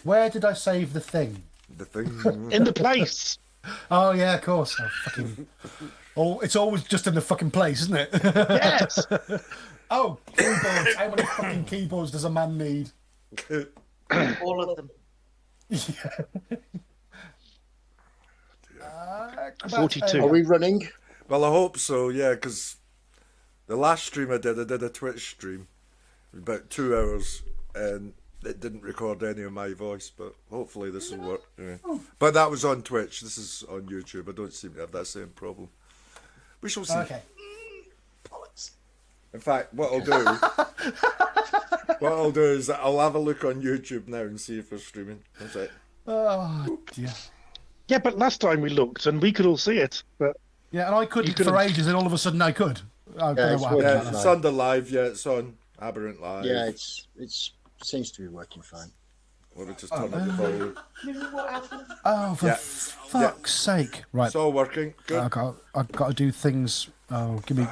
Where did I save the thing? The thing. In the place. Oh yeah, of course. Oh, fucking. Oh, it's always just in the fucking place, isn't it? Yes. Oh, keyboards. How many fucking keyboards does a man need? All of them. Yeah. 42. Are we running? Well, I hope so, yeah, because the last stream I did a Twitch stream, about 2 hours, and it didn't record any of my voice, but hopefully this will work. Yeah. But that was on Twitch, this is on YouTube. I don't seem to have that same problem. We shall see. Okay. In fact, what I'll do is I'll have a look on YouTube now and see if we're streaming. That's it. Oh dear. Yeah, but last time we looked and we could all see it. But Yeah, and I couldn't for ages, and all of a sudden I could. I don't know it's what happened. Yeah, to that. it's on the live, yeah, it's on Abarrent Live. Yeah, it seems to be working fine. Let me just turn up the volume. Oh, for Yeah. fuck's sake! Right, It's all working. Good. I've got to do things. Oh, give me.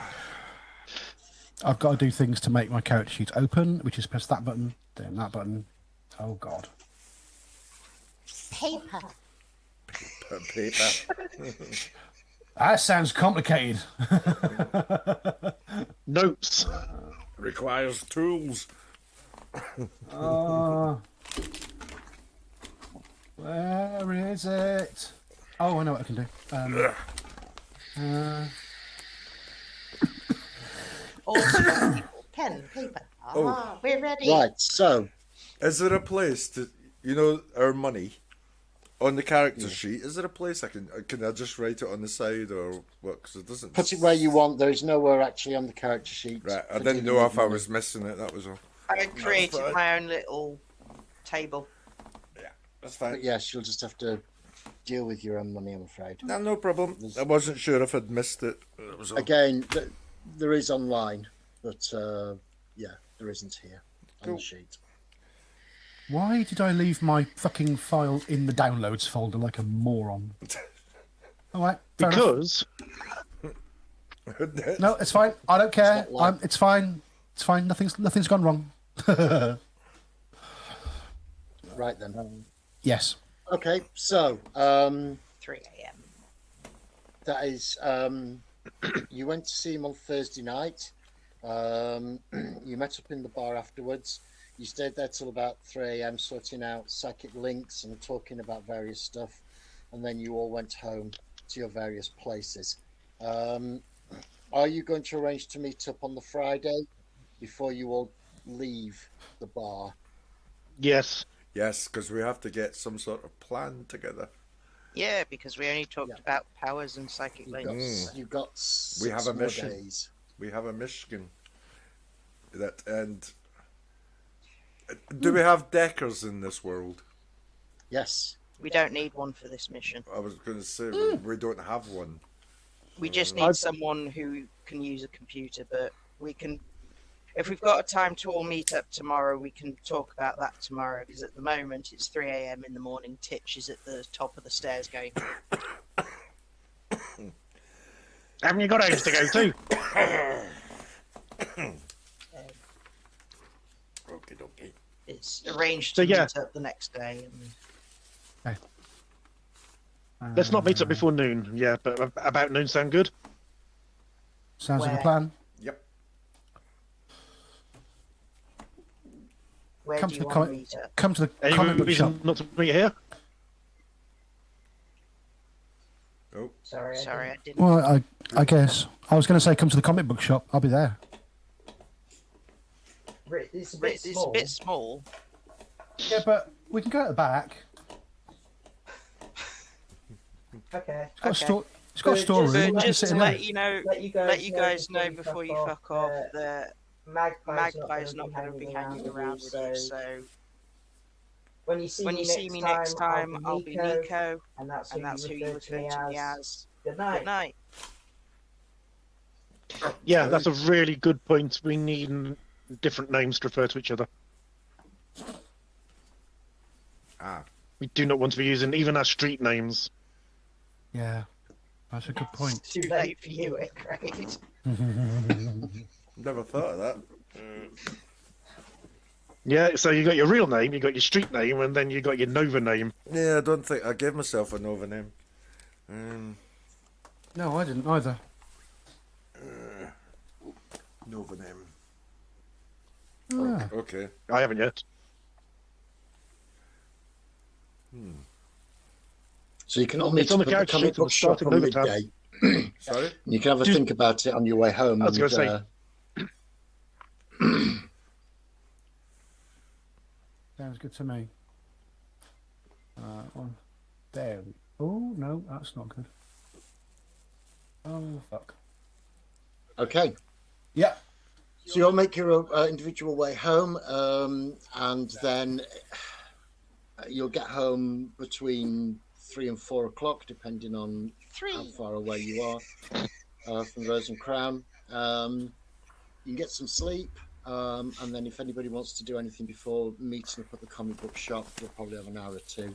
I've got to do things to make my character sheet open, which is press that button, then that button. Oh God. Paper. Paper. That sounds complicated. notes. Requires tools. Where is it? Oh, I know what I can do. Also, pen, paper. Ah, we're ready. Right, so Is there a place to, our money on the character sheet? Is there a place can I just write it on the side or what? Because it doesn't. put it where you want. There is nowhere actually on the character sheet. Right, I for didn't dealing know with if I money. was missing it. That was all. I created fine. my own little table. Yeah, that's fine. But yes, you'll just have to deal with your own money, I'm afraid. No problem. I wasn't sure if I'd missed it. That was all. Again, there is online, but yeah, there isn't here on Cool. the sheet. Why did I leave my fucking file in the downloads folder like a moron? All right, fair enough. Because No, it's fine. I don't care. It's not like- It's fine. It's fine. Nothing's gone wrong. Right then. Yes. Okay, so 3 a.m. that is you went to see him on Thursday night. You met up in the bar afterwards. You stayed there till about 3 a.m. sorting out psychic links and talking about various stuff, and then you all went home to your various places. Are you going to arrange to meet up on the Friday before you all leave the bar? yes, Yes, because we have to get some sort of plan together. Yeah, because we only talked about powers and psychic You've got, links. you've got We have 6 a more mission. days. We have a Michigan. Do we have deckers in this world? Yes. We don't need one for this mission. I was going to say we don't have one. We just need someone who can use a computer, but we can. If we've got a time to all meet up tomorrow, we can talk about that tomorrow. Because at the moment it's 3 a.m. in the morning. Titch is at the top of the stairs going. haven't you got homes to go to? Okay. It's arranged So, to yeah. meet up the next day. And Let's not meet up before noon. Yeah, but about noon sound good. Sounds like a Where? plan. Yep. where Come do to you the want to comic. meet up? Come to the Any comic book shop. reason not to meet here? Oh, Sorry, I didn't. Well, I guess I was going to say come to the comic book shop. I'll be there. It's a bit small. Yeah, but we can go at the back. Okay. It's got a store. It's got a storeroom. But We can just sit to in let there. you guys know before you fuck off, the Magpie's not going to be hanging around with you. So when you see me next time, I'll be Nico, and that's who you refer to me as. Good Good night. Yeah, that's a really good point. We need different names to refer to each other. We do not want to be using even our street names. Yeah, that's a good point. Too late for you, Craig. never thought of that. Yeah, so you got your real name, you got your street name, and then you got your Nova name. Yeah, I don't think I gave myself a Nova name. No, I didn't either. Nova name. Ah. Okay. I haven't yet. So you can all It's meet on up the at the couch comic sheet on book the shop starting on Nova tab. midday. Sorry? You can have a Do- think about it on your way home. I was and, gonna say. Sounds good to me. One. There. Oh, no, that's not good. Oh, fuck. Okay. Yeah. So you'll make your individual way home, and then you'll get home between 3 and 4 o'clock, depending on how far away you are from Rose and Crown. You can get some sleep, and then if anybody wants to do anything before meeting up at the comic book shop, you'll probably have an hour or two,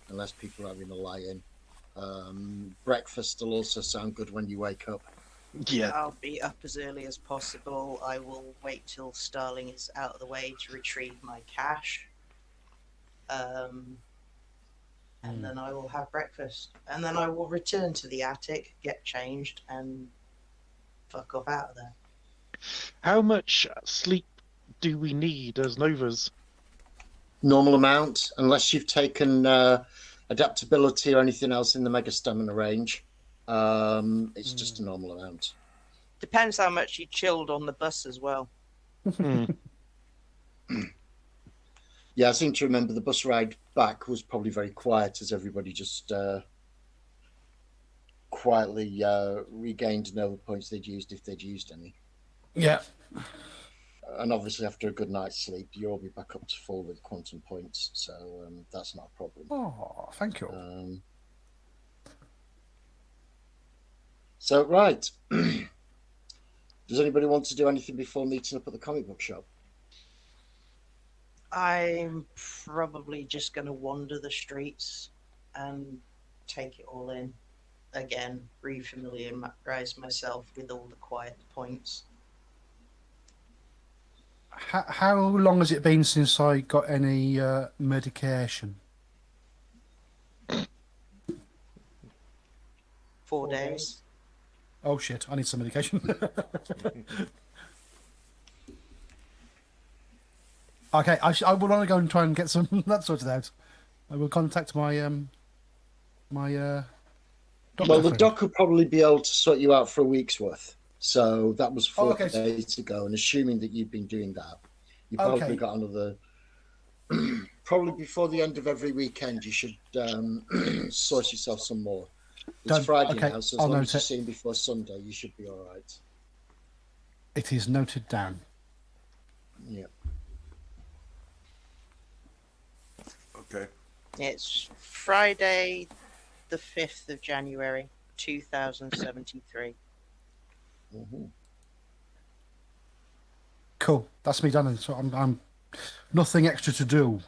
unless people are having a lie-in. Breakfast will also sound good when you wake up. Yeah. I'll be up as early as possible. I will wait till Starling is out of the way to retrieve my cash. And then I will have breakfast. And then I will return to the attic, get changed, and fuck off out of there. How much sleep do we need as Novas? Normal amount, unless you've taken adaptability or anything else in the Mega Stamina range. It's just a normal amount. Depends how much you chilled on the bus as well. Yeah, I seem to remember the bus ride back was probably very quiet as everybody just quietly regained Nova points they'd used if they'd used any. Yeah. And obviously after a good night's sleep, you'll all be back up to full with quantum points, so that's not a problem. Oh, thank you. So, right. Does anybody want to do anything before meeting up at the comic book shop? I'm probably just going to wander the streets and take it all in. Again, refamiliarize myself with all the quiet points. How long has it been since I got any medication? 4 days. Oh shit! I need some medication. Okay, I will want to go and try and get some that sorted out. I will contact my doctor Well, the friend. doc will probably be able to sort you out for a week's worth. So that was 4 okay. days ago, and assuming that you've been doing that, you've Okay. probably got another. Probably before the end of every weekend, you should source yourself some more. It's Done. Friday Okay, now, so as I'll long note as you're it. seeing before Sunday, you should be all right. It is noted down. Yeah. Okay. It's Friday, the 5th of January, 2073. Mm-hmm. Cool. That's me done. So I'm nothing extra to do.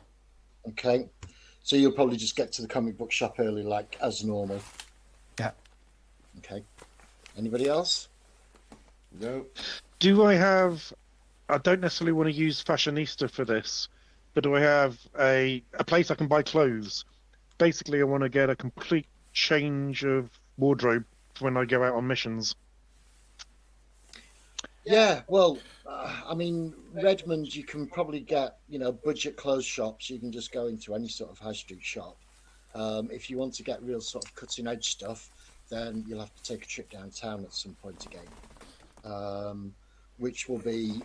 Okay. So you'll probably just get to the comic book shop early, like as normal. Yeah. Okay. Anybody else? No. Do I have? I don't necessarily want to use Fashionista for this, but do I have a place I can buy clothes? Basically, I want to get a complete change of wardrobe for when I go out on missions. Yeah, well, I mean, Redmond, you can probably get, budget clothes shops. You can just go into any sort of high street shop. If you want to get real sort of cutting edge stuff, then you'll have to take a trip downtown at some point again, which will be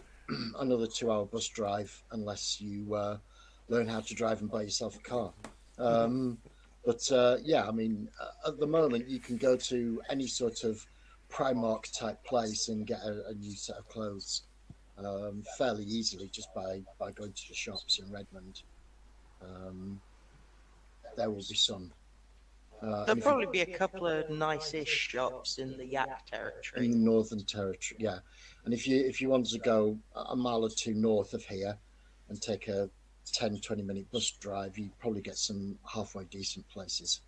another 2-hour bus drive unless you learn how to drive and buy yourself a car. Yeah, I mean, at the moment, you can go to any sort of Primark type place and get a new set of clothes fairly easily just by going to the shops in Redmond. There will be some. There'll probably be a couple of nice-ish shops in the Yak territory. In the Northern Territory, yeah. And if you wanted to go a mile or two north of here and take a 10-20 minute bus drive, you'd probably get some halfway decent places.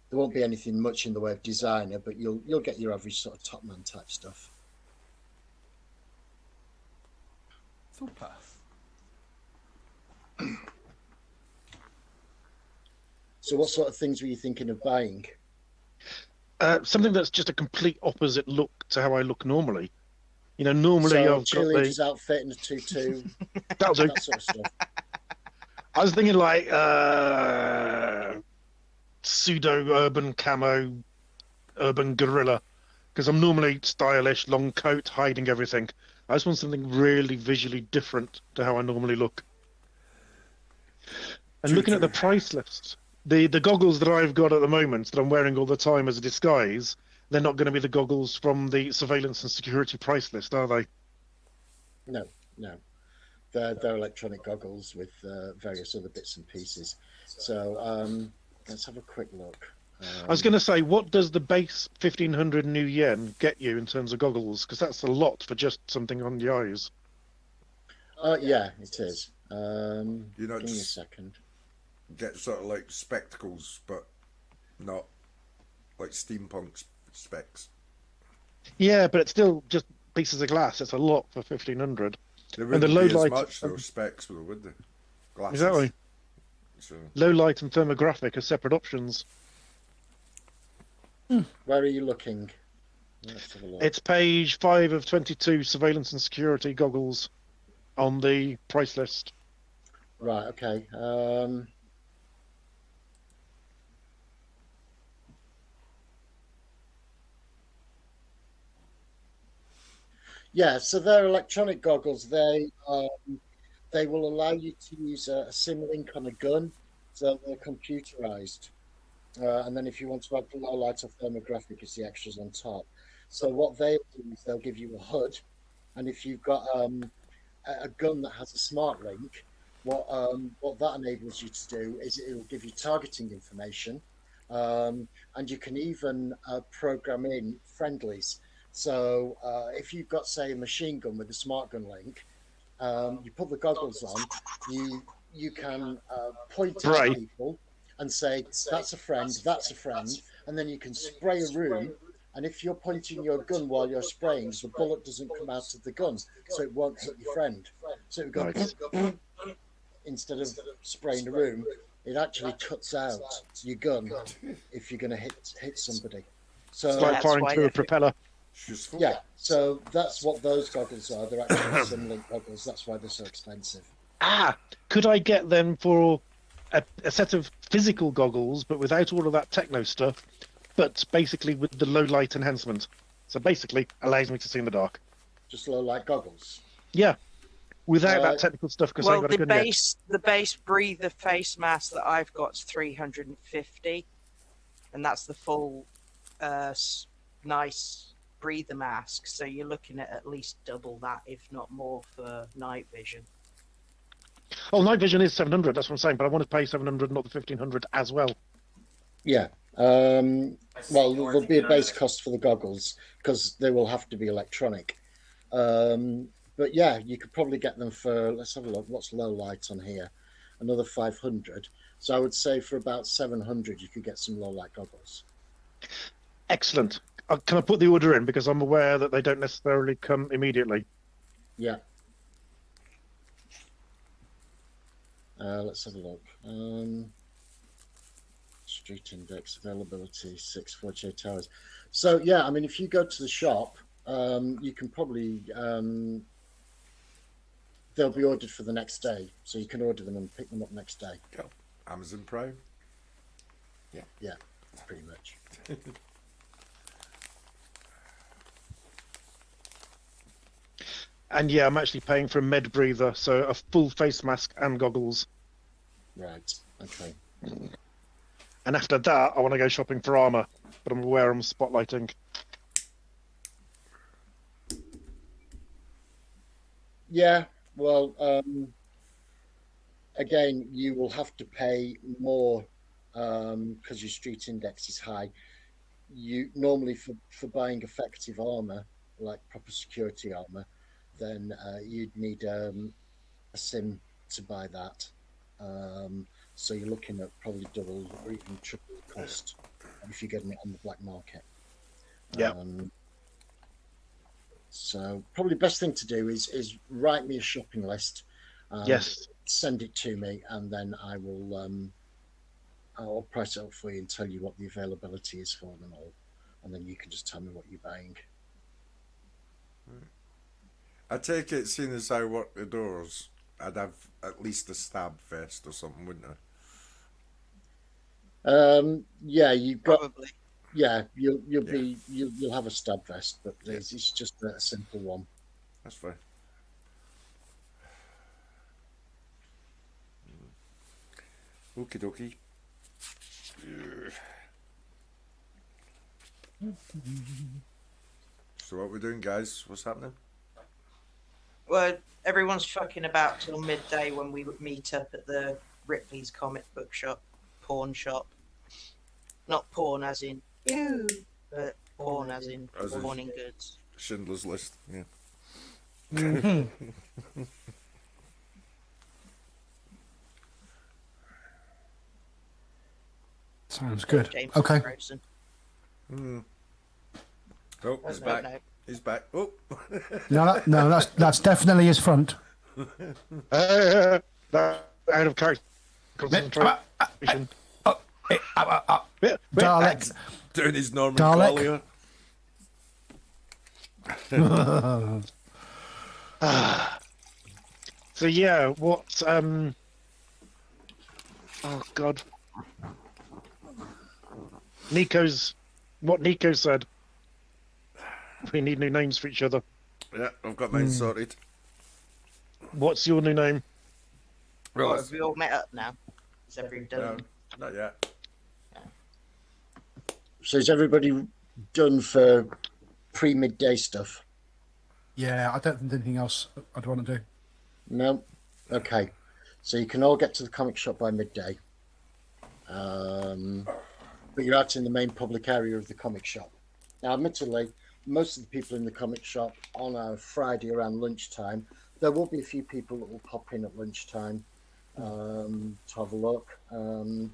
There won't be anything much in the way of designer, but you'll get your average sort of top man type stuff. Super. So, what sort of things were you thinking of buying? Something that's just a complete opposite look to how I look normally. You know, normally So, I've got the cheerleader's outfit and a tutu, that'll do. that sort of stuff. I was thinking like pseudo urban camo, urban gorilla, because I'm normally stylish, long coat, hiding everything. I just want something really visually different to how I normally look. And looking at the price list, the goggles that I've got at the moment that I'm wearing all the time as a disguise, they're not going to be the goggles from the surveillance and security price list, are they? No, no. They're electronic goggles with various other bits and pieces. So let's have a quick look. I was going to say, what does the base 1,500 new yen get you in terms of goggles? Because that's a lot for just something on the eyes. Yeah, it is. You know, Give me a just second. get sort of like spectacles, but not like steampunk specs. Yeah, but it's still just pieces of glass. It's a lot for 1,500. They And wouldn't the low be as light, much though, specs, would they? Glasses. exactly. So, Low light and thermographic are separate options. Where are you looking? Let's have a look. It's page 5 of 22 surveillance and security goggles on the price list. Right, okay. Yeah, so they're electronic goggles. They will allow you to use a sim link on a gun, so they're computerized. And then if you want to add low light or thermographic, it's the extras on top. So what they'll do is they'll give you a HUD, and if you've got a gun that has a smart link, what that enables you to do is it will give you targeting information, and you can even program in friendlies. So if you've got, say, a machine gun with a smart gun link, you put the goggles on, you can point at people and say, that's a friend, and then you can spray a room. And if you're pointing your gun while you're spraying, the bullet doesn't come out of the gun, so it won't hit your friend. So it will go instead of spraying the room. It actually cuts out your gun if you're going to hit somebody. So It's like firing through a propeller. yeah, so that's what those goggles are. They're actually sim-link goggles. That's why they're so expensive. Could I get them for a set of physical goggles, but without all of that techno stuff, but basically with the low light enhancement? So basically allows me to see in the dark. Just low light goggles. Yeah, without that technical stuff. Because well, the base breather face mask that I've got is 350, and that's the full nice breather mask. So you're looking at least double that, if not more, for night vision. Oh, night vision is 700. That's what I'm saying. But I want to pay 700, not the 1,500 as well. Yeah. Well, there'll be a base cost for the goggles because they will have to be electronic. But yeah, you could probably get them for, let's have a look, what's low light on here? Another 500. So I would say for about 700, you could get some low light goggles. Excellent. Can I put the order in? Because I'm aware that they don't necessarily come immediately. Yeah. Let's have a look. Street index availability 648 hours. So yeah, I mean, if you go to the shop, you can probably they'll be ordered for the next day, so you can order them and pick them up next day. Go. Amazon Prime. Yeah, pretty much. And yeah, I'm actually paying for a med breather, so a full face mask and goggles. Right. Okay. And after that, I want to go shopping for armor, but I'm aware I'm spotlighting. Yeah. Well, again, you will have to pay more because your street index is high. You normally for buying effective armor, like proper security armor, then you'd need a sim to buy that. So you're looking at probably double or even triple the cost if you're getting it on the black market. Yeah. So probably best thing to do is write me a shopping list. Yes. send it to me, and then I will. I'll price it up for you and tell you what the availability is for them all, and then you can just tell me what you're buying. I take it, seeing as I work the doors, I'd have at least a stab vest or something, wouldn't I? Yeah, you've got. Probably. Yeah, you'll Yeah. you'll have a stab vest, but it's just a simple one. That's fine. Okie dokie. So what we doing, guys? What's happening? Well, everyone's fucking about till midday when we would meet up at the Ripley's comic book shop, pawn shop. Not porn as in ew, but porn as in As in- pawning goods. Schindler's List. Yeah. Sounds good. James Okay. Frozen. Oh, he's No, back. no. He's back. Oh. No, that's definitely his front. That out of character concentration. Dalek. Doing his Norman Dalek. Collier. So yeah, what? Oh God. What Nico said. We need new names for each other. Yeah, I've got mine sorted. What's your new name? Well, have we all met up now? Is everyone done? No, not yet. So is everybody done for pre-midday stuff? Yeah, I don't think there's anything else I'd want to do. No? Okay. So you can all get to the comic shop by midday. But you're out in the main public area of the comic shop. Now, admittedly, most of the people in the comic shop on a Friday around lunchtime, there will be a few people that will pop in at lunchtime to have a look. So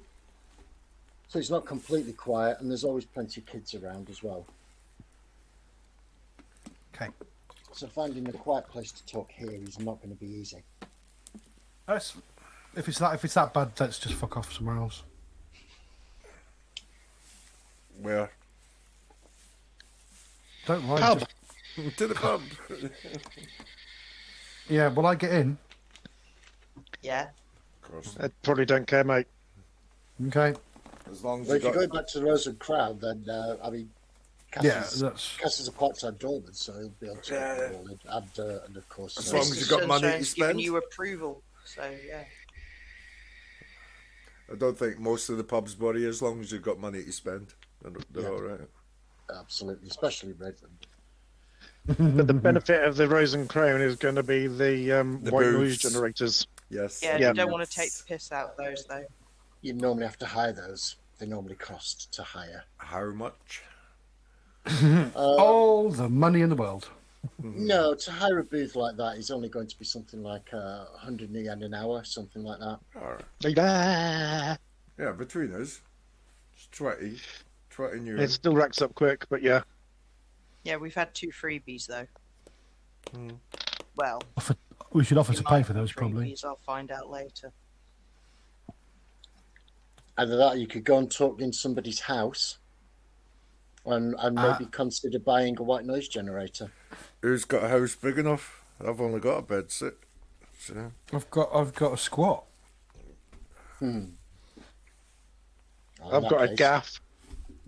it's not completely quiet, and there's always plenty of kids around as well. Okay. So finding a quiet place to talk here is not going to be easy. If it's that bad, let's just fuck off somewhere else. Where? Don't mind. Pub. just- To the pub. yeah, will I get in? Yeah. Of course. I probably don't care, mate. Okay. As long as Well, you if you're got... going back to the Rosen crowd, then I mean, Yeah, Cass that's. is a part-time doorman, so he'll be able to Yeah. get involved. And of course, As long as Mr. you got money to Sunshine's giving spend. you approval, so yeah. I don't think most of the pubs worry as long as you've got money to spend. They're Yeah. all right. absolutely, especially Redland. But the benefit of the Rose and Crown is going to be the white noise booths. generators. Yes. Yeah, Yeah. you don't want to take the piss out of those though. You normally have to hire those. They normally cost to hire. How much? All the money in the world. No, to hire a booth like that is only going to be something like 100 yen an hour, something like that. All right. Yeah, Yeah, between us, it's 20 new. it still racks up quick, but yeah. Yeah, we've had 2 freebies though. Hmm. Well, We should offer it to might pay for be those, probably. freebies, I'll find out later. Either that, or you could go and talk in somebody's house, and maybe consider buying a white noise generator. Who's got a house big enough? I've only got a bed sit. So, I've got a squat. In I've that got a case- gaff,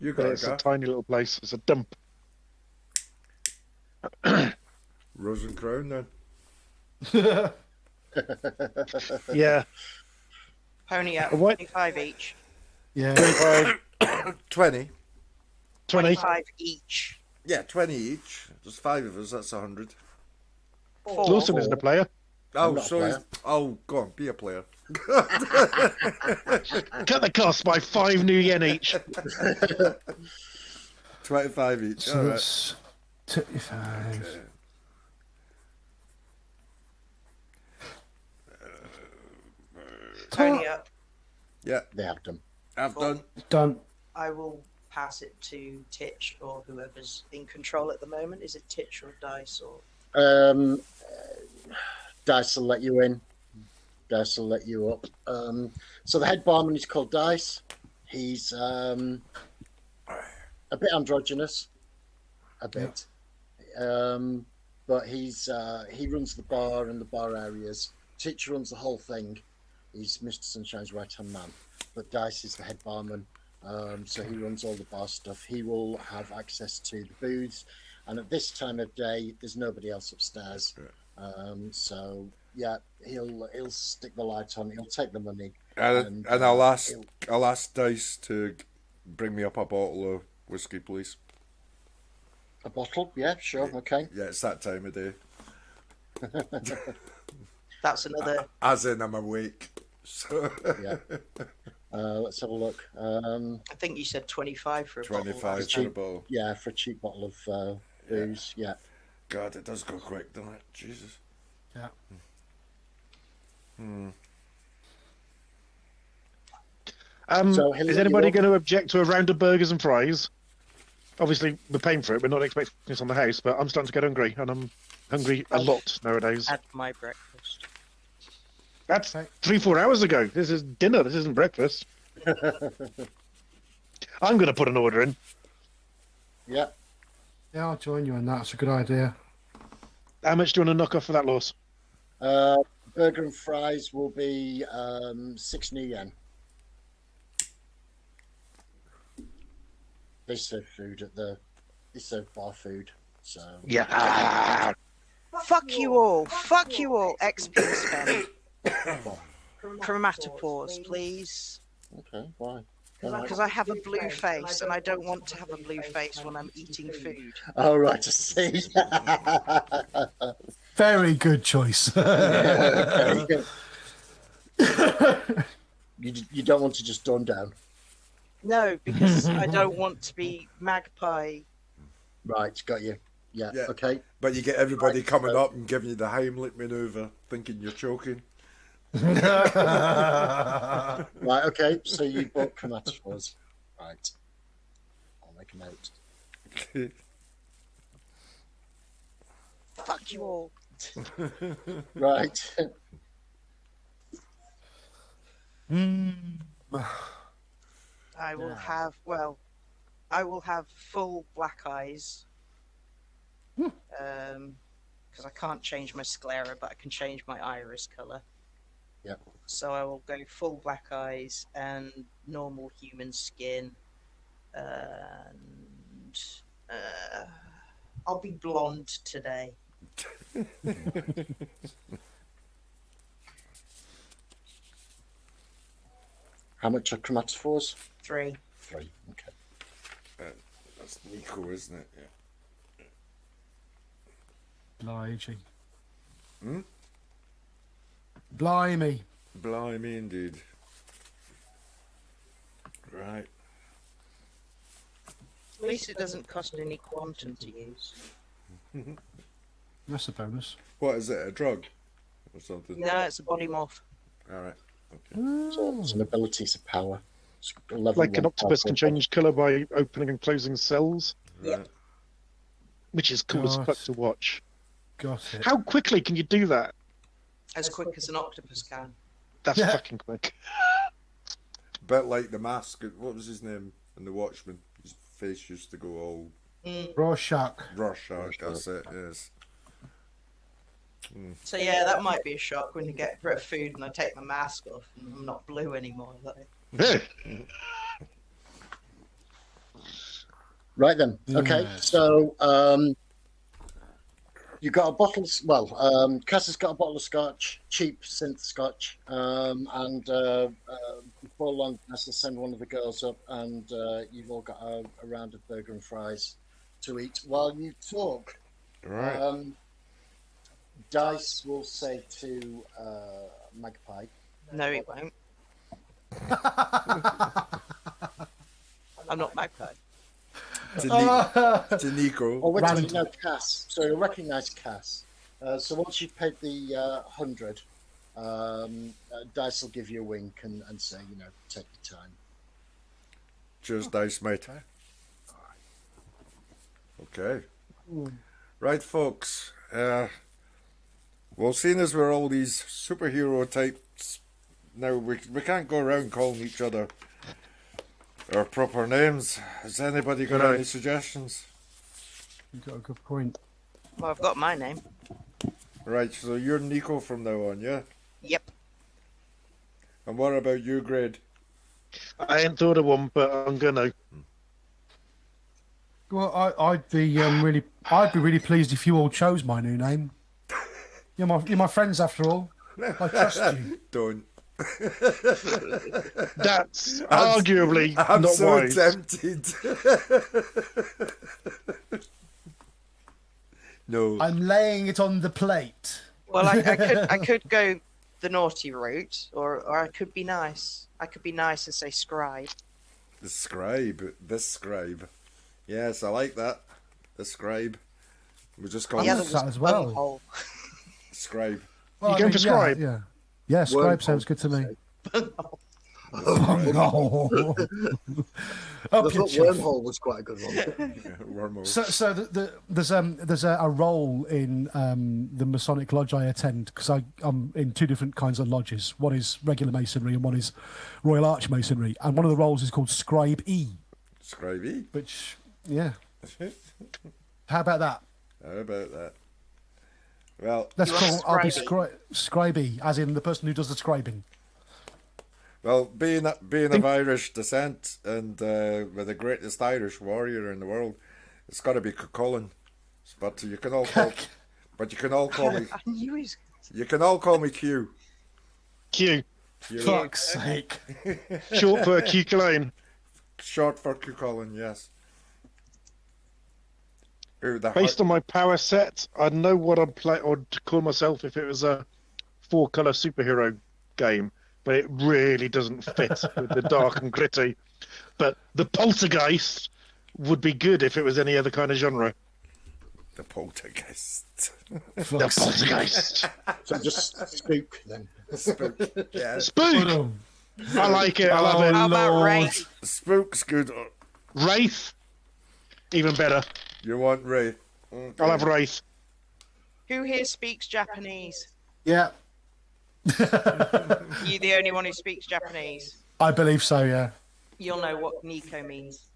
you but got it's a a gaff. tiny little place. It's a dump. Rose and Crown then. Yeah. Pony up, What? 25 each. Yeah. 20. 20. 25 each. Yeah, 20 each. There's 5 of us, that's 100. Lawson isn't a player. Oh, not a so player. oh, go on, be a player. Cut the cost by 5 new yen each. 25 each. So All right. that's 25. Pony up. Yeah, They have them. I've done. Done. I will pass it to Titch or whoever's in control at the moment. Is it Titch or Dice or? Dice will let you in. Dice will let you up. So the head barman is called Dice. He's a bit androgynous, a bit, but he runs the bar and the bar areas. Teacher runs the whole thing. He's Mr. Sunshine's right-hand man, but Dice is the head barman. So he runs all the bar stuff. He will have access to the booths, and at this time of day, there's nobody else upstairs. So yeah, he'll stick the light on. He'll take the money, And I'll ask Dice to bring me up a bottle of whiskey, please. a bottle. Yeah, sure, okay. Yeah, it's that time of day. That's another. As in, I'm awake. So Yeah. Let's have a look. I think you said 25 for a bottle. 25 last for time. a bottle. Yeah, for a cheap bottle of booze. Yeah. God, it does go quick, doesn't it? Jesus. Yeah. So he'll Is let anybody you up. going to object to a round of burgers and fries? Obviously, we're paying for it. We're not expecting this on the house, but I'm starting to get hungry, and I'm hungry a lot nowadays. Had my breakfast. That's 3-4 hours ago. This is dinner. This isn't breakfast. I'm going to put an order in. Yeah. Yeah, I'll join you on that. It's a good idea. How much do you want to knock off for that, Lawes? Burger and fries will be 6 new yen. They serve food they serve bar food, so Yeah. Fuck you all. Fuck you all. XP spend. Chromatophores, please. okay, why? Because I have a blue face and I don't want to have a blue face when I'm eating food. Oh right, I see. Very good choice. Okay. You don't want to just dawn down. No, because I don't want to be magpie. Right, got you. Yeah, Yeah. okay. But you get everybody Right, coming so- up and giving you the Heimlich maneuver, thinking you're choking. Right, okay. So you bought chromatophores. Right. I'll make a note. Fuck you all. Right. I will have, well, I will have full black eyes. Because I can't change my sclera, but I can change my iris colour. Yeah. So I will go full black eyes and normal human skin. And I'll be blonde today. How much are chromatophores? 3. 3. Okay. That's Nico, isn't it? Yeah. Blimey. Hmm? Blimey. Blimey, indeed. Right. At least it doesn't cost any quantum to use. That's a bonus. What is it? A drug or something? No, it's a body morph. All right. Okay. So it's an ability, it's a power. It's a level Like an 1 octopus can power. change colour by opening and closing cells, Right. which is cool as God. fuck to watch. Got it. How quickly can you do that? As quick as an octopus can. That's Yeah. fucking quick. Bit like the mask. What was his name in The Watchmen? His face used to go all Rorschach. Rorschach. That's it. Yes. So yeah, that might be a shock when you get a bit of food and I take my mask off and I'm not blue anymore. Like, Right then. Okay. Yes. So you got a bottle. Well, Cass has got a bottle of scotch, cheap synth scotch, and before long, Cass will send one of the girls up, and you've all got a round of burger and fries to eat while you talk. Right. Dice will say to Magpie, no, it won't. I'm not magpie. To Nico. oh, wait a Random. minute, no, Cass. So you'll recognise Cass. So once you've paid the 100, Dice will give you a wink and say, take your time. Cheers, Dice, mate. Okay. Right, folks. Well, seeing as we're all these superhero types Now we can't go around calling each other our proper names. Has anybody got No. any suggestions? You got a good point. Well, I've got my name. Right, so you're Nico from now on, yeah? Yep. And what about you, Grade? I ain't thought of one, but I'm gonna. Well, I'd be really pleased if you all chose my new name. You're my friends after all. I trust you. Don't. That's arguably I'm not so wise. tempted. No. I'm laying it on the plate. Well, I could go the naughty route, or I could be nice. I could be nice and say scribe. The scribe. Yes, I like that. The scribe. We just call The it other was that as well. bunghole. scribe. Well, You going for Scribe? Yeah, Scribe sounds good to me. Bunghole. I Up your thought chuff. wormhole was quite a good one. Wormhole. So there's a role in the Masonic Lodge I attend, because I'm in two different kinds of lodges. One is regular Masonry and one is Royal Arch Masonry. And one of the roles is called Scribe E, Scribey. which, yeah. How about that? How about that? Well, Let's You are call. I'll be Scribey. Scribey, as in the person who does the scribing. being of Irish descent and with the greatest Irish warrior in the world, it's got to be Cuchulainn. But you can all call, me. I knew he was. You can all call me Q. Q. Q. Fuck's sake. Short for Cuchulainn. Short for Cuchulainn, yes. Ooh, the Based on my power set, I'd know what I'd play or to call myself if it was a 4-color superhero game, but it really doesn't fit with the dark and gritty. But the Poltergeist would be good if it was any other kind of genre. The poltergeist. The Fuck's sake. Poltergeist. So just spook then. Spook. Yeah. Spook! I like it, I love it. How about Lord. Wraith? Spook's good. Wraith? Even better. You want Ray? Okay. I'll have Wraith. Who here speaks Japanese? Yeah, You the only one who speaks Japanese. I believe so, yeah. You'll know what Nico means.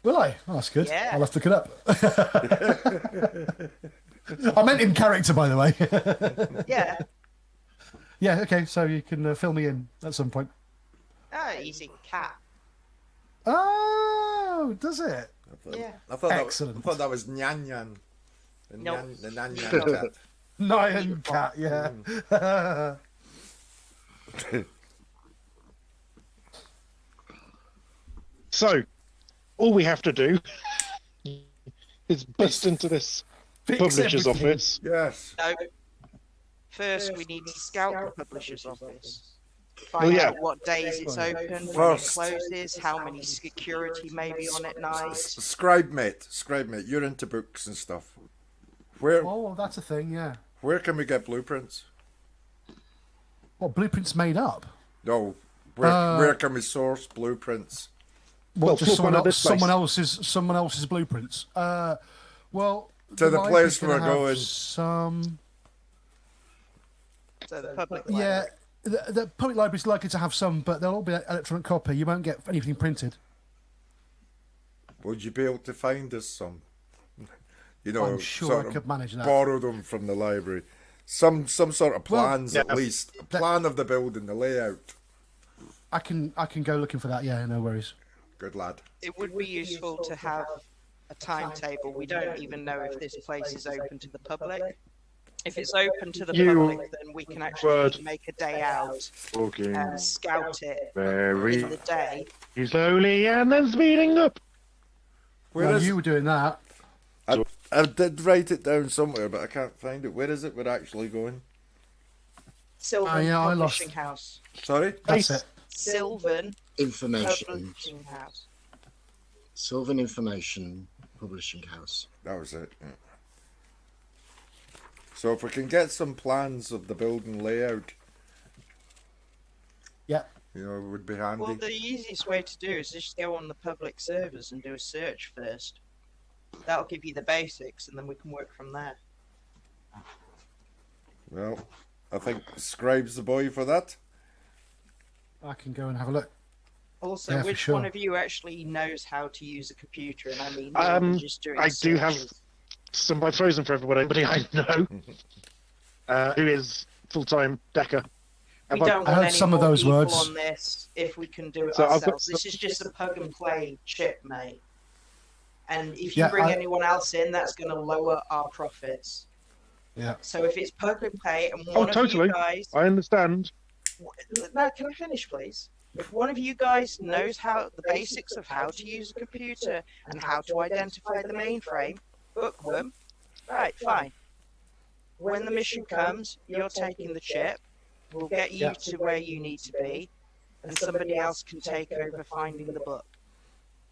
Will I? Oh, that's good. Yeah. I'll have to look it up. I meant in character, by the way. Yeah. Yeah, okay, so you can fill me in at some point. Ah, easy. Cat. Oh, does it? Yeah. I thought Excellent. I thought that was Nyan Nyan. Nope. The Nyan Nyan cat. Nyan cat, yeah. So, all we have to do is bust into this Fix publisher's everything. office. Yes. No. First, we need to scout the publisher's office. Well, Find yeah. out what days it's open, when it First. closes, how many security may be on at night. Scribe mate, you're into books and stuff. Where Oh, that's a thing, yeah. can we get blueprints? What, blueprints made up? No. Where can we source blueprints? Well, Just flip one at this place. someone else's blueprints. Well, To the library's place we're gonna have going. Some, So the public yeah. library. The public library's likely to have some, but they'll all be electronic copy. You won't get anything printed. Would you be able to find us some? You know, I'm sure sort I of could manage that. borrow them from the library. Some sort of Well, plans yeah. at least. A plan of the building, the layout. I can go looking for that. Yeah, no worries. Good lad. It would be useful to have a timetable. We don't even know if this place is open to the public. If it's open to the You public, then we can actually word. make a day out and scout it Very in the day. slowly and then speeding up. Where While is you were doing that, I did write it down somewhere, but I can't find it. Where is it we're actually going? Sylvan yeah, I lost. Publishing House. Sorry? that's it. Sylvan Information. Publishing House. Sylvan Information Publishing House. That was it. Yeah. So if we can get some plans of the building layout, Yeah. you know, it would be handy. Well, the easiest way to do is just go on the public servers and do a search first. That'll give you the basics, and then we can work from there. Well, I think Scribe's the boy for that. I can go and have a look. Also, Yeah, for which sure. one of you actually knows how to use a computer? And I mean, just doing I do have searches. somebody frozen for everybody I know who is full-time Decker. We Have don't I want heard any some of more those people words. on this if we can do it So I've got ourselves. This is just a plug and play chip, mate. And if you Yeah, bring I- anyone else in, that's going to lower our profits. Yeah. So if it's plug and play and Oh, one of totally. you guys, I understand. no, can I finish, please? If one of you guys knows how the basics of how to use a computer and how to identify the mainframe, bookworm, right, fine. When the mission comes, you're taking the chip. We'll get you to where you need to be, and somebody else can take over finding the book.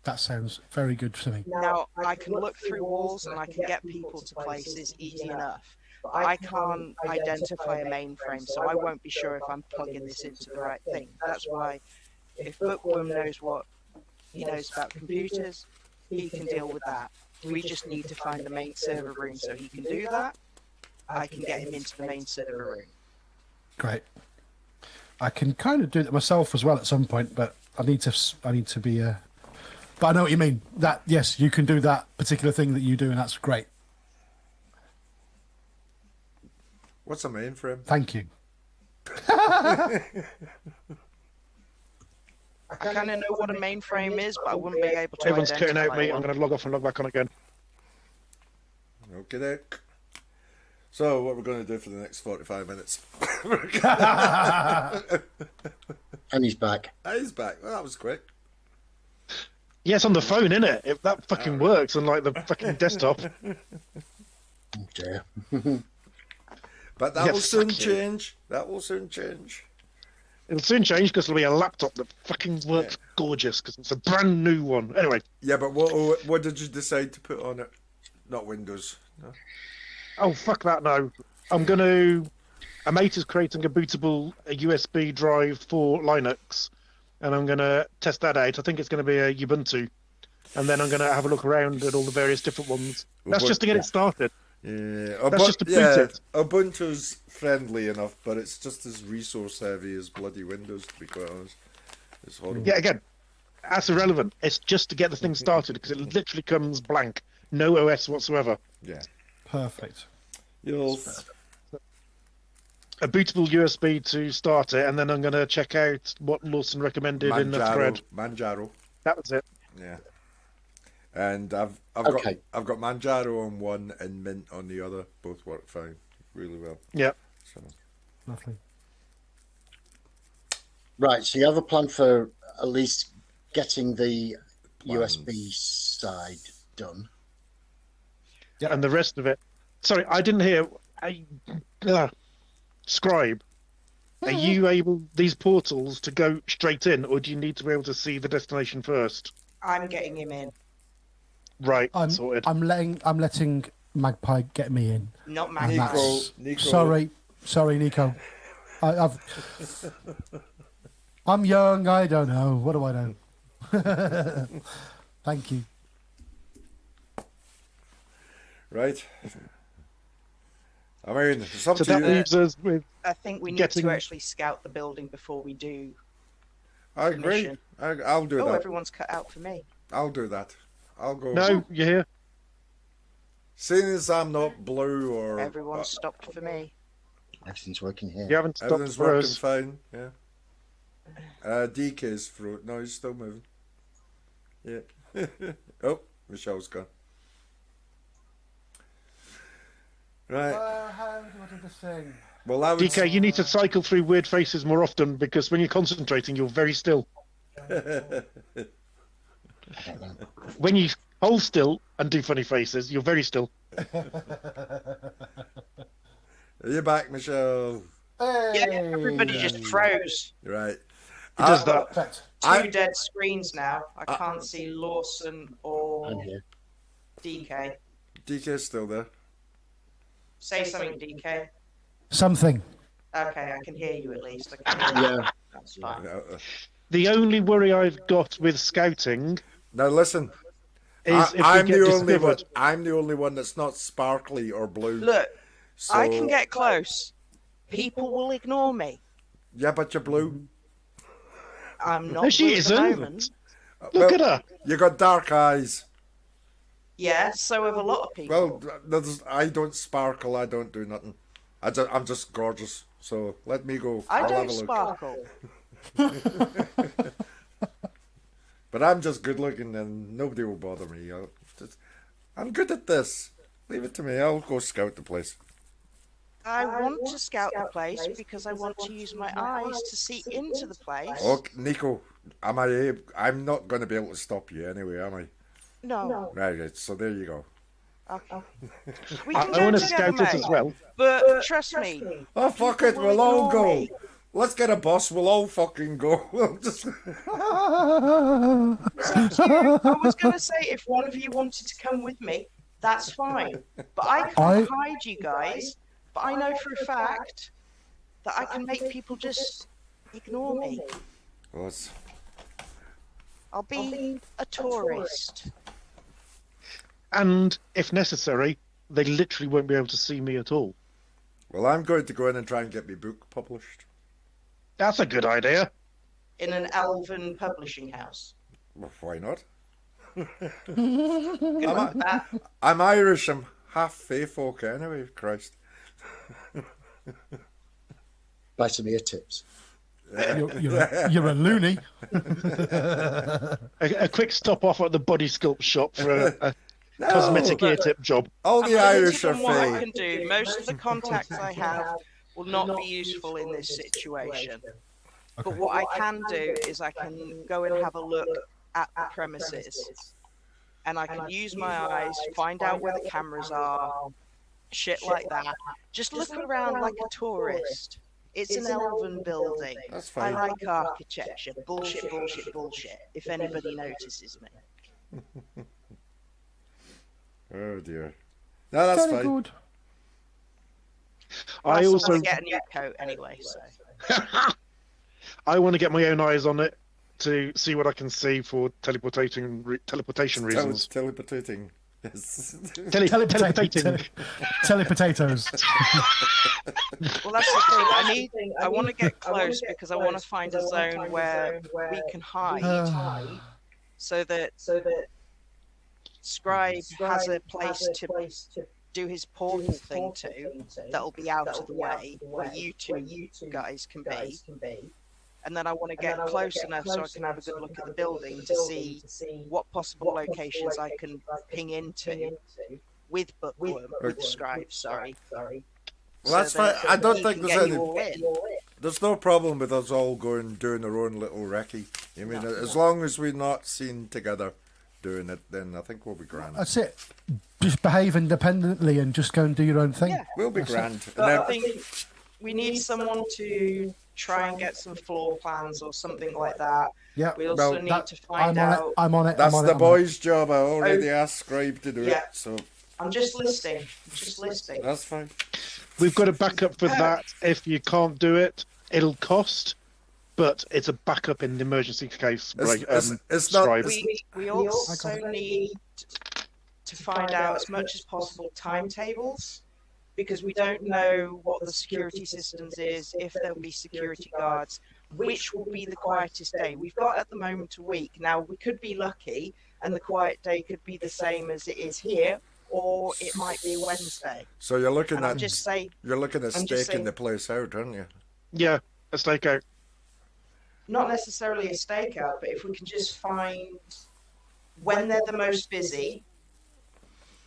That sounds very good to me. Now, I can look through walls and I can get people to places easy enough. But I can't identify a mainframe, so I won't be sure if I'm plugging this into the right thing. That's why, if Bookworm knows what he knows about computers, he can deal with that. We just need to find the main server room so he can do that. I can get him into the main server room. Great. I can kind of do it myself as well at some point, but I need to be. But I know what you mean. That yes, you can do that particular thing that you do, and that's great. What's a mainframe? Thank you. I kind of know what a mainframe is, but I wouldn't be able to Everyone's identify cutting out, mate. I'm one. going to log off and log back on again. Okay, Dick. So, what we're going to do for the next 45 minutes? And he's back. He's back. Well, that was quick. Yes, on the phone, innit? If that fucking works, unlike the fucking desktop. Oh dear. But that Yeah, will soon fuck you. change. That will soon change. It'll soon change because it'll be a laptop that fucking works gorgeous because it's a brand new one. Anyway, Yeah, but what did you decide to put on it? Not Windows. No? oh fuck that now. I'm going to... A mate is creating a bootable USB drive for Linux, and I'm going to test that out. I think it's going to be a Ubuntu, and then I'm going to have a look around at all the various different ones. That's just to get it started. Yeah, That's just to boot it. Ubuntu's friendly enough, but it's just as resource heavy as bloody Windows, to be quite honest. It's horrible. Yeah, again, that's irrelevant. It's just to get the thing started because it literally comes blank. No OS whatsoever. Yeah. Perfect. You'll... A bootable USB to start it, and then I'm going to check out what Lawson recommended in the thread. Manjaro. That was it. Yeah. And I've Okay. got Manjaro on one and Mint on the other. Both work fine, really well. Yeah. So Lovely. Right, so you have a plan for at least getting the Plans. USB side done. Yeah. And the rest of it. Sorry, I didn't hear. Scribe. Are you able, these portals, to go straight in, or do you need to be able to see the destination first? I'm getting him in, Right, I'm sorted. I'm letting Magpie get me in. not And Magpie. Nico. Sorry, Nico. I'm young. I don't know. What do I know? Thank you. Right. I mean, it's up So to that you. leaves us with... I think we need Getting- to actually scout the building before we do. I agree. mission. I'll do Oh, that. everyone's cut out for me. I'll do that. I'll go. No, you're here. Seeing as I'm not blue or Everyone stopped for me. Everything's working here. You haven't stopped everything's for working us. fine. Yeah. DK's through. No, he's still moving. Yeah. Oh, Michelle's gone. Right. How do I do this thing? Well, that was. DK, you need to cycle through weird faces more often because when you're concentrating, you're very still. I don't know. When you hold still and do funny faces, you're very still. Are you back, Michelle? Yeah, everybody just froze. Right. It does that. Perfect. Two dead screens now. I can't see Lawson or I'm here. DK. DK's still there. Say something, DK. Something. Okay, I can hear you at least. I can hear you. Yeah. That's fine. The only worry I've got with scouting Now listen. is if I'm we get the only one. discovered. I'm the only one that's not sparkly or blue. Look, So, I can get close. People will ignore me. Yeah, but you're blue. I'm not. No, she at the isn't. moment. Look at her. You got dark eyes. Yeah, so have a lot of people. Well, I don't sparkle. I don't do nothing. I'm just gorgeous. So let me go. I I'll don't have a look. sparkle. But I'm just good looking, and nobody will bother me. I'm good at this. Leave it to me. I'll go scout the place. I want to scout the place because I want to use my eyes to see into the place. Oh, Nico, I'm not going to be able to stop you anyway, am I? No. Right. So there you go. Okay. We I can go want to together, scout it mate. as well. But trust me, Oh, fuck people it. will We'll all ignore go. me. Let's get a bus. We'll all fucking go. We'll just. I was going to say, if one of you wanted to come with me, that's fine. But I can't hide you guys. But I know for a fact that I can make people just ignore me. I'll be a tourist. And if necessary, they literally won't be able to see me at all. Well, I'm going to go in and try and get my book published. That's a good idea. In an elven publishing house. Well, why not? Good luck with that. I'm Irish. I'm half fae folk anyway. Christ. Buy some ear tips. You're a loony. A quick stop off at the body sculpt shop for a cosmetic ear tip job. All the Irish are what I fae. can do. Most of the contacts I have will not be useful in this situation. But what I can do is I can go and have a look at the premises. And I can use my eyes, find out where the cameras are, shit like that. Just look around like a tourist. It's an elven building. That's I fine. like architecture. Bullshit, bullshit, bullshit. If anybody notices me. Oh dear. No, that's Very fine. good. I Plus, also want to get a new coat anyway, so. I want to get my own eyes on it to see what I can see for teleportation reasons. Teleportating. Yes. Teleportating. Telepotatoes. Well, that's the thing. I want to get close because I want to find a zone where we can hide, so that Scribe has a place to do his portal thing to. That'll be out of the way where you two guys can be. And then I want to get close enough so I can have a good look at the building to see what possible locations I can ping into with Bookworm, with Scribe, sorry. Well, that's fine. I don't think there's no problem with us all doing our own little recce. I mean, as long as we're not seen together doing it, then I think we'll be grand. That's it. Just behave independently and just go and do your own thing. Yeah. We'll be grand. But I think we need someone to try and get some floor plans or something like that. Yeah. We also need to find out. I'm on it. That's I'm on the it. boy's job. I already asked Scribe to do Yeah. it, so I'm just listing. that's fine. We've got a backup for that. If you can't do it, it'll cost, but it's a backup in the emergency case. It's not. Scribe. We also need to find out as much as possible timetables, because we don't know what the security systems is, if there'll be security guards, which will be the quietest day. We've got at the moment a week. Now, we could be lucky and the quiet day could be the same as it is here, or it might be Wednesday. So you're looking And at I'm just saying, staking the place out, aren't you? Yeah, a stakeout. not necessarily a stakeout, but if we can just find when they're the most busy,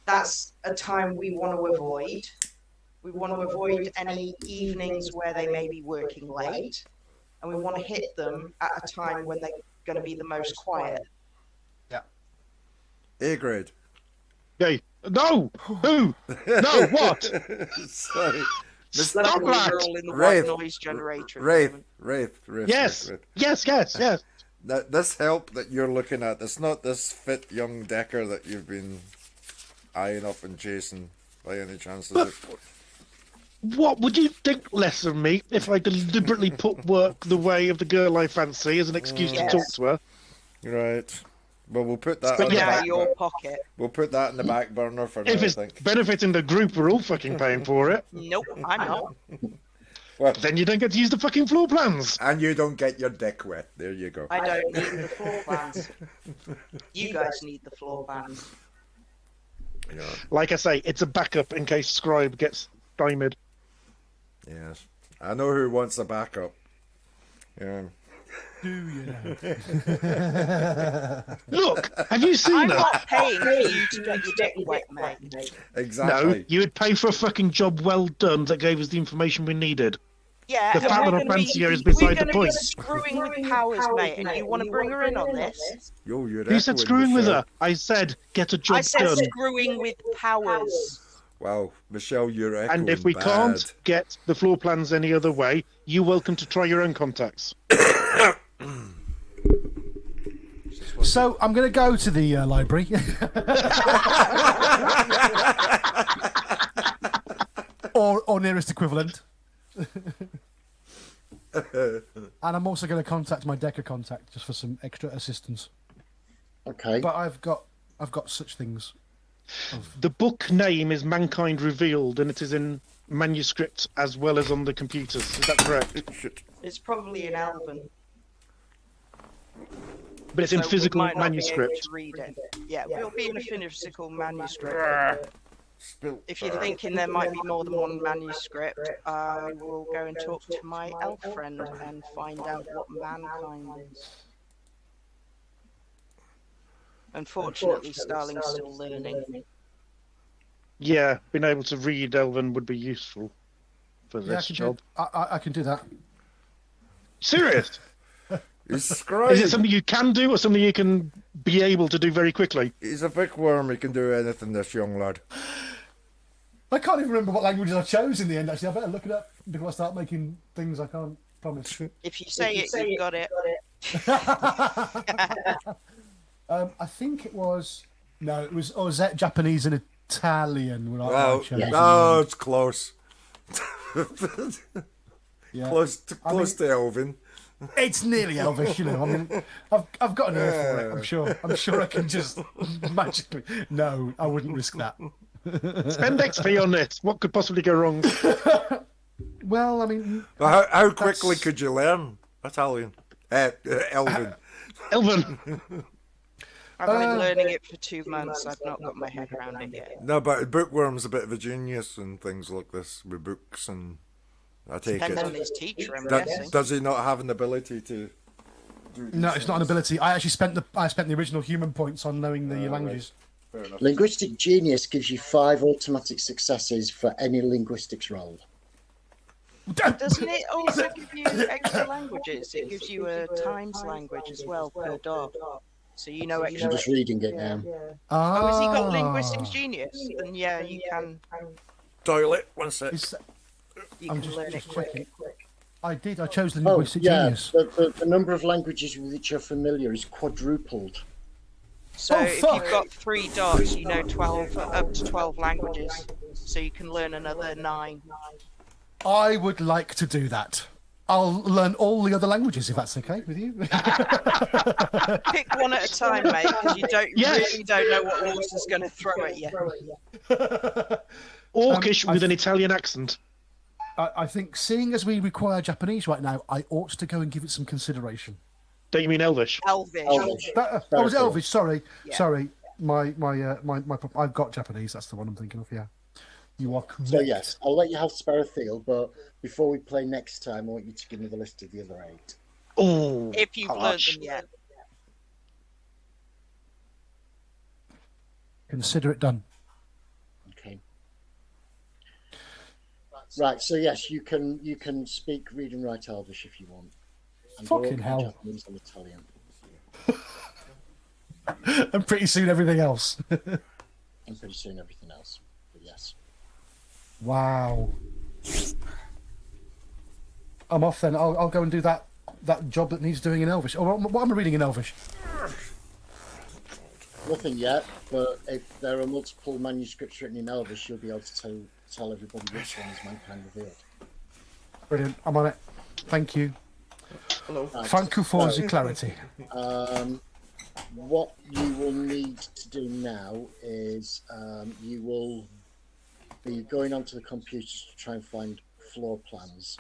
that's a time we want to avoid. We want to avoid any evenings where they may be working late, and we want to hit them at a time when they're going to be the most quiet. A grade. Yay. No! Who? No, what? Sorry. Stop that! We're all in the Wraith. white noise generator. at the Wraith. moment. Wraith. Yes. Wraith. Yes. This help that you're looking at, it's not this fit young Decker that you've been eyeing up and chasing by any chance, is it? What would you think less of me if I deliberately put work the way of the girl I fancy as an excuse to talk to her? Right. Well, we'll put that. But on the yeah, back Out your pocket. We'll put that in the back burner for now. If I it's think. benefiting the group, we're all fucking paying for it. Nope, I'm not. Well, Then you don't get to use the fucking floor plans. and you don't get your dick wet. There you go. I don't need the floor plans. You guys need the floor plans. Yeah. Like I say, it's a backup in case Scribe gets stymied. Yes. I know who wants a backup. Yeah. Do you know? Look, have you seen I'm her? not paying for you to get your dick wet, mate. Exactly. No, you would pay for a fucking job well done that gave us the information we needed. Yeah, The and fact we're that I gonna fancy be- her is beside we're the gonna point. be screwing with powers, mate, and you want to bring her in on this? Yo, you're Who said echoing, screwing with Michelle. her? I said get a job I said done. screwing with powers. Wow, Michelle, you're echoing. And if we bad. can't get the floor plans any other way, you're welcome to try your own contacts. So I'm going to go to the library. or nearest equivalent. And I'm also going to contact my Deca contact just for some extra assistance. Okay. But I've got such things. The book name is Mankind Revealed, and it is in manuscript as well as on the computers. Is that correct? It's probably in Elven. But it's in so we physical might not be able manuscript. to read it. Yeah, we'll be in a physical manuscript. If you're thinking there might be more than one manuscript, I will go and talk to my elf friend and find out what mankind is. Unfortunately, Starling's still learning. Yeah, being able to read Elven would be useful for Yeah, this job. I can do that. Serious? He's Is scribe. it something you can do or something you can be able to do very quickly? He's a big worm. He can do anything, this young lad. I can't even remember what languages I chose in the end, actually. I better look it up before I start making things I can't promise. If you say it, you've got it. I think it was... No, it was Japanese and Italian. When I Well, chose in the no, end. it's close. Yeah. Close to Elvin. It's nearly Elvish, you know. I mean, I've got an ear for it. I'm sure I can just magically. No, I wouldn't risk that. Spend XP on it. What could possibly go wrong? Well, I mean, Well, how quickly could you learn Italian? Elvin. Elven. I've been learning it for 2 months. I've not got my head around it yet. No, but Bookworm's a bit of a genius and things like this with books, and I take Depends on it. his teacher, I'm Does, guessing. does he not have an ability to? Do no, these it's not an things? ability. I actually spent the original human points on knowing the languages. Fair enough. Linguistic Genius gives you 5 automatic successes for any linguistics roll. Doesn't it also give you extra languages? It gives you a times language as well per dog. So you know I'm extra. just reading it now. Oh, has he got linguistics genius? Then yeah, you can Toilet. One sec. It's- you I'm can learn it just quick. checking. I did. I chose the Oh, linguistic yeah. genius. The number of languages with which you're familiar is quadrupled. So Oh, if fuck. you've got 3 dots, you know 12 up to 12 languages. So you can learn another 9. I would like to do that. I'll learn all the other languages if that's okay with you. Pick one at a time, mate, because you Yes. really don't know what horse is going to throw at you. Orcish I with an Italian accent. I think, seeing as we require Japanese right now, I ought to go and give it some consideration. Don't you mean Elvish? Elvish. Elvish. That was Very Elvish. Sorry, Yeah. sorry. My I've got Japanese. That's the one I'm thinking of. Yeah, you are correct. So yes, I'll let you have Sparrowfield, but before we play next time, I want you to give me the list of the other 8. Oh, If you've learned gosh. them yet. Consider it done. Okay. Right. So yes, you can speak, read, and write Elvish if you want. And Fucking Baroque, hell. Japanese and Italian. And pretty soon everything else. And pretty soon everything else. But yes. Wow. I'm off then. I'll go and do that job that needs doing in Elvish. Or what am I reading in Elvish? Nothing yet, but if there are multiple manuscripts written in Elvish, you'll be able to tell everybody which one is Mankind Revealed. Brilliant. I'm on it. Thank you. Hello. Right, Thank you for so, the clarity. what you will need to do now is you will be going onto the computers to try and find floor plans.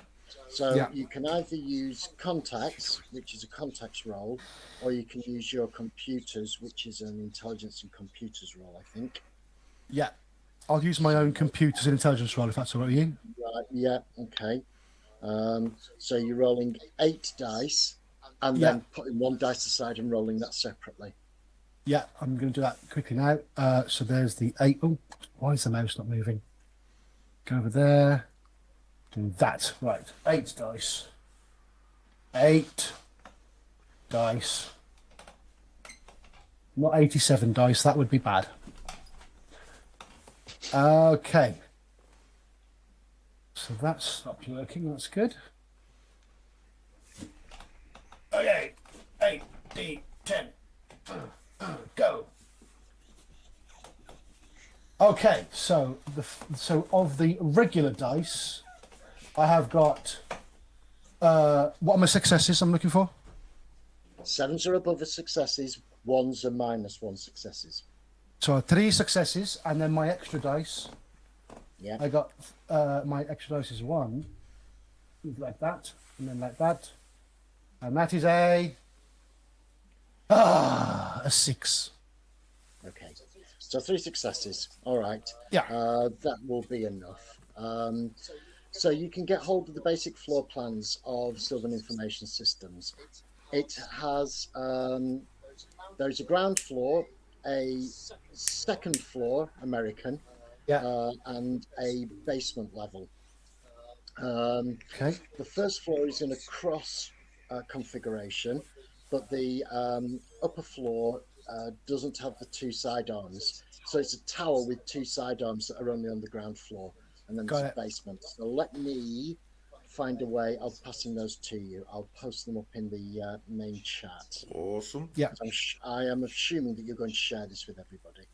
So Yeah. you can either use contacts, which is a contacts roll, or you can use your computers, which is an intelligence and computers roll, I think. Yeah. I'll use my own computer's intelligence roll if that's all right with you. Right, yeah, okay. So you're rolling 8 dice and Yeah. then putting 1 dice aside and rolling that separately. Yeah, I'm going to do that quickly now. So there's the 8. Oh, why is the mouse not moving? Go over there. Do that. Right. 8 dice. 8 dice. Not 87 dice. That would be bad. Okay. So that's stopped working. That's good. Okay. 8, D, 10. Go. Okay, so of the regular dice, I have got what are my successes I'm looking for? 7s are above the successes, 1s are -1 successes. So 3 successes, and then my extra dice. Yeah. I got my extra dice is 1, like that, and then like that, and that is a 6. Okay. So 3 successes. All right. Yeah. That will be enough. So you can get hold of the basic floor plans of Sylvan Information Systems. It has there's a ground floor, a second floor American, Yeah. and a basement level. Okay. The first floor is in a cross configuration, but the upper floor doesn't have the 2 sidearms. So it's a tower with 2 sidearms that are only on the ground floor, and then there's a basement. So let me find a way of passing those to you. I'll post them up in the main chat. Awesome. Yeah. I am assuming that you're going to share this with everybody.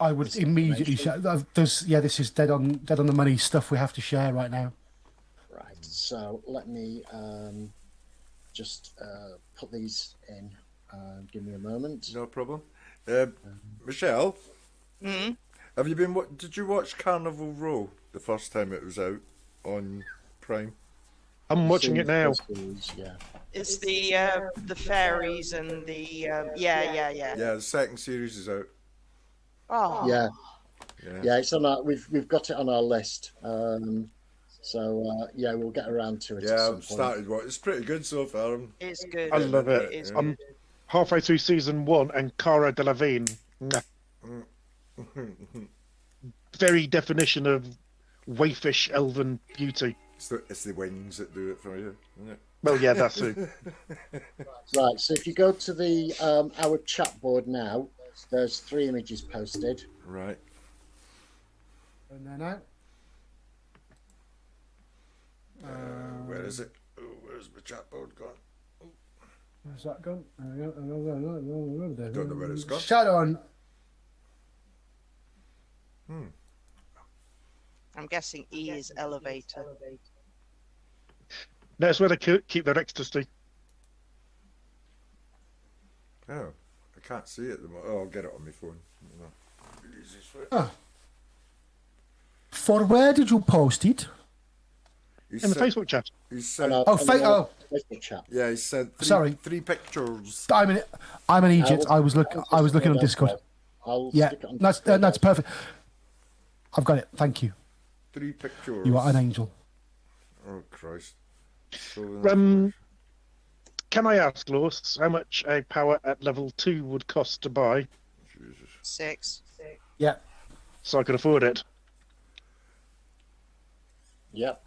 I would immediately share. This is dead on the money stuff we have to share right now. Right. So let me just put these in. Give me a moment. No problem. Michelle, have you been? Did you watch Carnival Row the first time it was out on Prime? I'm watching it now. Yeah. It's the fairies and the yeah. Yeah, the second series is out. Oh. Yeah. It's on our. We've got it on our list. So yeah, we'll get around to it. Yeah, I've started watching. It's pretty good so far. It's good. I love it. It's I'm halfway through season 1, and Cara Delevingne. Very definition of waifish elven beauty. It's the wings that do it for you, isn't it? Well, yeah, that's it. Right. So if you go to the our chat board now, there's 3 images posted. Right. And then out. Where is it? Oh, where's my chat board gone? Where's that gone? I don't know where it's gone. Shut on. I'm guessing E is elevator. That's where they keep their ecstasy. Oh, I can't see it at the moment. Oh, I'll get it on my phone. No. For where did you post it? In the Facebook chat. He said, Facebook chat. yeah, he said Sorry. 3 pictures. I'm an idiot. I was looking on Discord. Yeah, stick it on that's Discord. that's perfect. I've got it. Thank you. 3 pictures. You are an angel. Oh, Christ. Can I ask, Lewis, how much a power at level 2 would cost to buy, Jesus. 6. Yeah. so I could afford it? Yep.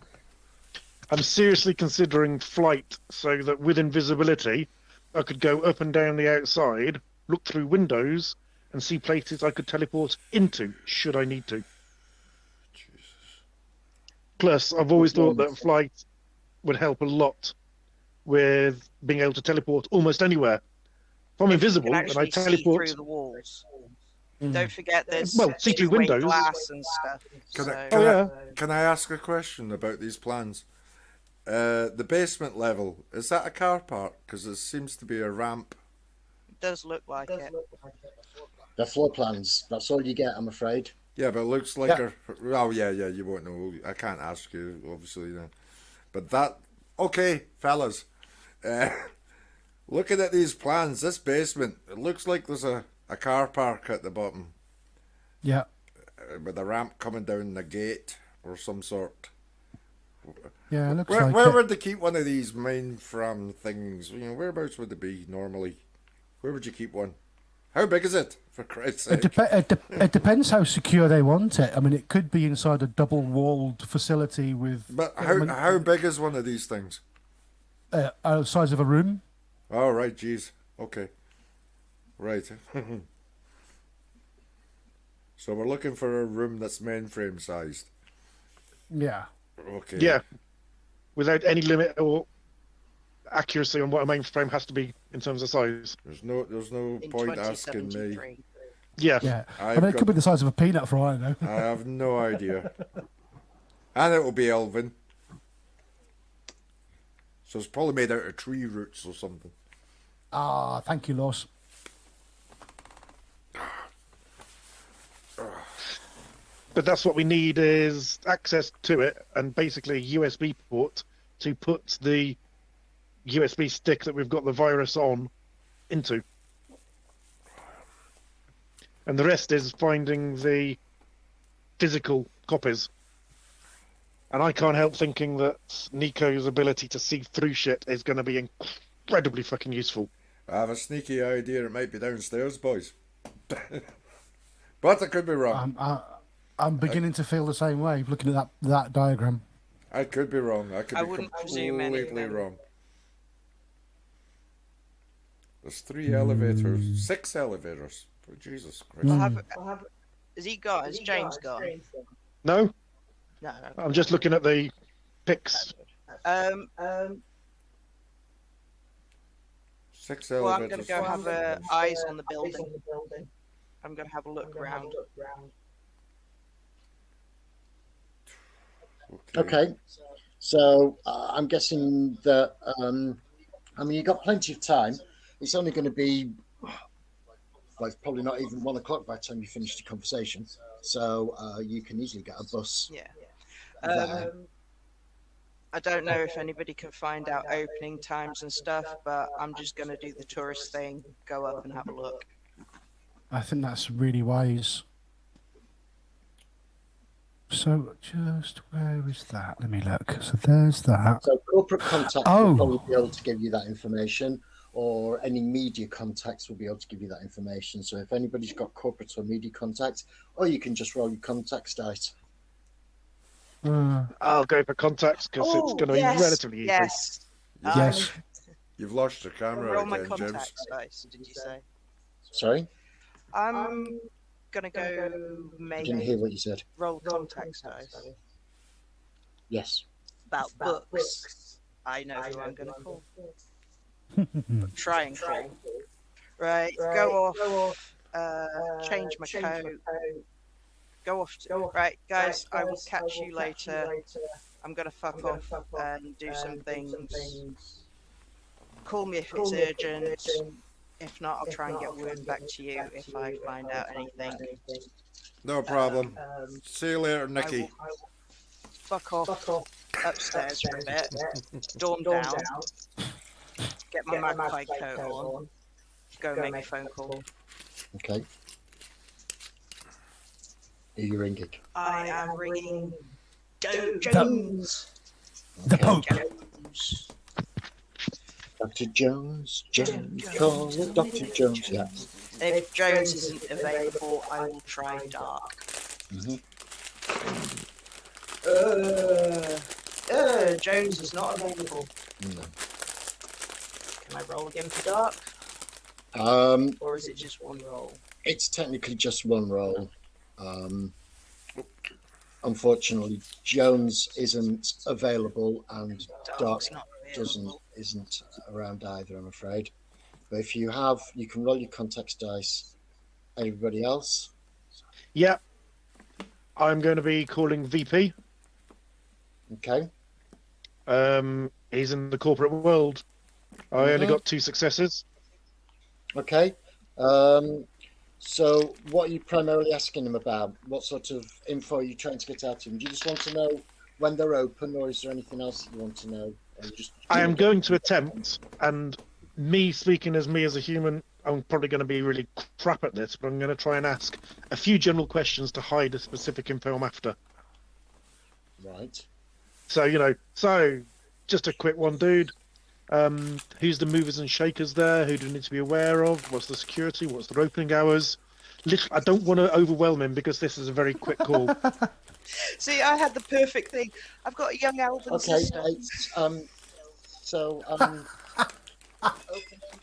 I'm seriously considering flight, so that with invisibility, I could go up and down the outside, look through windows, and see places I could teleport into, should I need to. Jesus. Plus, I've always thought that flight would help a lot with being able to teleport almost anywhere. If I'm invisible You can and I actually see teleport, through the walls. Don't forget there's see through two-way windows. glass and stuff. Can I ask a question about these plans? The basement level, is that a car park? Because there seems to be a ramp. It does look like it. The floor plans. That's all you get, I'm afraid. Yeah, but it looks like a... Oh, yeah, you won't know. I can't ask you, obviously. Then. But Okay, fellas. Looking at these plans, this basement, it looks like there's a car park at the bottom Yeah. with a ramp coming down the gate or some sort. Yeah, it looks Where, like where it. would they keep one of these mainframe things? You know, whereabouts would they be normally? Where would you keep one? How big is it, for Christ's It, sake? it depends how secure they want it. I mean, it could be inside a double-walled facility with... But I mean, how big is one of these things? the size of a room. Oh, right, geez. Okay. Right. So we're looking for a room that's mainframe sized. Yeah. Okay. Yeah, without any limit or accuracy on what a mainframe has to be in terms of size. There's no In point asking me. 2073. Yeah, Yeah. I I've mean, it could got- be the size of a peanut for all I know. I have no idea. And it will be Elvin. So it's probably made out of tree roots or something. Ah, thank you, Loss. but that's what we need is access to it and basically a USB port to put the USB stick that we've got the virus on into. And the rest is finding the physical copies. And I can't help thinking that Nico's ability to see through shit is going to be incredibly fucking useful. I have a sneaky idea it might be downstairs, boys. But I could be wrong. I'm beginning to feel the same way looking at that diagram. I could be wrong. I could I be wouldn't presume any of completely them. wrong. There's 3 elevators, 6 elevators. Oh, Jesus Christ. Has James gone? No, No. I'm just looking at the pics. 6 Well, I'm going elevators. to go have eyes on the building. I'm going to have a look around. Okay, so I'm guessing that I mean you've got plenty of time. It's only going to be well, it's probably not even 1 o'clock by the time you finish the conversation. So you can easily get a bus. Yeah. there. I don't know if anybody can find out opening times and stuff, but I'm just going to do the tourist thing, go up and have a look. I think that's really wise. So, just where is that? Let me look. So there's that. So corporate contacts Oh. will probably be able to give you that information, or any media contacts will be able to give you that information. So if anybody's got corporate or media contacts, or you can just roll your contacts dice. I'll go for contacts because it's going to be relatively easy. Yes. Yes. You've lost your Roll camera my again, James. contacts dice, did you say? Sorry, I'm going to go I didn't hear maybe what you said. roll contacts dice. Yes. About books. I know who I'm going to call. Try and call. Right, go off. Change my coat. Go off. Right, guys, I will catch you later. I'm going to fuck off and do some things. Call me if it's urgent. If not, I'll try and get word back to you if I find out anything. No problem. See you later, Nicky. I will fuck off upstairs for a bit. Storm down. Get my magpie coat on. Go make a phone call. Okay. Who are you ringing? I am ringing Jones. The Pope. Jones. Dr. Jones. Jones. Call it Dr. Jones. Yeah. If Jones isn't available, I will try Dark. Jones is not available. No. Can I roll again for Dark? Or is it just one roll? It's technically just one roll. Unfortunately, Jones isn't available, and Dark Dark's not available. isn't around either, I'm afraid. But if you have, you can roll your contacts dice. Everybody else? Yeah. I'm going to be calling VP. Okay. He's in the corporate world. I only got 2 successes. Okay. So what are you primarily asking him about? What sort of info are you trying to get out of him? Do you just want to know when they're open, or is there anything else that you want to know I am going to attempt, and me speaking as me as a human, I'm probably going to be really crap at this, but I'm going to try and ask a few general questions to hide the specific info I'm after. Right. So just a quick one, dude. Who's the movers and shakers there? Who do we need to be aware of? What's the security? What's their opening hours? I don't want to overwhelm him because this is a very quick call. See, I had the perfect thing. I've got a young elven sister.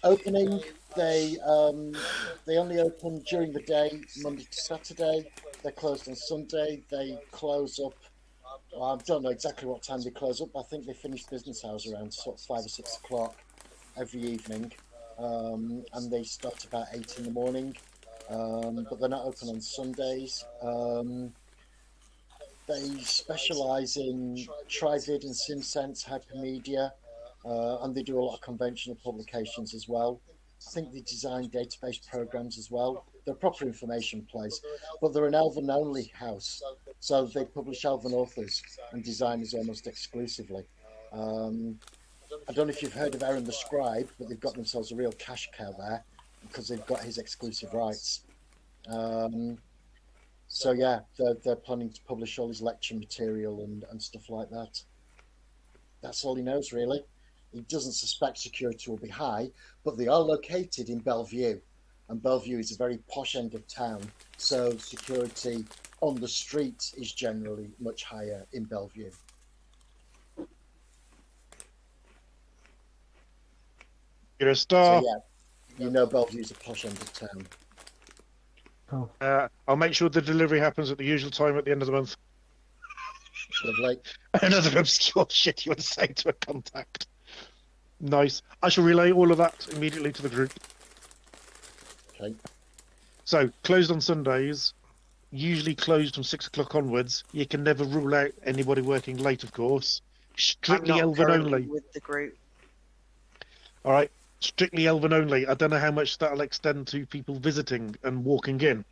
Opening, they only open during the day, Monday to Saturday. They're closed on Sunday. They close up. Well, I don't know exactly what time they close up. I think they finish business hours around sort of 5 or 6 o'clock every evening, and they start about 8 in the morning. But they're not open on Sundays. They specialise in Trivid and SimSense, hypermedia, and they do a lot of conventional publications as well. I think they design database programs as well. They're a proper information place, but they're an Elven-only house, so they publish Elven authors and designers almost exclusively. I don't know if you've heard of Aaron the Scribe, but they've got themselves a real cash cow there because they've got his exclusive rights. So yeah, they're planning to publish all his lecture material and stuff like that. That's all he knows, really. He doesn't suspect security will be high, but they are located in Bellevue, and Bellevue is a very posh end of town, so security on the street is generally much higher in Bellevue. You're a star. So yeah, Bellevue's a posh end of town. Oh. I'll make sure the delivery happens at the usual time at the end of the month. Lovely. Another obscure shit you would say to a contact. Nice. I shall relay all of that immediately to the group. Okay. So, closed on Sundays, usually closed from 6 o'clock onwards. You can never rule out anybody working late, of course. Strictly I'm not Elven currently only. with the group. All right. Strictly Elven only. I don't know how much that'll extend to people visiting and walking in.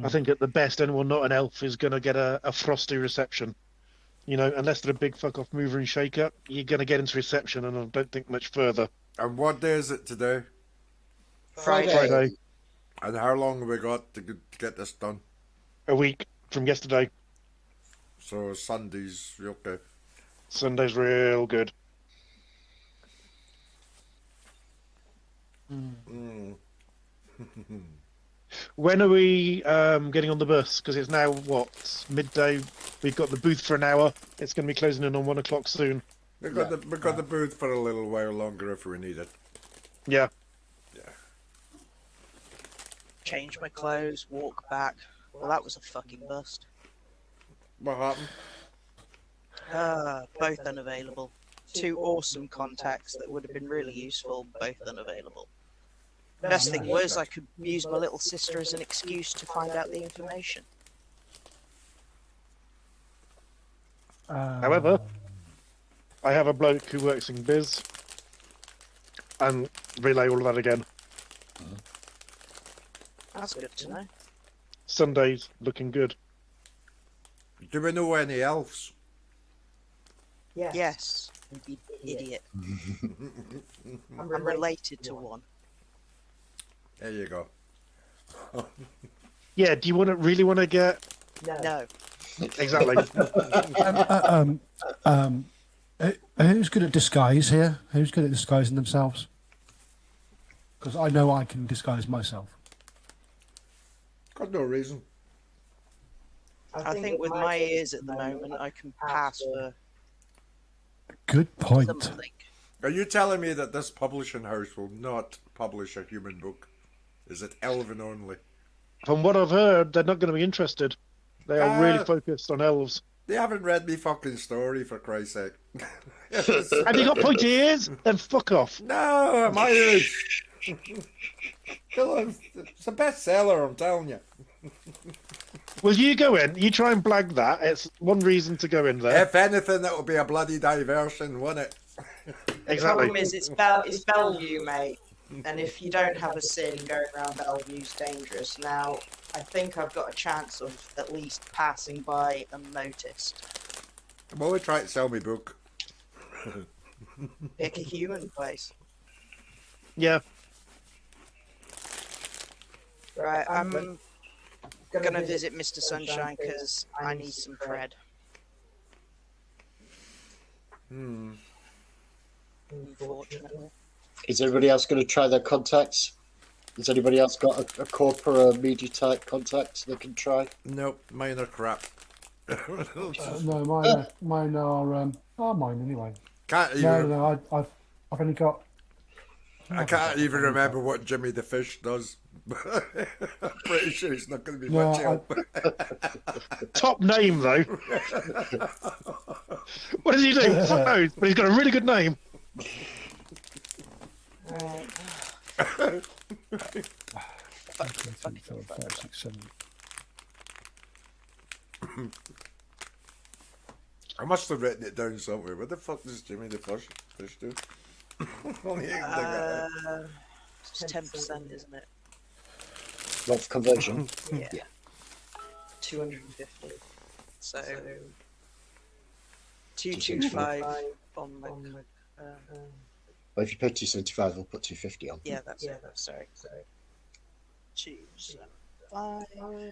I think at the best, anyone not an elf is going to get a frosty reception. Unless they're a big fuck off mover and shaker, you're going to get into reception, and I don't think much further. And what day is it today? Friday. And how long have we got to get this done? A week from yesterday. So Sunday's okay. Sunday's real good. When are we getting on the bus? Because it's now, midday? We've got the booth for an hour. It's going to be closing in on 1 o'clock soon. We've got the booth for a little while longer if we need it. Yeah. Yeah. Change my clothes, walk back. Well, that was a fucking bust. What happened? Both unavailable. 2 awesome contacts that would have been really useful, both unavailable. Best thing was I could use my little sister as an excuse to find out the information. However, I have a bloke who works in biz, and relay all of that again. That's good to know. Sunday's looking good. Do we know any elves? Yes. You idiot. I'm related to one. There you go. Yeah, do you really want to get... No. Exactly. Who's good at disguise here? Who's good at disguising themselves? Because I know I can disguise myself. Got no reason. I think with my ears at the moment, I can pass for Good point. something. Are you telling me that this publishing house will not publish a human book? Is it Elven only? From what I've heard, they're not going to be interested. They are really focused on elves. They haven't read me fucking story, for Christ's sake. Have you got pointy ears? Then fuck off. No, my ears. It's a bestseller, I'm telling you. Will you go in? You try and blag that. It's one reason to go in there. If anything, that will be a bloody diversion, won't it? The problem is it's Bellevue, mate. And if you don't have a sin, going around Bellevue's dangerous. Now, I think I've got a chance of at least passing by unnoticed. I'm only trying to sell my book. Pick a human place. Yeah. Right, I'm gonna visit Mr. Sunshine because I need some cred. Unfortunately. Is everybody else going to try their contacts? Has anybody else got a corp or a media type contact they can try? Nope, mine are crap. No, mine are mine anyway. Can't even. No, I've only got. I can't even remember what Jimmy the Fish does. I'm pretty sure he's not going to be No, much help. Top name, though. What does he do? Fuck knows, but he's got a really good name. I must have written it down somewhere. What the fuck does Jimmy the Fish do? Only you can think of that. It's 10%, isn't it? Wealth conversion. Yeah. 250. So 225 on the. Well, if you pay 275, they'll put 250 on. Yeah, that's it. Sorry. 275. 250.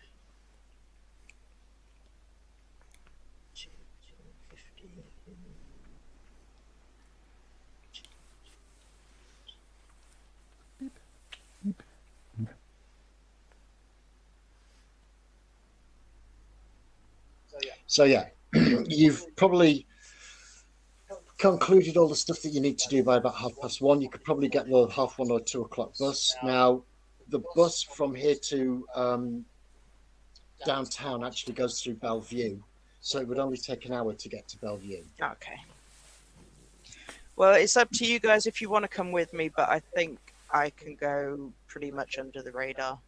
So yeah, you've probably concluded all the stuff that you need to do by about 1:30. You could probably get the 1:30 or 2:00 bus. Now, the bus from here to downtown actually goes through Bellevue, so it would only take an hour to get to Bellevue. Okay. Well, it's up to you guys if you want to come with me, but I think I can go pretty much under the radar.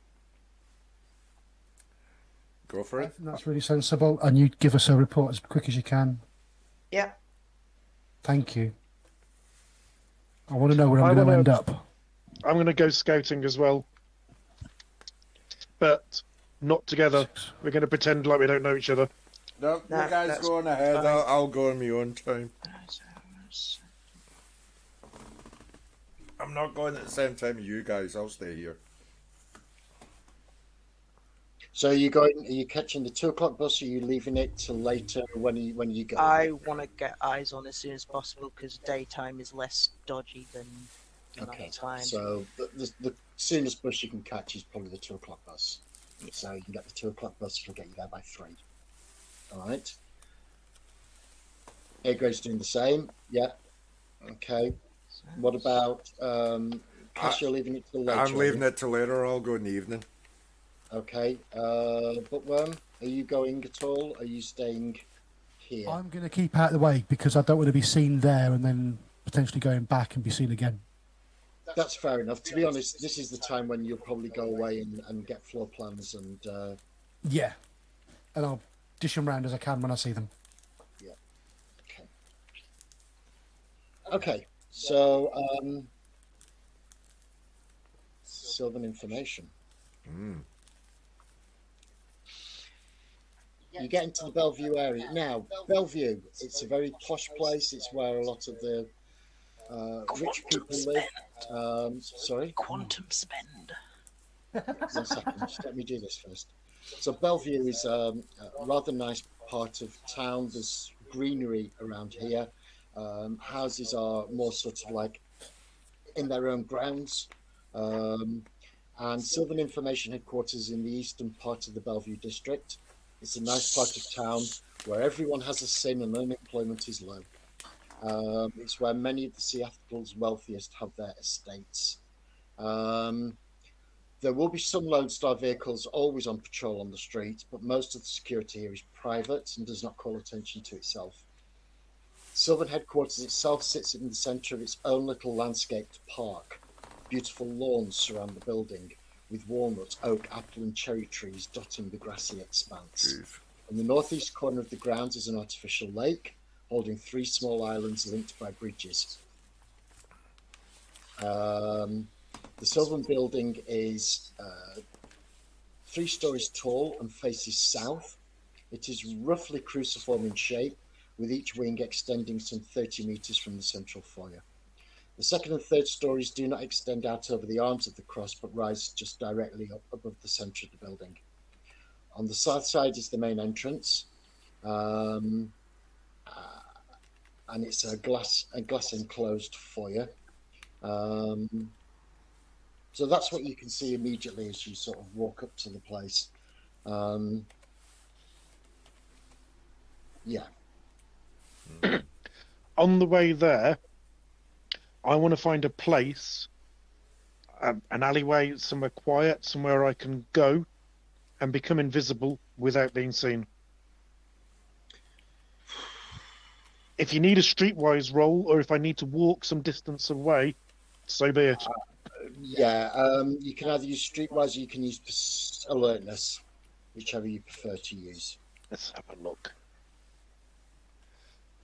Go for I it. think that's really sensible, and you give us a report as quick as you can. Yeah. Thank you. I want to know where I'm going to end up. I'm going to go scouting as well. But not together. We're going to pretend like we don't know each other. No, you No, guys that's go on ahead. fine. I'll go on my own time. I'm not going at the same time as you guys. I'll stay here. So are you catching the 2:00 bus, or are you leaving it till later when you go? I want to get eyes on as soon as possible because daytime is less dodgy than nighttime. So the soonest bus you can catch is probably the 2:00 bus. Yeah. So you can get the 2:00 bus, it'll get you there by 3. All right. Airgrade's doing the same. Yeah. Okay. What about Cass? You're leaving it till later. I'm leaving it till later. I'll go in the evening. Okay. Bookworm, are you going at all? Are you staying here? I'm going to keep out of the way because I don't want to be seen there and then potentially going back and be seen again. That's fair enough. To be honest, this is the time when you'll probably go away and get floor plans and. Yeah, and I'll dish them round as I can when I see them. Yeah. Okay. Okay. So, Sylvan information. You get into the Bellevue area. Now, Bellevue, it's a very posh place. It's where a lot of the rich people live. Sorry? Quantum spend. 1 second, just let me do this first. So Bellevue is a rather nice part of town. There's greenery around here. Houses are more sort of like in their own grounds. And Sylvan Information Headquarters in the eastern part of the Bellevue district. It's a nice part of town where everyone has a sin and unemployment is low. It's where many of the Seattle's wealthiest have their estates. There will be some Lone Star vehicles always on patrol on the street, but most of the security here is private and does not call attention to itself. Sylvan Headquarters itself sits in the centre of its own little landscaped park. Beautiful lawns surround the building, with walnut, oak, apple and cherry trees dotting the grassy expanse. Jeez. In the northeast corner of the grounds is an artificial lake, holding 3 small islands linked by bridges. The Sylvan building is 3 stories tall and faces south. It is roughly cruciform in shape, with each wing extending some 30 metres from the central foyer. The second and third stories do not extend out over the arms of the cross, but rise just directly up above the centre of the building. On the south side is the main entrance, and it's a glass enclosed foyer. So that's what you can see immediately as you sort of walk up to the place. Yeah. On the way there, I want to find a place, an alleyway, somewhere quiet, somewhere I can go and become invisible without being seen. If you need a streetwise roll, or if I need to walk some distance away, so be it. Yeah, you can either use streetwise or you can use alertness, whichever you prefer to use. Let's have a look.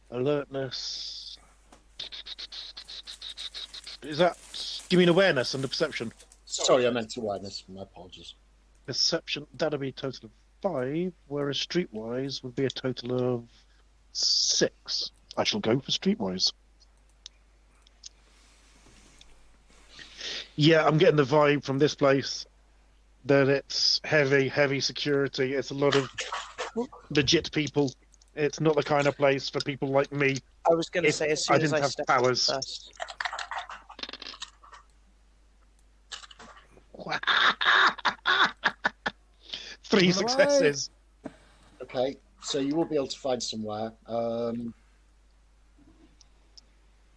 Alertness. Is that... Do you mean awareness under perception? Sorry, I meant awareness. My apologies. Perception, that'll be a total of 5, whereas streetwise would be a total of 6. I shall go for streetwise. Yeah, I'm getting the vibe from this place that it's heavy security. It's a lot of legit people. It's not the kind of place for people like me. I was going to say, as soon as I step powers. first. 3 successes. Okay, so you will be able to find somewhere.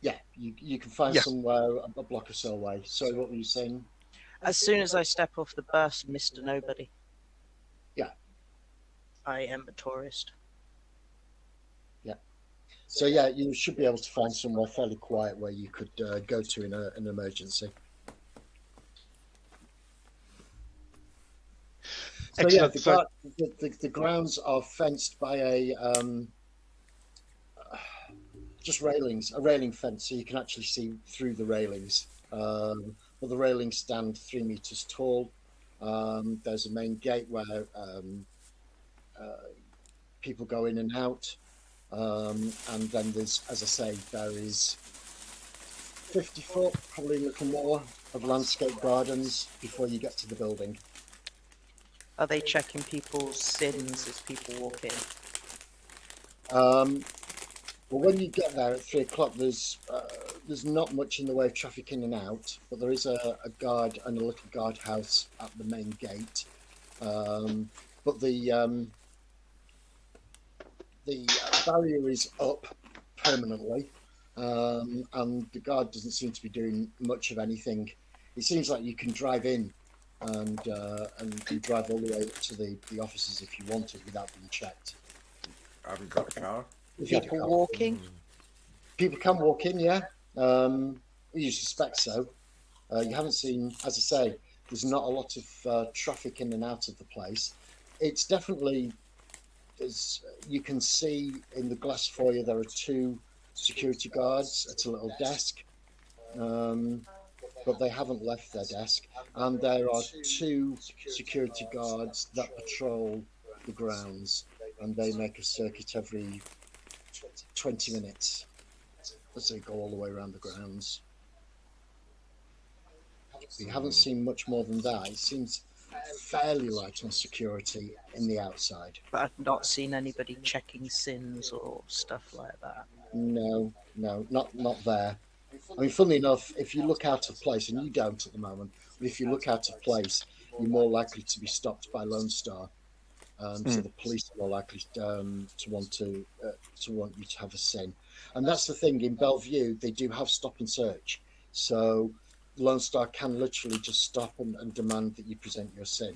Yeah, you can find somewhere a block or so away. So what were you saying? As soon as I step off the bus, Mr. Nobody. Yeah. I am a tourist. Yeah. So yeah, you should be able to find somewhere fairly quiet where you could go to in an emergency. So excellent. Yeah, the grounds are fenced by a just railings, a railing fence, so you can actually see through the railings. But the railings stand 3 meters tall. There's a main gate where people go in and out, and then there's, as I say, there is 50 foot, probably a little more, of landscape gardens before you get to the building. Are they checking people's sins as people walk in? Well, when you get there at 3 o'clock, there's not much in the way of traffic in and out, but there is a guard and a little guardhouse at the main gate. But the barrier is up permanently, and the guard doesn't seem to be doing much of anything. It seems like you can drive in and drive all the way up to the offices if you wanted without being checked. I haven't got a car. People walking? People can walk in, yeah. You suspect so. You haven't seen, as I say, there's not a lot of traffic in and out of the place. It's definitely, as you can see in the glass foyer, there are 2 security guards at a little desk, but they haven't left their desk. And there are 2 security guards that patrol the grounds, and they make a circuit every 20 minutes as they go all the way around the grounds. We haven't seen much more than that. It seems fairly light on security in the outside. But I've not seen anybody checking sins or stuff like that. No, not there. I mean, funnily enough, if you look out of place, and you don't at the moment, but if you look out of place, you're more likely to be stopped by Lone Star. So the police are more likely to want you to have a sin, and that's the thing. In Bellevue, they do have stop and search, so Lone Star can literally just stop and demand that you present your sin.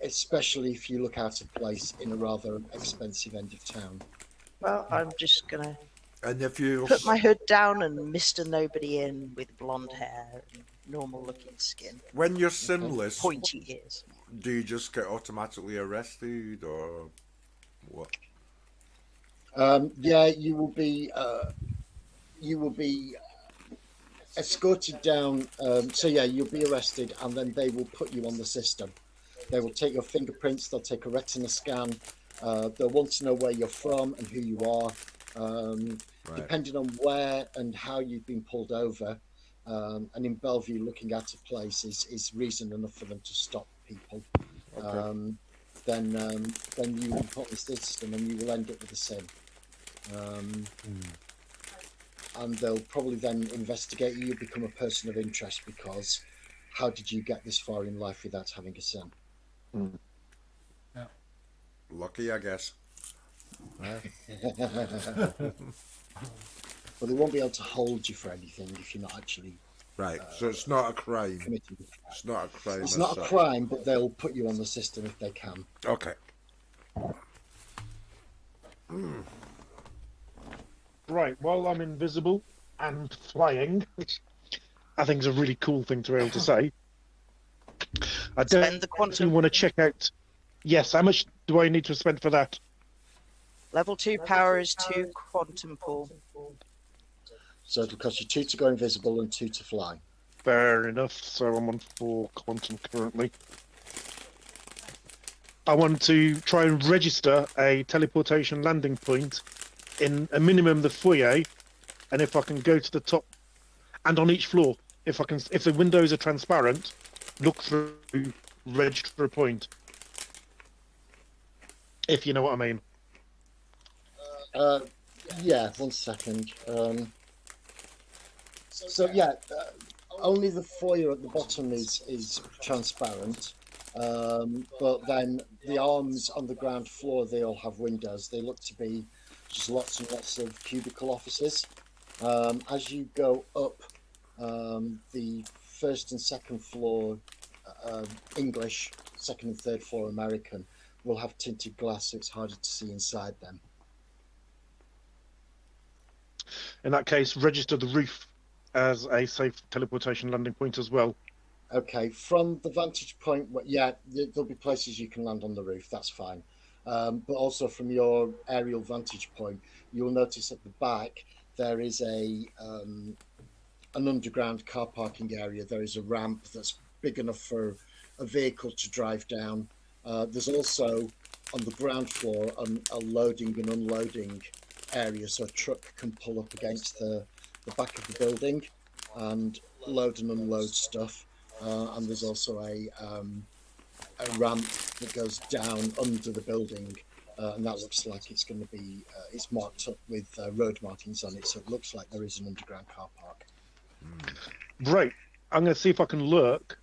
Especially if you look out of place in a rather expensive end of town. Well, I'm just gonna And if you put my hood down and Mr. Nobody in with blonde hair and normal looking skin. when you're sinless, Pointy ears. do you just get automatically arrested or what? Yeah, you will be escorted down. So yeah, you'll be arrested, and then they will put you on the system. They will take your fingerprints. They'll take a retina scan, They'll want to know where you're from and who you are. Right. Depending on where and how you've been pulled over, and in Bellevue, looking at a place is reason enough for them to stop people. Okay. Then you report this to the system and you will end up with a sin. And they'll probably then investigate you, become a person of interest, because how did you get this far in life without having a sin? Lucky, I guess. But they won't be able to hold you for anything if you're not actually Right. So it's not a crime. committing. It's not a crime. It's as not a such. crime, but they'll put you on the system if they can. Okay. Right, while I'm invisible and flying, which I think is a really cool thing to be able to say, I Spend the definitely quantum. want to check out. Yes, how much do I need to spend for that? Level 2 power is 2 quantum pool. So it'll cost you 2 to go invisible and 2 to fly. Fair enough. So I'm on 4 quantum currently. I want to try and register a teleportation landing point in a minimum the foyer, and if I can go to the top, and on each floor, if the windows are transparent, look through, register a point. If you know what I mean. Yeah, 1 second. Only the foyer at the bottom is transparent. But then the arms on the ground floor, they all have windows. They look to be just lots and lots of cubicle offices. As you go up, the first and second floor English, second and third floor American will have tinted glass, so it's harder to see inside them. In that case, register the roof as a safe teleportation landing point as well. Okay, from the vantage point, there'll be places you can land on the roof, that's fine. But also from your aerial vantage point, you'll notice at the back there is an underground car parking area. There is a ramp that's big enough for a vehicle to drive down. There's also on the ground floor a loading and unloading area, so a truck can pull up against the back of the building and load and unload stuff. And there's also a ramp that goes down under the building, and that looks like it's going to be it's marked up with road markings on it, so it looks like there is an underground car park. Right, I'm going to see if I can lurk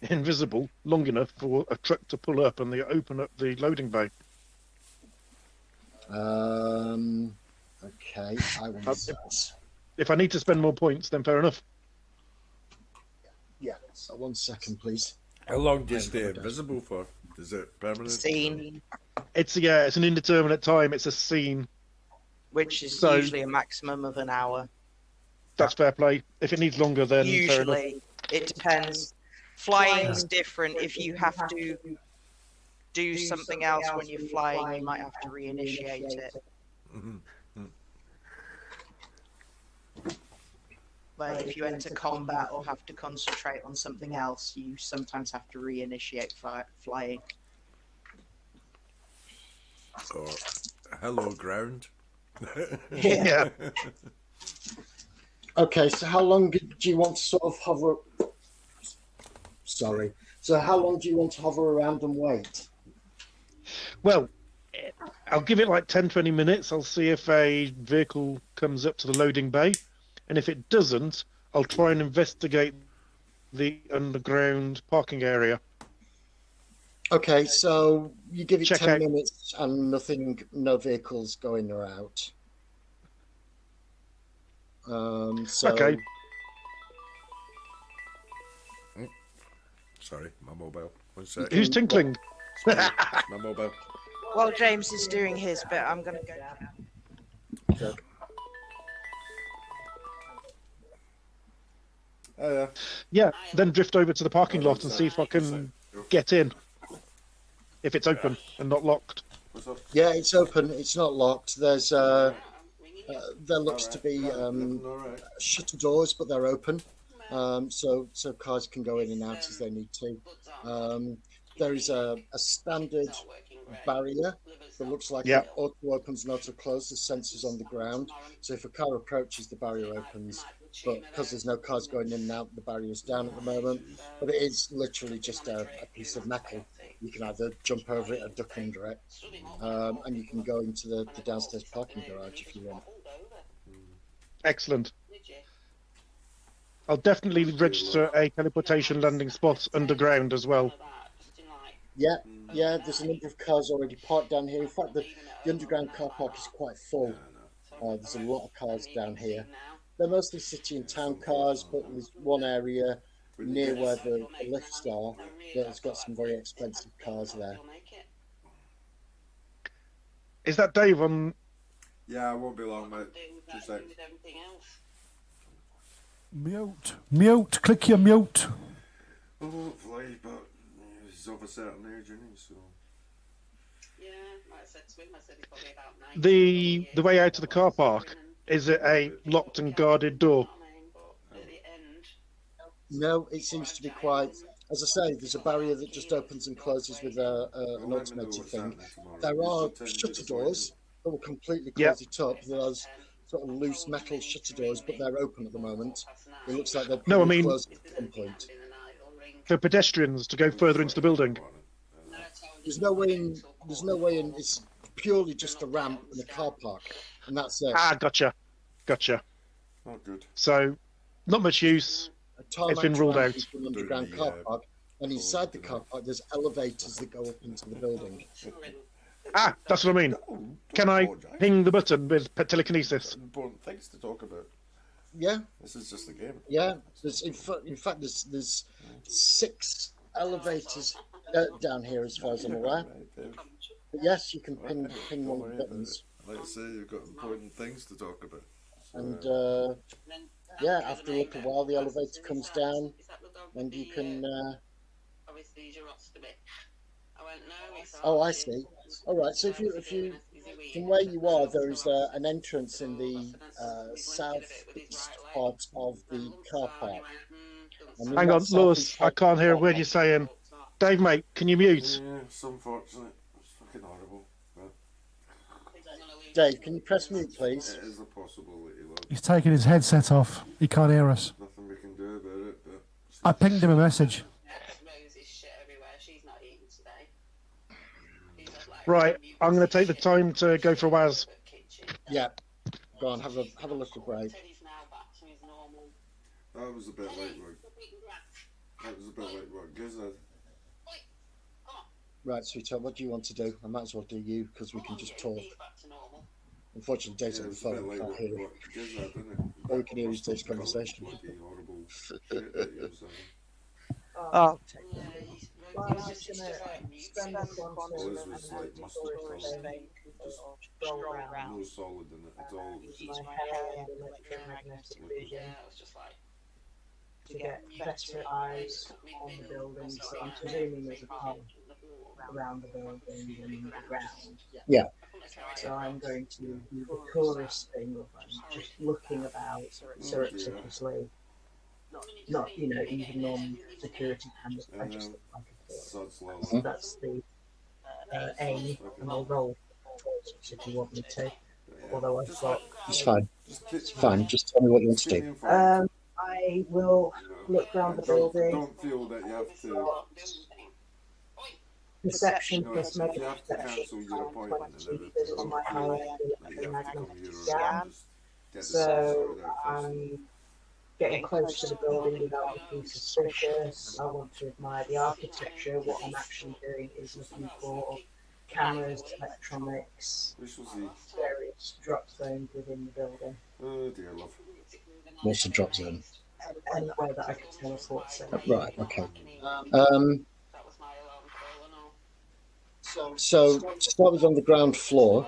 invisible long enough for a truck to pull up and they open up the loading bay. Okay, I will. If I need to spend more points, then fair enough. Yeah, so 1 second, please. How long do you stay invisible for? Is it permanent? Scene, It's an indeterminate time. It's a scene. which is So- usually a maximum of an hour. That's fair play. If it needs longer, then fair enough. Usually, it depends. Flying's different. If you have to do something else when you're flying, you might have to reinitiate it. Like if you enter combat or have to concentrate on something else, you sometimes have to reinitiate flying. Or hello, ground. Yeah. Okay, so how long do you want to sort of hover? Sorry. So how long do you want to hover around and wait? Well, I'll give it like 10, 20 minutes. I'll see if a vehicle comes up to the loading bay. And if it doesn't, I'll try and investigate the underground parking area. Okay, so you give it Check 10 out- minutes and no vehicles going or out. So Okay. Sorry, my mobile. 1 sec. Who's tinkling? Sorry, my mobile. While James is doing his bit, I'm going to go. Okay. Oh yeah. Yeah, then drift over to the parking lot and see if I can get in. If it's open and not locked. What's up? Yeah, it's open. It's not locked. There's there looks to be Alright. shutter doors, but they're open. So cars can go in and out as they need to. There is a standard barrier that looks like Yeah. it auto opens and auto closes, sensors on the ground. So if a car approaches, the barrier opens. But because there's no cars going in and out, the barrier's down at the moment. But it is literally just a piece of metal. You can either jump over it or duck under it. And you can go into the downstairs parking garage if you want. Excellent. I'll definitely register a teleportation landing spot underground as well. Yeah, there's a number of cars already parked down here. In fact, the underground car park is quite full. There's a lot of cars down here. They're mostly city and town cars, but there's one area near where the lifts are that's got some very expensive cars there. Is that Dave on? Yeah, I won't be long, mate. 2 seconds. Mute. Click your mute. Well, hopefully, but he's of a certain age, isn't he? So. The way out of the car park, is it a locked and guarded door? No, it seems to be quite. As I say, there's a barrier that just opens and closes with an automated thing. There are shutter doors that will completely close it up. There's sort of loose metal shutter doors, but they're open at the moment. It looks like they're close at some point. For pedestrians to go further into the building. There's no way in. It's purely just a ramp and a car park, and that's it. Ah, gotcha. Oh, good. So, not much use. It's been ruled out. An underground car park, and inside the car park, there's elevators that go up into the building. Ah, that's what I mean. Can I ping the button with telekinesis? Important things to talk about. Yeah. This is just a game. Yeah. In fact, there's 6 elevators down here, as far as I'm aware. But yes, you can ping one of the buttons. Like I say, you've got important things to talk about. And yeah, after a little while, the elevator comes down, and you can. Oh, I see. All right. So if you from where you are, there is an entrance in the southeast part of the car park. Hang on, Lewis. I can't hear a word you're saying. Dave, mate, can you mute? Yeah, it's unfortunate. It's fucking horrible. But Dave, can you press mute, please? it is a possibility, lad. He's taking his headset off. He can't hear us. Nothing we can do about it, but. I pinged him a message. Right, I'm going to take the time to go for a Waz. Yeah. Go on, have a little break. That was a bit like what Giz had. Right, sweetheart, what do you want to do? I might as well do you, because we can just talk. Unfortunately, Dave's on the phone, we can't hear him. What Giz had, didn't it? All we can hear is Dave's conversation. Bloody horrible shit that he was saying. Oh, Well, I'm just gonna spend the quantum Well, this and was have like to mustard go colour. spade Just stroll around. no solid in it at all. It was Use just my high-end electromagnetic vision to get better eyes on the building. So I'm presuming there's a tunnel around the building and the ground. Yeah. So I'm going to do the tourist thing of just looking about surreptitiously, not even non-security cameras. I just look like a tourist. suds low. So that's the aim, and I'll roll if you want me to. Although I've got. It's fine. It's fine. Just tell me what you want to do. I will look around the building. Don't feel that you have to. Perception No, plus if you mega have to perception cancel your appointment and 20 everything, on my high like you have to come electromagnetic here scan. and just get the So sorted out first. I'm getting close to the building without looking suspicious. I want to admire the architecture. What I'm actually doing is looking for cameras, electronics, This was the. various drop zones within the building. Oh dear love. What's the drop zone? Anywhere that I could teleport. So. Right. Okay. So to start with, on the ground floor.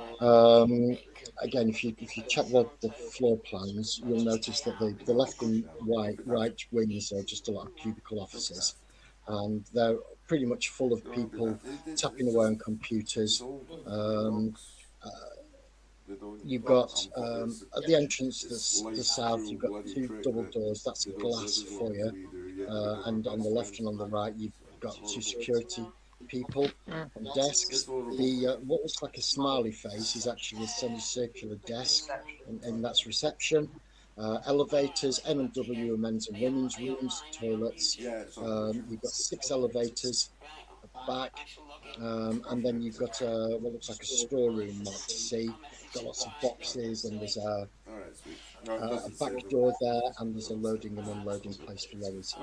Again, if you check the floor plans, you'll notice that the left and right wings are just a lot of cubicle offices, and they're pretty much full of people tapping away on computers. You've got at the entrance, the south, you've got 2 double doors. That's a glass foyer, and on the left and on the right, you've got 2 security people on desks. The what looks like a smiley face is actually a semicircular desk, and that's reception. Elevators, M&W, men's and women's rooms, toilets. You've got 6 elevators at the back, and then you've got what looks like a storeroom marked C. Got lots of boxes, and there's a back door there, and there's a loading and unloading place for lorries.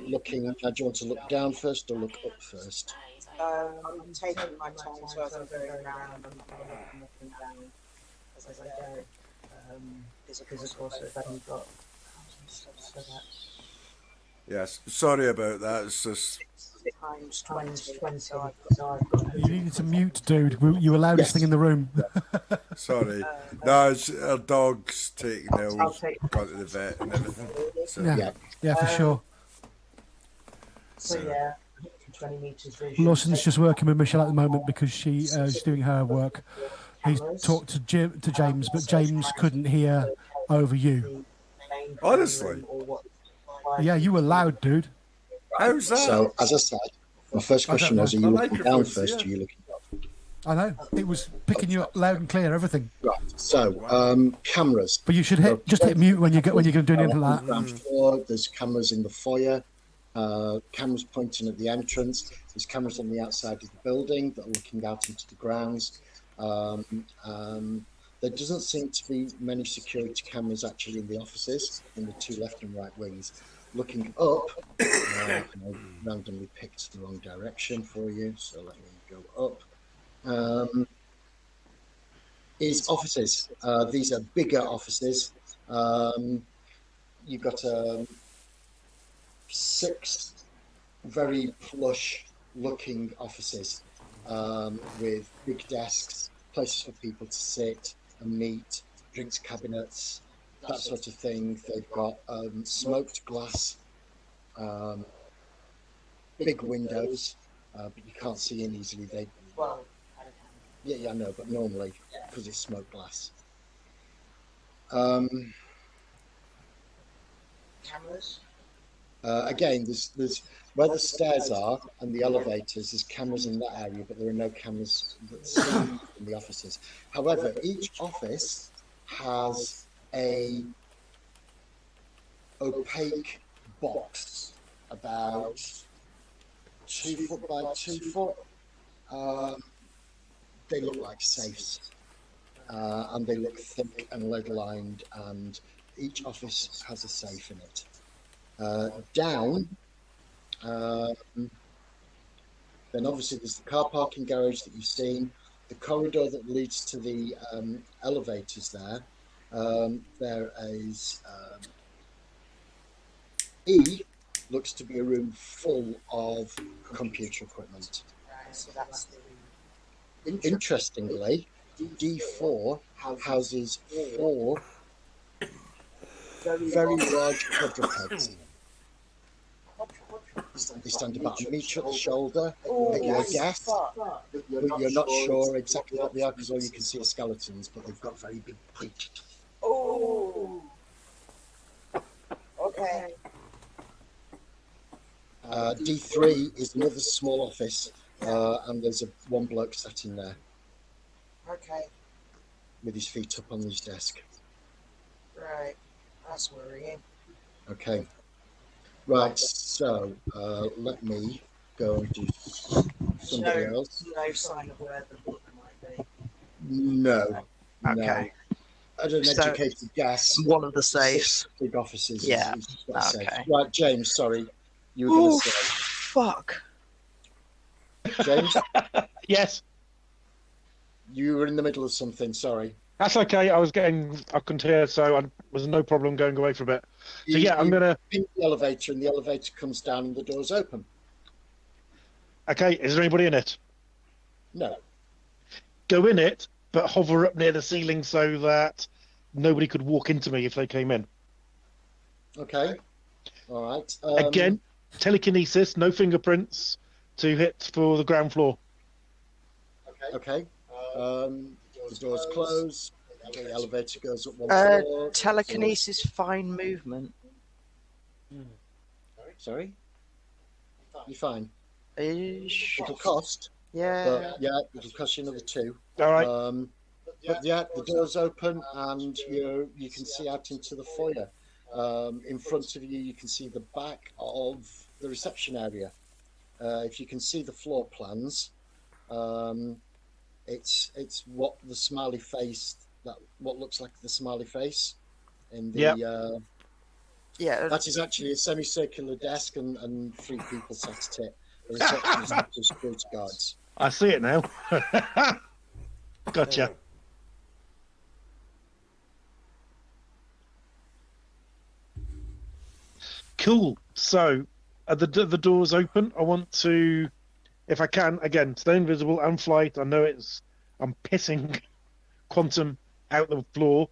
Looking, do you want to look down first or look up first? I'm taking my time, so as I'm going around, I'm looking up and down as I go. Because of course, I've only got so that. Yes, sorry about that. It's just Times 20. So I've got You needed to mute, dude. You were loudest thing in the room. sorry. No, it's, our dog's taking ill. Gone to the vet and everything. So. Yeah, for sure. So yeah, 20 meters. Lawson's just working with Michelle at the moment because she's doing her work. He's talked to James, but James couldn't hear over you. Honestly? Yeah, you were loud, dude. How's that? So, as I said, my first question was, are you looking down first or are you looking up? I know. It was picking you up loud and clear, everything. Right. So, cameras. But you should just hit mute when you're going to do anything like that. Ground floor, there's cameras in the foyer, cameras pointing at the entrance. There's cameras on the outside of the building that are looking out into the grounds. There doesn't seem to be many security cameras actually in the offices, in the 2 left and right wings. Looking up, I randomly picked the wrong direction for you, so let me go up. Is offices. These are bigger offices. You've got 6 very plush looking offices with big desks, places for people to sit and meet, drinks cabinets, that sort of thing. They've got smoked glass, big windows, but you can't see in easily. Yeah, I know, but normally because it's smoked glass. Cameras? Again, there's where the stairs are and the elevators. There's cameras in that area, but there are no cameras that see in the offices. However, each office has a opaque box about 2 foot by 2 foot. They look like safes, and they look thick and lead lined, and each office has a safe in it. Down, then obviously there's the car parking garage that you've seen, the corridor that leads to the elevators there. There is E looks to be a room full of computer equipment. So that's the Interestingly, D4 houses 4 very large quadrupeds. They stand about a metre at the shoulder. You're a guess, but you're not sure exactly what they are because all you can see are skeletons, but they've got very big teeth. Oh. Okay. D3 is another small office, and there's one bloke sat in there Okay. with his feet up on his desk. Right. That's worrying. Okay. Right, so let me go and do somebody else. No sign of where the book might be. No. Okay. At an So, educated guess, one of the safes. big offices. Yeah. Is got a safe. Okay. Right, James, sorry. You were going Oh, to say. fuck. James, Yes, you were in the middle of something, sorry. that's okay. I couldn't hear, so I was no problem going away for a bit. So yeah, I'm gonna. In the elevator, and the elevator comes down, and the doors open. Okay, is there anybody in it? No. Go in it, but hover up near the ceiling so that nobody could walk into me if they came in. Okay. All right. Again, telekinesis, no fingerprints to hit for the ground floor. Okay. The doors close. The elevator goes up one floor. Telekinesis, fine movement. Sorry. You're fine. Ish. It'll cost, Yeah. but yeah, it'll cost you another 2. All right. But yeah, the door's open and you can see out into the foyer. In front of you, you can see the back of the reception area. If you can see the floor plans, it's what the smiley face what looks like the smiley face in the Yep. Yeah. that is actually a semicircular desk and 3 people sat at it. The receptionist and 2 security guards. I see it now. Gotcha. Cool. So, the doors open. I want to, if I can, again, stay invisible and flight. I know I'm pissing Quantum out the floor,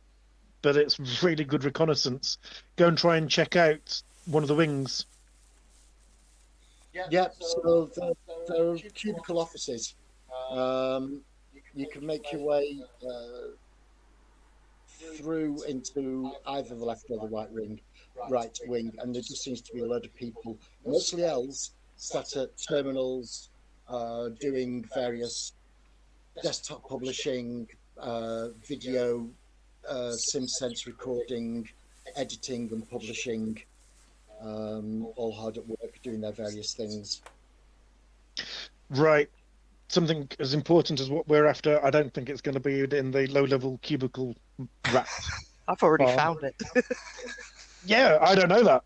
but it's really good reconnaissance. Go and try and check out one of the wings. Yep, so there are cubicle offices. You can make your way through into either the left or the right wing, and there just seems to be a lot of people, mostly elves, sat at terminals doing various desktop publishing, video, SimSense recording, editing and publishing, all hard at work doing their various things. Right. Something as important as what we're after, I don't think it's going to be in the low-level cubicle rat. I've already farm. found it. Yeah, I don't know that.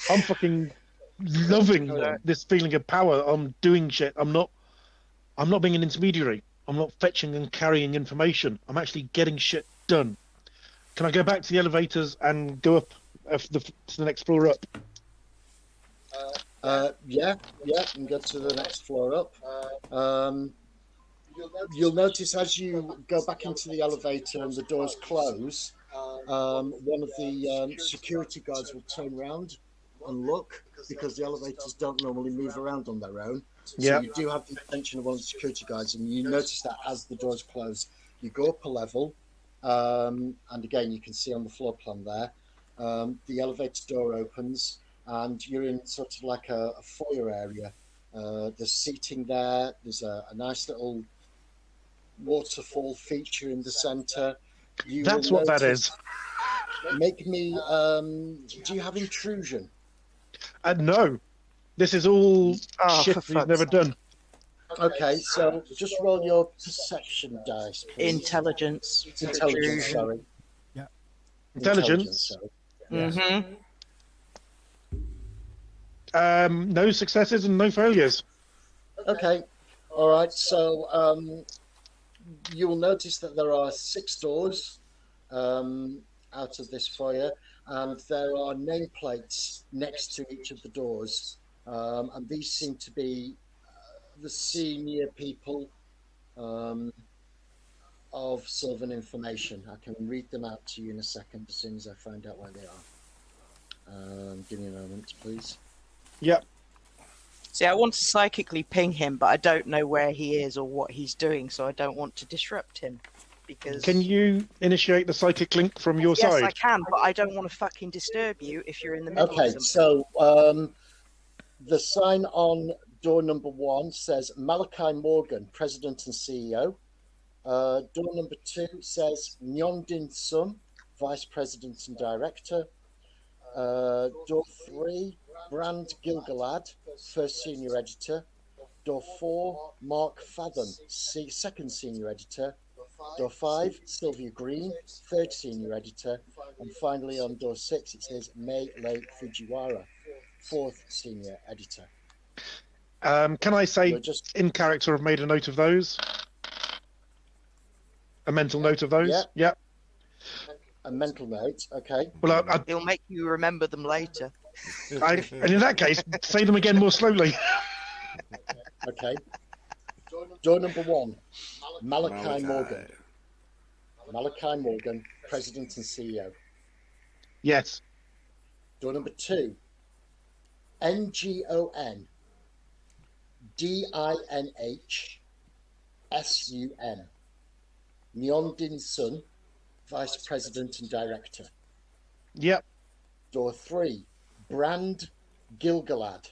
I'm fucking loving this feeling of power. I'm doing shit. I'm not being an intermediary. I'm not fetching and carrying information. I'm actually getting shit done. Can I go back to the elevators and go up to the next floor up? Yeah, you can go to the next floor up. You'll notice as you go back into the elevator and the doors close, one of the security guards will turn around and look, because the elevators don't normally move around on their own. So you do have the attention of one of the security guards, and you notice that as the doors close, you go up a level, and again, you can see on the floor plan there, the elevator door opens, and you're in sort of like a foyer area. There's seating there. There's a nice little waterfall feature in the centre. That's what that is. Make me. Do you have intrusion? No. This is all shit he's never done. Okay, so just roll your perception dice, please. Intelligence. Intelligence, sorry. Yeah. Intelligence. Sorry. No successes and no failures. Okay, all right. So you will notice that there are 6 doors out of this foyer, and there are nameplates next to each of the doors, and these seem to be the senior people of Sylvan Information. I can read them out to you in a second as soon as I find out where they are. Give me a moment, please. Yep. See, I want to psychically ping him, but I don't know where he is or what he's doing, so I don't want to disrupt him. Because Can you initiate the psychic link from your yes, side? I can, but I don't want to fucking disturb you if you're in the middle Okay, of something. so the sign on door number 1 says Malachi Morgan, President and CEO. Door number 2 says Nyondin Sun, Vice President and Director. Door 3, Brand Gilgalad, First Senior Editor. Door 4, Mark Fathom, Second Senior Editor. Door 5, Sylvia Green, Third Senior Editor. And finally on door 6 it says Mei Lei Fujiwara, Fourth Senior Editor. Can I say, We're just- in character, I've made a note of those? A mental note of those? Yeah. Yep. A mental note, okay. Well, He'll make you remember them later. and in that case, say them again more slowly. Okay. Door number 1, Malachi Morgan. Malachi Morgan, President and CEO. Yes. Door number 2, NGON, DINH Nyondin Sun, Vice President and Director. Yep. Door 3, Brand Gilgalad,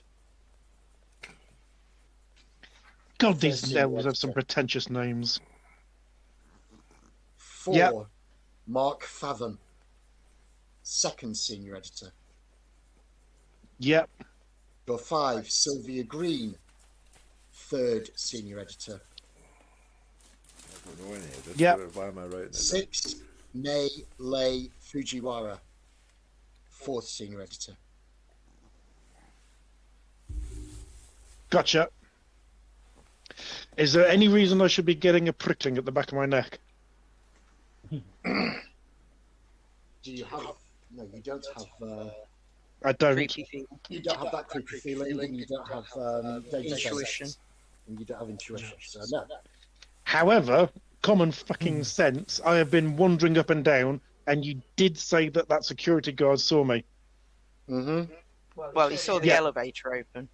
God, these First senior elves have some editor. pretentious names. 4, Yep. Mark Fathom, second senior editor. Yep. Or 5, Sylvia Green, third senior editor. I don't know any of this. Yep. Why am I writing it? 6, Nei Lei Fujiwara, fourth senior editor. Gotcha. Is there any reason I should be getting a prickling at the back of my neck? Do you have? No, you don't have. I don't. Creepy feeling. You don't have that creepy feeling, and you don't have Intuition. and you don't have intuition. So no. However, common fucking sense, I have been wandering up and down, and you did say that that security guard saw me. Mm-hmm. Well, he saw the Yeah. elevator open.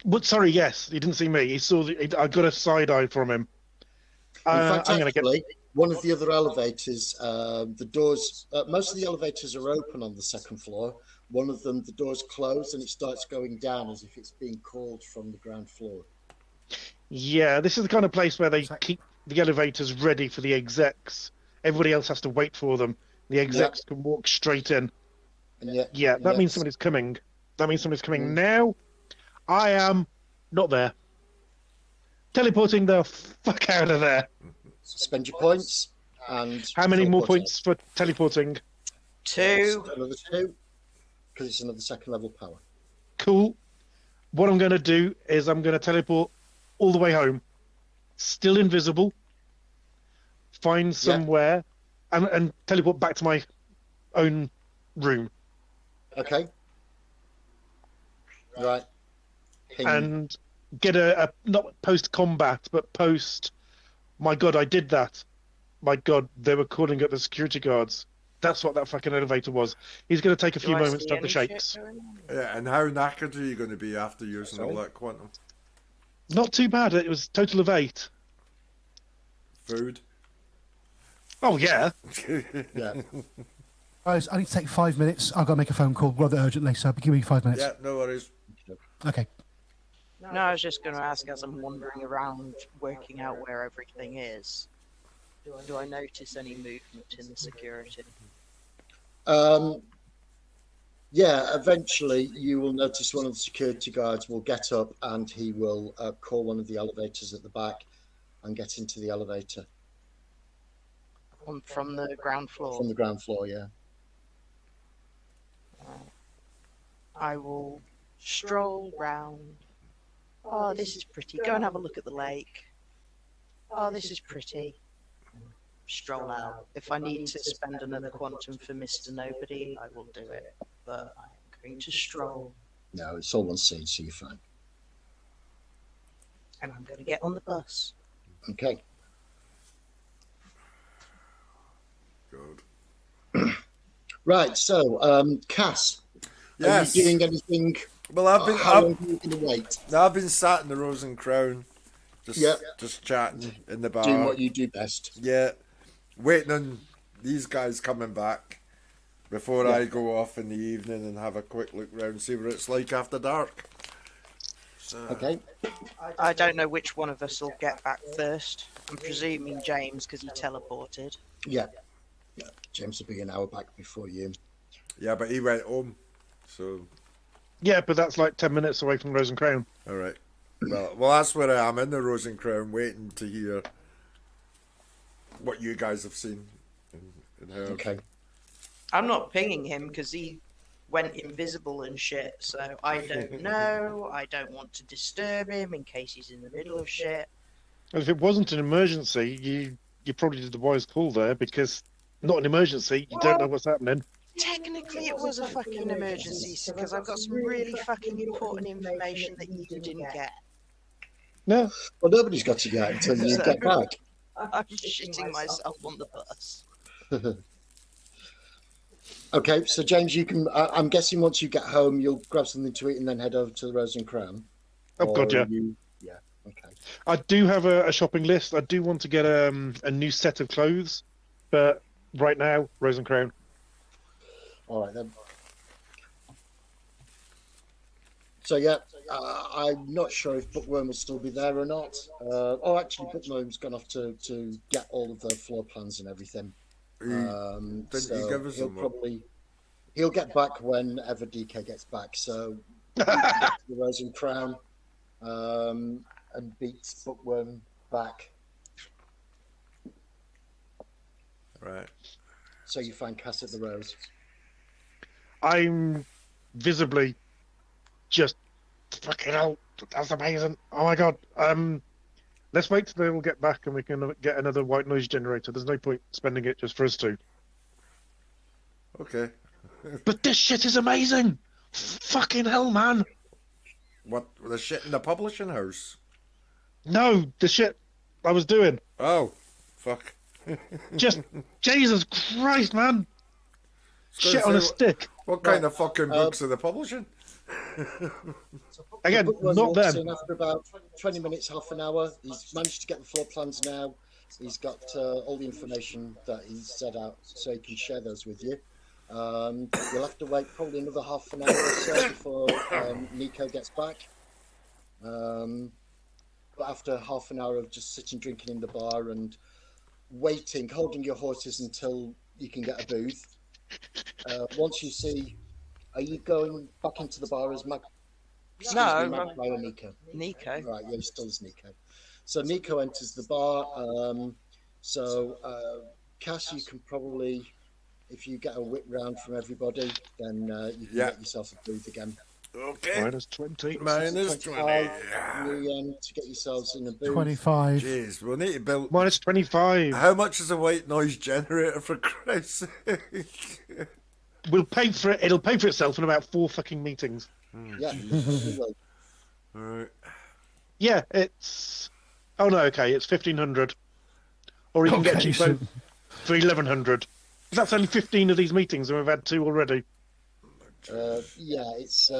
But sorry, yes, he didn't see me. He saw. I got a side eye from him. In fact, I'm gonna get. actually, one of the other elevators, the doors, most of the elevators are open on the second floor. One of them, the doors close and it starts going down as if it's being called from the ground floor. Yeah, this is the kind of place where they keep the elevators ready for the execs. Everybody else has to wait for them. The execs can walk straight in. And yet, Yeah, that yet- means somebody's coming. That means somebody's coming Mm. now. I am not there. Teleporting the fuck out of there. spend your points and. How many more teleport points for teleporting? 2. out. Another 2, because it's another second level power. Cool. What I'm going to do is I'm going to teleport all the way home, still invisible, find somewhere, and teleport back to my own room. Okay. Right. Ping. And get a not post combat, but post. My God, I did that. My God, they were calling up the security guards. That's what that fucking elevator was. He's going to take a few moments to have the shakes. Yeah, and how knackered are you going to be after using all that quantum? Not too bad. It was total of 8. Food? Oh yeah. Yeah. Guys, I need to take 5 minutes. I've got to make a phone call rather urgently, so give me 5 minutes. Yeah, no worries. Okay. No, I was just going to ask as I'm wandering around, working out where everything is. Do I notice any movement in the security? Yeah, eventually you will notice one of the security guards will get up and he will call one of the elevators at the back and get into the elevator From the ground floor? from the ground floor, yeah. I will stroll round. Oh, this is pretty. Go and have a look at the lake. Oh, this is pretty. Stroll out. If I need to spend another quantum for Mr. Nobody, I will do it. But I'm going to stroll, No, it's all on scene, so you're fine. and I'm going to get on the bus. Okay. Good. Right, so, Cass, Yes. are you doing anything? Well, How long are you going to wait? I've been sat in the Rose and Crown, just Yeah. just chatting in the bar. Doing what you do best. Yeah, waiting on these guys coming back before I go off in the evening and have a quick look round, see what it's like after dark. So, Okay. I don't know which one of us will get back first. I'm presuming James because he teleported. Yeah. James will be an hour back before you. yeah, but he went home. So, Yeah, but that's like 10 minutes away from Rose and Crown. all right. Well, that's where I am in the Rose and Crown, waiting to hear what you guys have seen and heard. Okay. I'm not pinging him because he went invisible and shit, so I don't know. I don't want to disturb him in case he's in the middle of shit. And if it wasn't an emergency, you probably did the wise call there, because not an emergency, you don't know what's happening. Technically, it was a fucking emergency because I've got some really fucking important information that you didn't get. No, Well, nobody's got to get until you get back. I'm shitting myself on the bus. Okay, so James, you can. I'm guessing once you get home, you'll grab something to eat and then head over to the Rose and Crown. Oh, God, Or yeah. Yeah. Okay. I do have a shopping list. I do want to get a new set of clothes, but right now, Rose and Crown. All right then. So yeah, I'm not sure if Bookworm will still be there or not. Actually, Bookworm's gone off to get all of the floor plans and everything. Didn't he give us he'll get back whenever DK gets back. So he can get to the Rose and Crown and beat Bookworm back. Right. So you find Cass at the Rose. I'm visibly just fucking hell. That's amazing. Oh my god. Let's wait till they all get back and we can get another white noise generator. There's no point spending it just for us two. Okay. But this shit is amazing. Fucking hell, man. What, the shit in the publishing house? No, the shit I was doing. Oh, fuck. Just Jesus Christ, man. Shit on a stick. What kind of fucking books are they publishing? Again, Bookworm not walks them. in after about 20 minutes, half an hour. He's managed to get the floor plans now. He's got all the information that he's set out, so he can share those with you. You'll have to wait probably another half an hour or so before Nico gets back. But after half an hour of just sitting drinking in the bar and waiting, holding your horses until you can get a booth, once you see, are you going back into the bar as Mag? No, Magpie or Nico? Nico. Right, yeah, still as Nico. So Nico enters the bar. Cass, you can probably, if you get a whip round from everybody, then you can get yourself a booth again. Okay. Minus 20. Minus 20. To get yourselves in a booth. 25. Jeez, we'll need to build. Minus 25. How much is a white noise generator, for Christ's sake? We'll pay for it. It'll pay for itself in about 4 fucking meetings. Yeah, you will. Alright. Yeah, it's. Oh no, okay, it's 1,500. Or you can get Okay, cheaper for 1,100. That's only 15 of these meetings, and we've had 2 already. It's.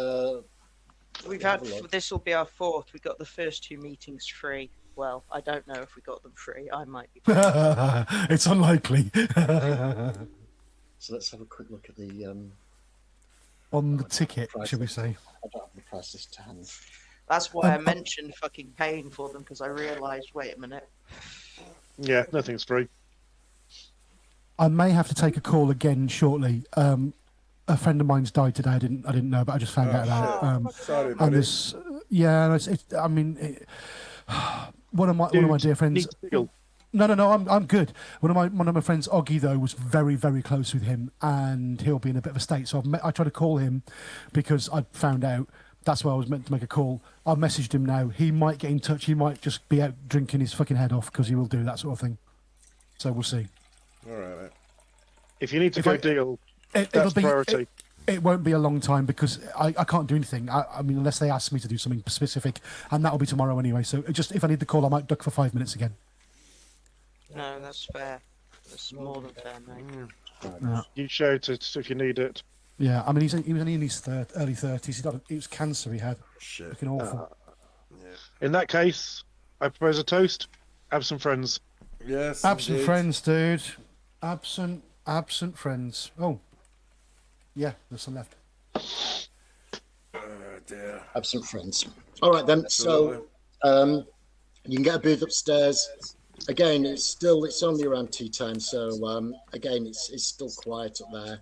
We've had, this will be our 4th. We got the first 2 meetings free. Well, I don't know if we got them free. I might be. It's unlikely. So let's have a quick look at the. On the ticket, should we say? I don't have the prices to hand. That's why I mentioned fucking paying for them, because I realised, wait a minute. Yeah, nothing's free. I may have to take a call again shortly. A friend of mine's died today. I didn't know, but I just found out about it. Sorry, And buddy. this, one of my dear friends. No, I'm good. One of my friends, Oggy, though, was very, very close with him, and he'll be in a bit of a state. So I tried to call him because I found out. That's why I was meant to make a call. I've messaged him now. He might get in touch. He might just be out drinking his fucking head off because he will do that sort of thing. So we'll see. All right, mate. If you need to go deal, that's priority. It won't be a long time because I can't do anything. I mean, unless they ask me to do something specific, and that'll be tomorrow anyway. So if I need the call, I might duck for 5 minutes again. No, that's fair. That's more than fair, mate. Yeah. You shout it if you need it. Yeah, I mean, he was only in his early 30s. It was cancer he had. Shit. Fucking awful. In that case, I propose a toast. Absent friends. Yes. Absent indeed. friends, dude. Absent friends. Oh. Yeah, there's some left. Oh, dear. Absent friends. All right then. So you can get a booth upstairs. Again, it's only around tea time, so again, it's still quiet up there.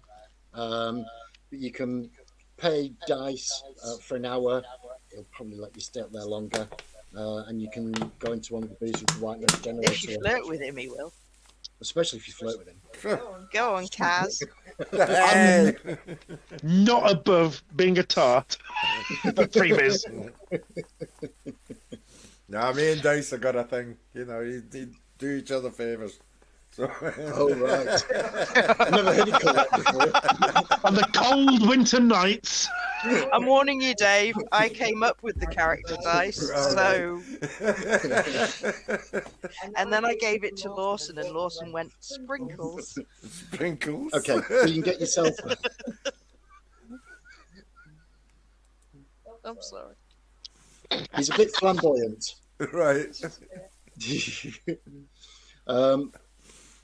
But you can pay dice for an hour. It'll probably let you stay up there longer, and you can go into one of the booths with the white noise generator. If you flirt with him, he will. Especially if you flirt with him. Go on, Kaz. Hey! Not above being a tart. Freebies. Nah, me and Dice have got a thing. You know, you do each other favours. So. Oh, right. I've never heard it called that before. On the cold winter nights. I'm warning you, Dave. I came up with the character dice, so. And then I gave it to Lawson, and Lawson went sprinkles. Sprinkles. Okay, so you can get yourself. I'm sorry. He's a bit flamboyant. Right.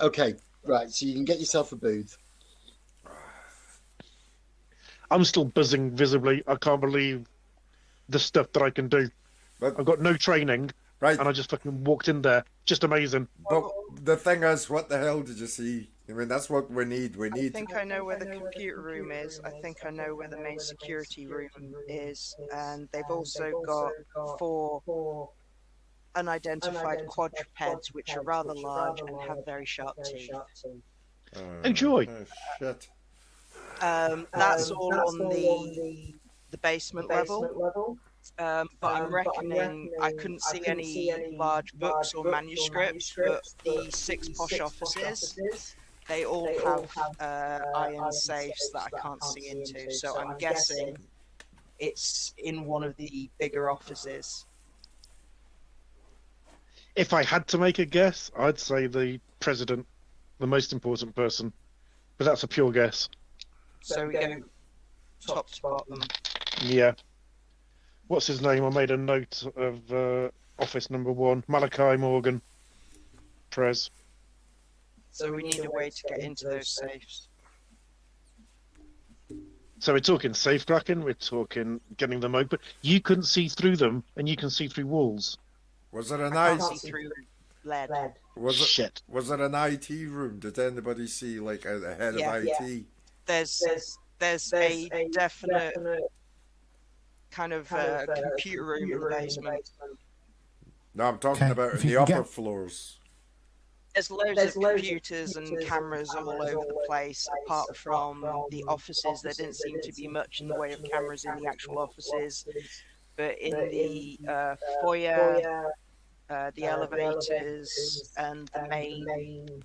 Okay, right. So you can get yourself a booth. I'm still buzzing visibly. I can't believe the stuff that I can do. But I've got no training, right, and I just fucking walked in there. Just amazing. but the thing is, what the hell did you see? I mean, that's what we need. We I need. think I know where the computer room is. I think I know where the main security room is, and they've also got 4 unidentified quadrupeds, which are rather large and have very sharp teeth. Enjoy. Oh, shit. That's all on the basement level. But I'm reckoning I couldn't see any large books or manuscripts, but the 6 posh offices, they all have iron safes that I can't see into. So I'm guessing it's in one of the bigger offices. If I had to make a guess, I'd say the president, the most important person. But that's a pure guess. So we go top to bottom. Yeah. What's his name? I made a note of office number 1. Malachi Morgan. Prez. So we need a way to get into those safes. So we're talking safe cracking, we're talking getting them open. You couldn't see through them, and you can see through walls. Was it an I IT? can't see through lead. Shit. Was it an IT room? Did anybody see like a head of IT? There's a definite kind of computer room in the basement. No, I'm talking Okay, about if in you the can upper get- floors. There's loads of computers and cameras all over the place, apart from the offices. There didn't seem to be much in the way of cameras in the actual offices, but in the foyer, the elevators, and the main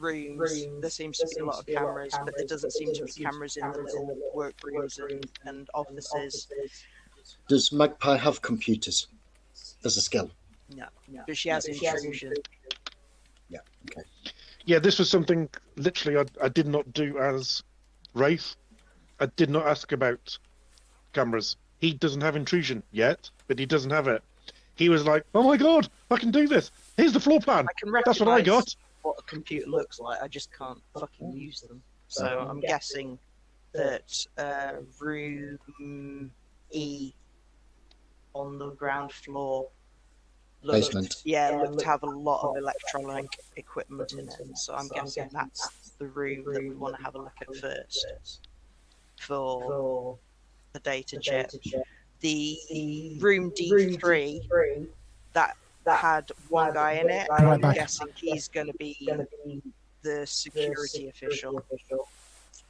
rooms, there seems to be a lot of cameras, but there doesn't seem to be cameras in the little workrooms and offices. Does Magpie have computers as a skill? No, but she has intrusion. Yeah, okay. Yeah, this was something literally I did not do as Wraith. I did not ask about cameras. He doesn't have intrusion yet, but he doesn't have it. He was like, "Oh my god, I can do this. Here's the floor plan. I can That's what I got." recognise what a computer looks like. I just can't fucking use them. So I'm guessing that room E on the ground floor Basement. looked to have a lot of electronic equipment in it. So I'm guessing that's the room that we want to have a look at first for the data jet. The room D3 that had one guy in it. Right I'm back. guessing he's going to be the security official.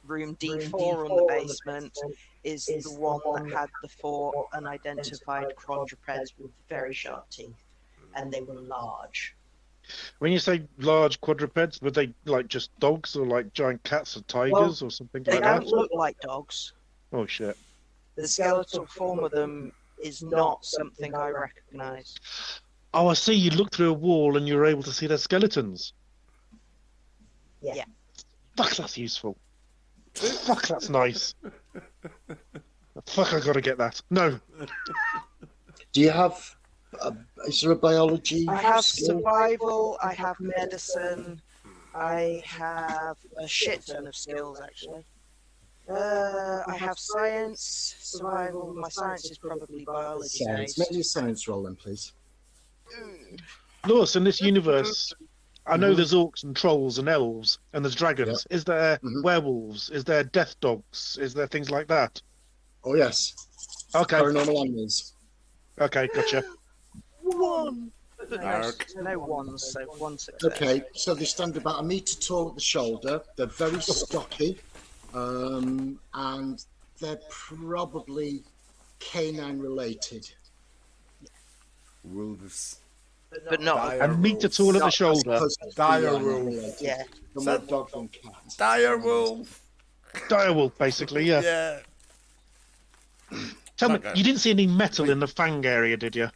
Room D4 on the basement is the one that had the 4 unidentified quadrupeds with very sharp teeth, and they were large. When you say large quadrupeds, were they like just dogs or like giant cats or tigers or something They like don't that? look like dogs. Oh shit. The skeletal form of them is not something I recognise. Oh, I see. You looked through a wall and you were able to see their skeletons. Yeah. Fuck, that's useful. Fuck, that's nice. Fuck, I gotta get that. No. Do you have? Is there a biology? I have skill? survival, I have medicine, I have a shit ton of skills actually. I have science, survival. My science is probably biology Science. based. Make me a science roll then, please. Lewis, in this universe, I know there's orcs and trolls and elves and there's dragons. Is there werewolves? Is there death dogs? Is there things like that? Oh yes. Okay. Paranormal animals. Okay, gotcha. One! But Dark. no ones, so one success. Okay, so they stand about 1 meter tall at the shoulder. They're very stocky, and they're probably canine related. Wolves. But not. Dire A meter wolves. tall at the As shoulder. opposed to Dire feline wolf. related. Yeah. They're more dog than cat. Dire wolf. Direwolf, basically, yeah. Yeah. Tell me, Okay. you didn't see any metal in the fang area, did you?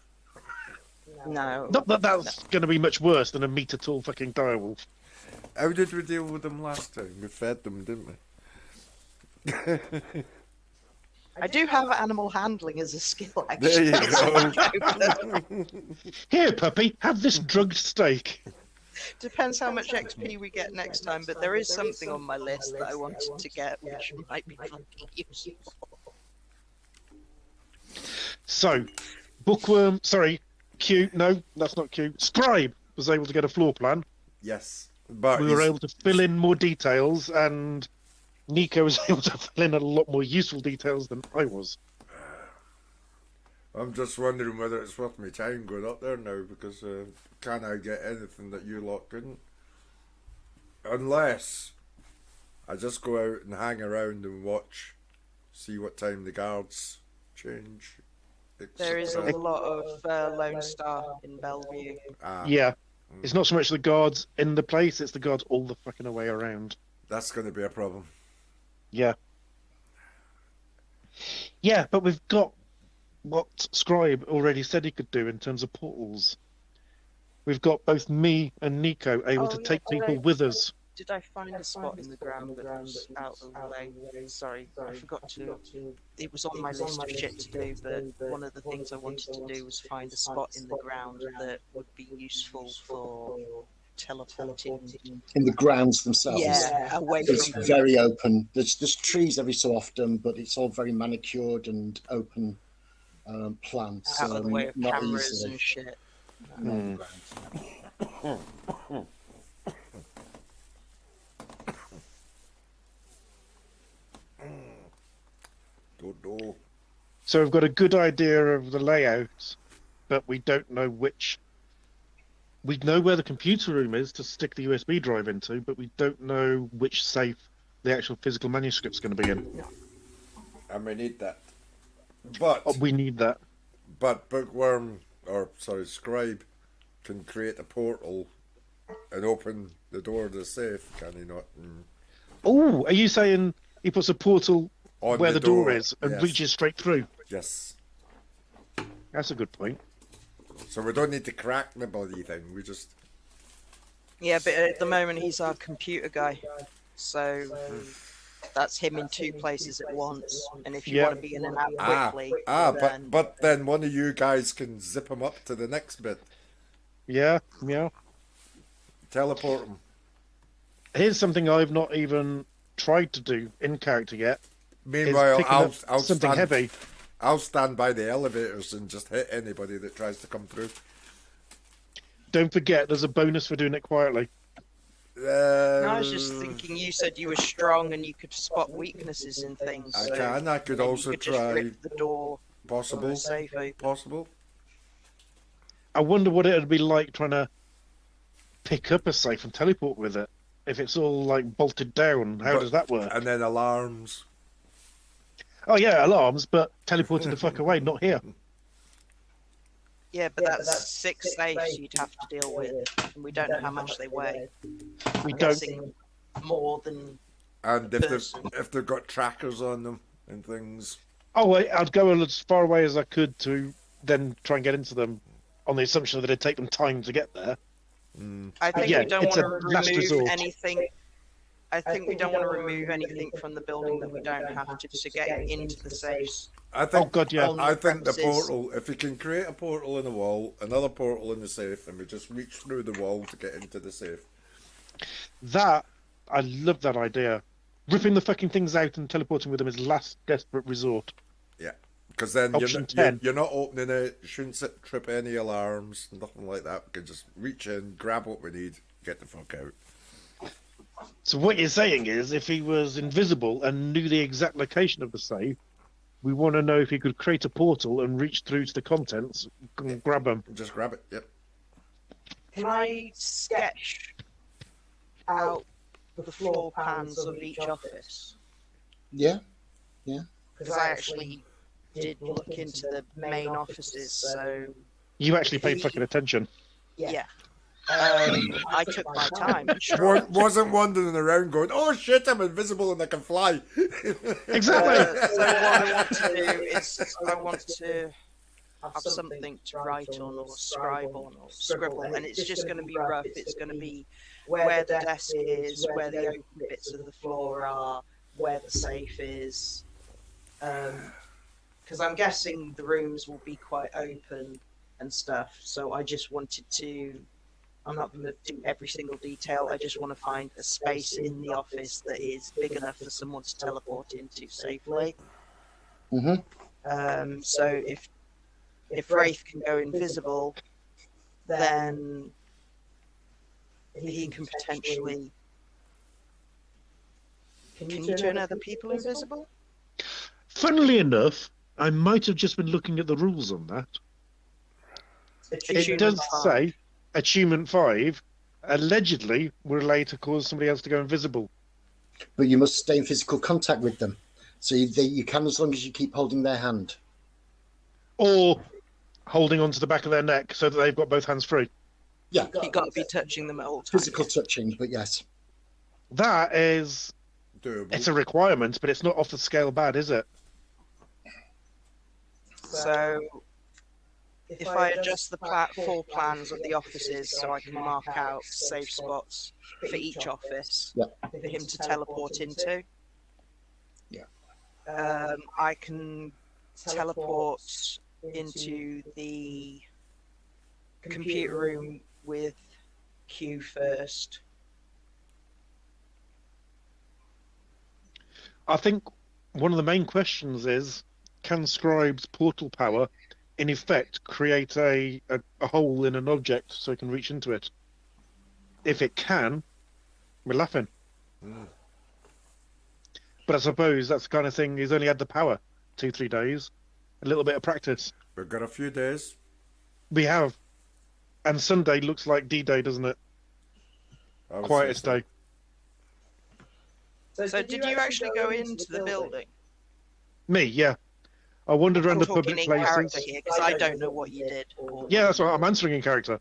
No. Not that that's going to be much worse than a meter tall fucking direwolf. How did we deal with them last time? We fed them, didn't we? I do have animal handling as a skill There actually. you go. Here, puppy, have this drugged steak. Depends how much XP we get next time, but there is something on my list that I wanted to get, which might be fucking useful. So, Bookworm, sorry, Q, no, that's not Q. Scribe was able to get a floor plan. Yes, but We were able to fill in more details, and Nico was able to fill in a lot more useful details than I was. I'm just wondering whether it's worth my time going up there now, because can I get anything that you lot couldn't? Unless I just go out and hang around and watch, see what time the guards change. There is a lot of Lone Star in Bellevue. Yeah, it's not so much the guards in the place, it's the guards all the fucking way around. That's going to be a problem. Yeah. Yeah, but we've got what Scribe already said he could do in terms of portals. We've got both me and Nico able to take people with us. Did I find a spot in the ground that was out of the way? Sorry, I forgot to. It was on my list of shit to do, but one of the things I wanted to do was find a spot in the ground that would be useful for teleporting. In the grounds themselves. Yeah, away It's from very open. There's trees every so often, but it's all very manicured and open plants. out of the way of not cameras easily. and shit. Don't know. So we've got a good idea of the layout, but we don't know which. We know where the computer room is to stick the USB drive into, but we don't know which safe the actual physical manuscript's going to be in. And we need that. But We need that. But Bookworm, or sorry, Scribe, can create a portal and open the door of the safe, can he not? Oh, are you saying he puts a portal On where the door door, is and yes. reaches straight through? Yes. That's a good point. So we don't need to crack the bloody thing, we just... Yeah, but at the moment he's our computer guy, so that's him in two places at once. And if you Yeah. want to be in and out quickly, then... but then one of you guys can zip him up to the next bit. Yeah. Teleport him. Here's something I've not even tried to do in character yet. Meanwhile, picking I'll up something stand, heavy. I'll stand by the elevators and just hit anybody that tries to come through. Don't forget, there's a bonus for doing it quietly. I was just thinking, you said you were strong and you could spot weaknesses in things. I so can. I could maybe also you could just try. rip the door Possible. or safe open. Possible. I wonder what it would be like trying to pick up a safe and teleport with it. If it's all like bolted down, how does that work? And then alarms. Oh yeah, alarms, but teleporting the fuck away, not here. Yeah, but that's 6 safes you'd have to deal with, and we don't know how much they weigh. We I'm don't. guessing more than... And Person. if they've got trackers on them and things. Oh, I'd go as far away as I could to then try and get into them, on the assumption that it'd take them time to get there. I think Yeah, we don't it's want a to last remove resort. anything. I think we don't want to remove anything from the building that we don't have to get into the safes. I think. Oh god, yeah. On I think the premises. portal. If you can create a portal in the wall, another portal in the safe, and we just reach through the wall to get into the safe. That, I love that idea. Ripping the fucking things out and teleporting with them is last desperate resort. Yeah, because then Option 10. you're not opening it. Shouldn't trip any alarms, nothing like that. We can just reach in, grab what we need, get the fuck out. So what you're saying is, if he was invisible and knew the exact location of the safe, we want to know if he could create a portal and reach through to the contents and grab them. Just grab it. Yep. Can I sketch out the floor plans of each office? Yeah. Because I actually did look into the main offices, so You actually paid fucking attention. yeah. I took my time. Sure. Wasn't wandering around going, "Oh shit, I'm invisible and I can fly." Exactly. So what I want to do is I want to have something to write on or scribe on or scribble, and it's just going to be rough. It's going to be where the desk is, where the open bits of the floor are, where the safe is. Because I'm guessing the rooms will be quite open and stuff. So I just wanted to. I'm not going to do every single detail. I just want to find a space in the office that is big enough for someone to teleport into safely. Mm-hmm. So if if Wraith can go invisible, then he can potentially. Can you turn other people invisible? Funnily enough, I might have just been looking at the rules on that. It does say, Achievement 5, allegedly, we're allowed to cause somebody else to go invisible. But you must stay in physical contact with them. So you can, as long as you keep holding their hand. Or holding onto the back of their neck so that they've got both hands free. Yeah. You've got to be touching them at all times. Physical touching, but yes. That is... Doable. It's a requirement, but it's not off the scale bad, is it? So, if I adjust the floor plans of the offices so I can mark out safe spots for each office for him to teleport into, I can teleport into the computer room with Q first. I think one of the main questions is, can Scribe's portal power, in effect, create a hole in an object so it can reach into it? If it can, we're laughing. But I suppose that's the kind of thing, he's only had the power 2-3 days, a little bit of practice. We've got a few days. We have. And Sunday looks like D-Day, doesn't it? Quietest day. So did you actually go into the building? Me, yeah. I wandered around the Talking public in places. character here, because I don't know what you did. Yeah, that's what I'm answering in character.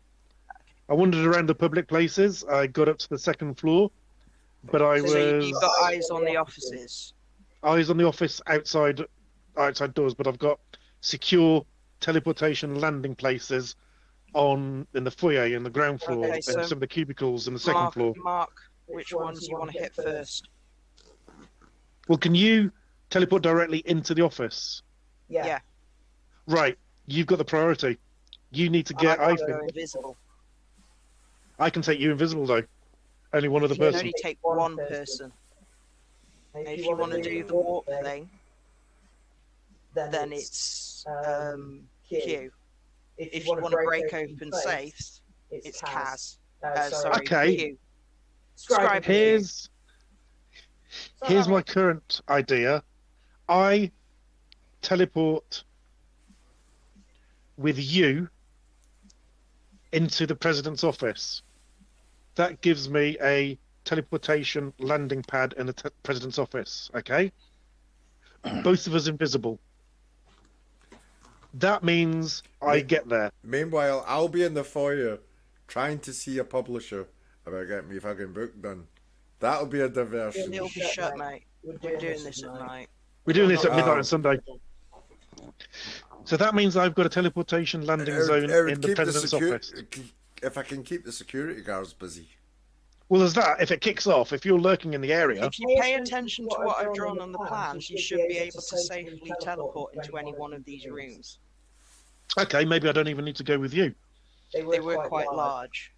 I wandered around the public places. I got up to the second floor, but I So was you've got eyes on the offices. eyes on the office outside doors, but I've got secure teleportation landing places in the foyer, in the ground floor, Okay, and so some of the cubicles in the second floor. Mark, which ones you want to hit first? Well, can you teleport directly into the office? Yeah. Right, you've got the priority. You need to get. I go think invisible. I can take you invisible though. Only one other You can person. only take one person. And if you want to do the warp thing, then it's Q. If you want to break open safes, it's Kaz. Sorry, Okay. Q. Scribe. Here's my current idea. I teleport with you into the president's office. That gives me a teleportation landing pad in the president's office. Okay, both of us invisible. That means I get there. Meanwhile, I'll be in the foyer trying to see a publisher about getting me fucking book done. That'll be a diversion. It'll be shut, mate. We're doing this at night. We're doing this at midnight on Sunday. So that means I've got a teleportation landing zone in the president's office. If I can keep the security guards busy. Well, there's that. If it kicks off, if you're lurking in the area... If you pay attention to what I've drawn on the plans, you should be able to safely teleport into any one of these rooms. Okay, maybe I don't even need to go with you. They were quite large.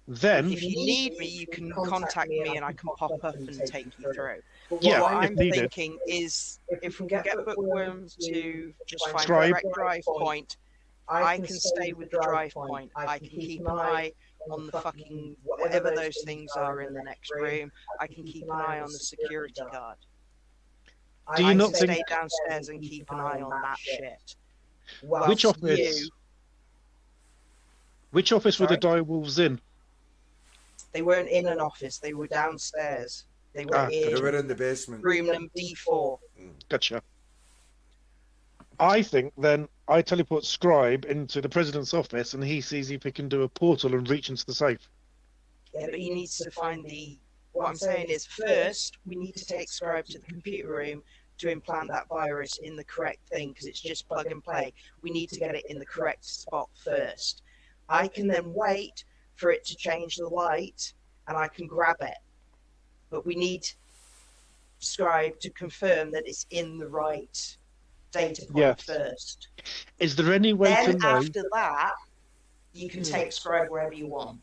Then... If you need me, you can contact me and I can pop up and take you through. Yeah, what if I'm needed. thinking is, if we can get bookworms to just find Scribe. the correct drive point, I can stay with the drive point. I can keep an eye on the fucking whatever those things are in the next room. I can keep an eye on the security guard. Do you I not can think... stay downstairs and keep an eye on that shit. Which office? Which office were the direwolves in? They weren't in an office. They were downstairs. They were They were in the basement. room number D4. Gotcha. I think then I teleport Scribe into the president's office and he sees if he can do a portal and reach into the safe. Yeah, but he needs to find the... What I'm saying is, first, we need to take Scribe to the computer room to implant that virus in the correct thing, because it's just plug and play. We need to get it in the correct spot first. I can then wait for it to change the light, and I can grab it. But we need Scribe to confirm that it's in the right data point first. Is there any way to Then know... after that, you can take Scribe wherever you want.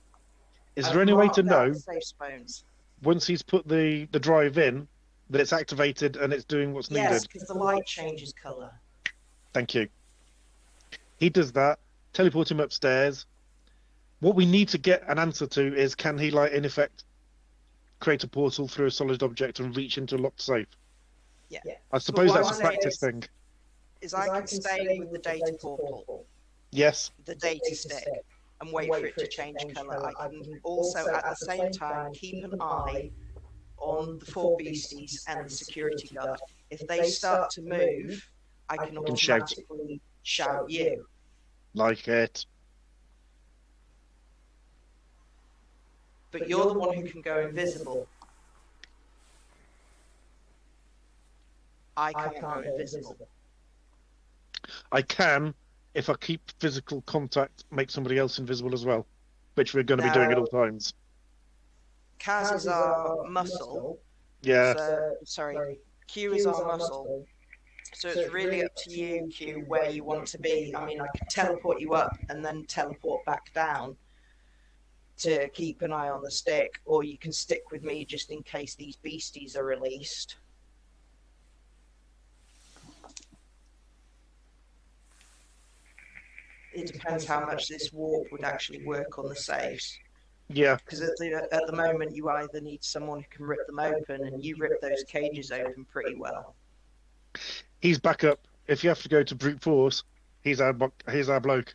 Is there any way to know, Safe spawns. once he's put the drive in, that it's activated and it's doing what's Yes, needed? because the light changes colour. Thank you. He does that. Teleport him upstairs. What we need to get an answer to is, can he, like, in effect, create a portal through a solid object and reach into a locked safe? Yeah. I suppose what that's a I'm practice saying thing. Is I can stay with the data portal, Yes. the data stick, and wait for it to change colour. I can also, at the same time, keep an eye on the 4 beasties and the security guard. If they start to move, I can automatically shout you. Like it. But you're the one who can go invisible. I can't go invisible. I can, if I keep physical contact, make somebody else invisible as well, which we're going to be doing at all times. Kaz is our muscle. Yeah. So, sorry, Q is our muscle. So it's really up to you, Q, where you want to be. I mean, I could teleport you up and then teleport back down to keep an eye on the stick, or you can stick with me just in case these beasties are released. It depends how much this warp would actually work on the saves. Yeah. Because at the moment, you either need someone who can rip them open, and you rip those cages open pretty well. He's back up. If you have to go to brute force, he's our bloke.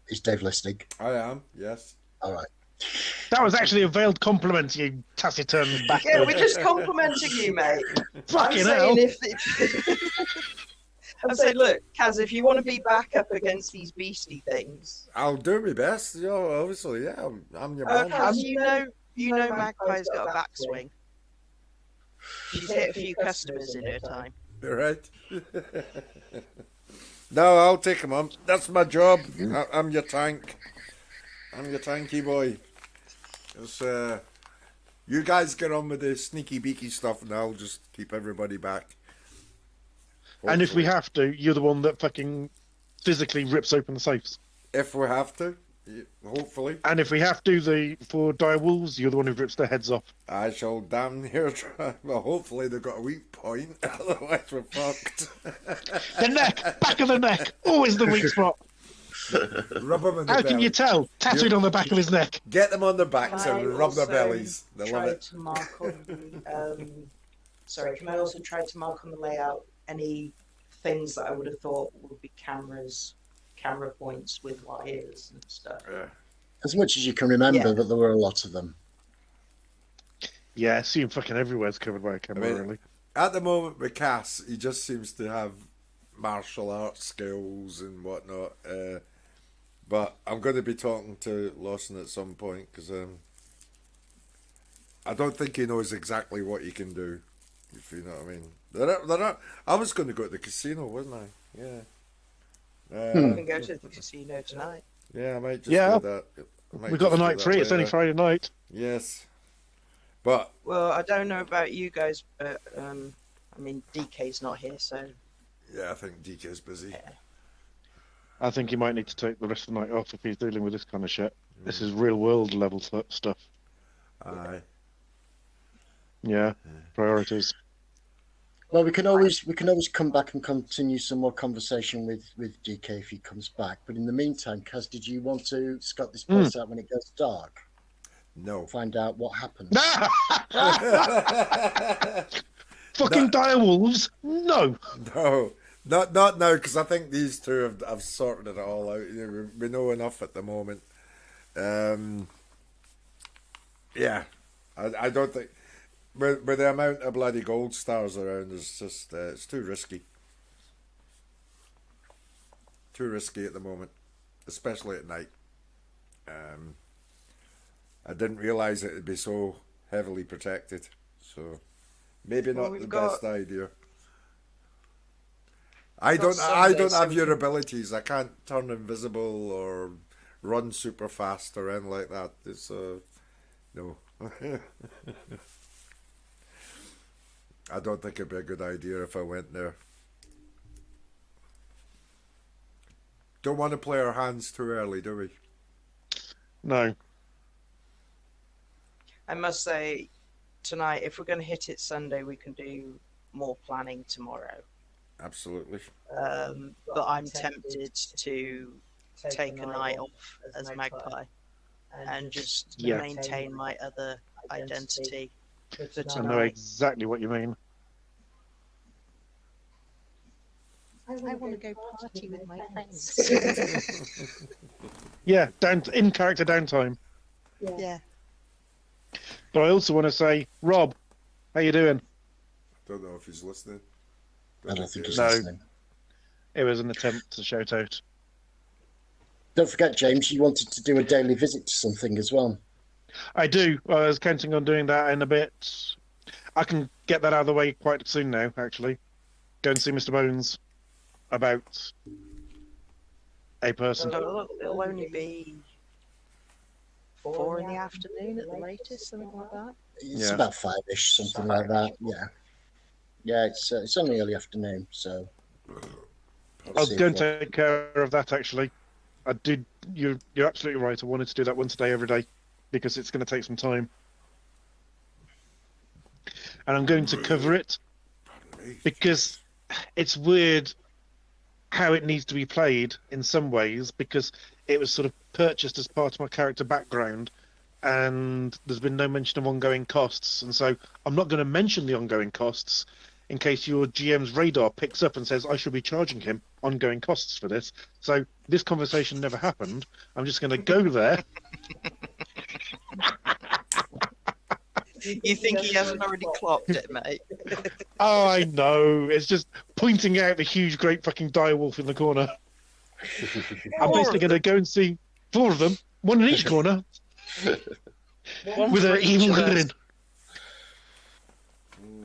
Is Dave listening? I am, yes. All right. That was actually a veiled compliment, you taciturn bastard. Yeah, we're just complimenting you, mate. Fucking hell. I'm saying, look, Kaz, if you want to be back up against these beastie things, I'll do my best. You know, obviously, yeah. I'm your man. Kaz, you know Magpie's got a backswing. She's hit a few customers in her time. Right. No, I'll take him on. That's my job. I'm your tank. I'm your tanky boy. It's, you guys get on with the sneaky beaky stuff, and I'll just keep everybody back. Hopefully. And if we have to, you're the one that fucking physically rips open the safes. If we have to, hopefully. And if we have to, for dire wolves, you're the one who rips their heads off. I shall damn near try. Well, hopefully they've got a weak point. Otherwise, we're fucked. The neck! Back of the neck! Always the weak spot! Rub them in the How belly. can you tell? Tattooed on the back of his neck. Get them on their backs Can I and rub their also bellies. They love try it. to mark on sorry, can I also try to mark on the layout any things that I would have thought would be camera points with wires and stuff? Yeah. As much as you can remember, Yeah. but there were a lot of them. Yeah, see him fucking everywhere's covered by a camera, really. At the moment with Cass, he just seems to have martial arts skills and whatnot. But I'm going to be talking to Lawson at some point because I don't think he knows exactly what he can do. If you know what I mean. They're not, I was going to go to the casino, wasn't I? Yeah. We can go to the casino tonight. Yeah, I might just Yeah. do that. We've got the night free. It's only Friday night. Yes. But Well, I don't know about you guys, but I mean, DK's not here, so yeah, I think DK's busy. I think he might need to take the rest of the night off if he's dealing with this kind of shit. This is real world level stuff. Aye. Yeah, priorities. Well, we can always come back and continue some more conversation with DK if he comes back. But in the meantime, Kaz, did you want to scout this place out when it goes dark? No. Find out what happens. Fucking dire wolves? No. No, not now, because I think these two have sorted it all out. You know, we know enough at the moment. Yeah, I don't think with the amount of bloody gold stars around, it's just it's too risky. Too risky at the moment, especially at night. I didn't realise it would be so heavily protected, so maybe not the best idea. I don't have your abilities. I can't turn invisible or run super fast or anything like that. It's no. I don't think it'd be a good idea if I went there. Don't want to play our hands too early, do we? No. I must say, tonight, if we're going to hit it Sunday, we can do more planning tomorrow. Absolutely. But I'm tempted to take a night off as Magpie and just Yeah. maintain my other identity for I know tonight. exactly what you mean. I want to go party with my friends. Yeah, in character downtime. Yeah. But I also want to say, Rob, how you doing? Don't know if he's listening. I don't think he's No. listening. It was an attempt to shout out. Don't forget, James, you wanted to do a daily visit to something as well. I do. I was counting on doing that in a bit. I can get that out of the way quite soon now, actually. Go and see Mr. Bones about a person. It'll only be 4 in the afternoon at the latest, something like that. It's Yeah. about 5-ish, something like that. Yeah. Yeah, it's only early afternoon, so. I'll go and take care of that, actually. I did. You're absolutely right. I wanted to do that once a day, every day, because it's going to take some time. And I'm going to cover it because it's weird how it needs to be played in some ways, because it was sort of purchased as part of my character background, and there's been no mention of ongoing costs, and so I'm not going to mention the ongoing costs in case your GM's radar picks up and says I should be charging him ongoing costs for this. So this conversation never happened. I'm just going to go there. You think he hasn't already clocked it, mate? Oh, I know. It's just pointing out the huge, great fucking direwolf in the corner. I'm basically going to go and see 4 of them, 1 in each corner, with an evil grin.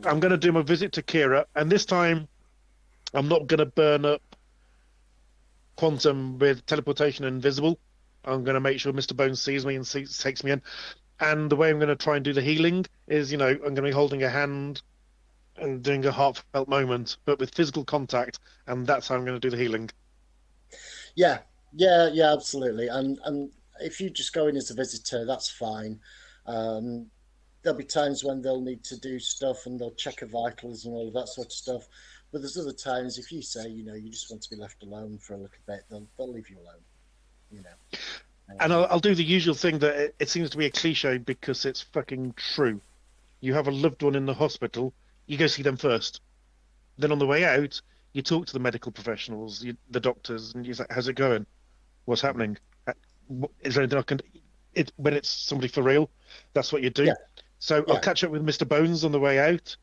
I'm going to do my visit to Kira, and this time I'm not going to burn up Quantum with teleportation and invisible. I'm going to make sure Mr. Bones sees me and takes me in. And the way I'm going to try and do the healing is, I'm going to be holding a hand and doing a heartfelt moment, but with physical contact, and that's how I'm going to do the healing. Yeah, absolutely. And if you just go in as a visitor, that's fine. There'll be times when they'll need to do stuff and they'll check your vitals and all of that sort of stuff. But there's other times if you say, you just want to be left alone for a little bit, they'll leave you alone. And I'll do the usual thing that it seems to be a cliche because it's fucking true. You have a loved one in the hospital, you go see them first. Then on the way out, you talk to the medical professionals, the doctors, and you say, how's it going? What's happening? Is there anything I can... when it's somebody for real, that's what you do. Yeah. So I'll catch up with Mr. Bones on the way out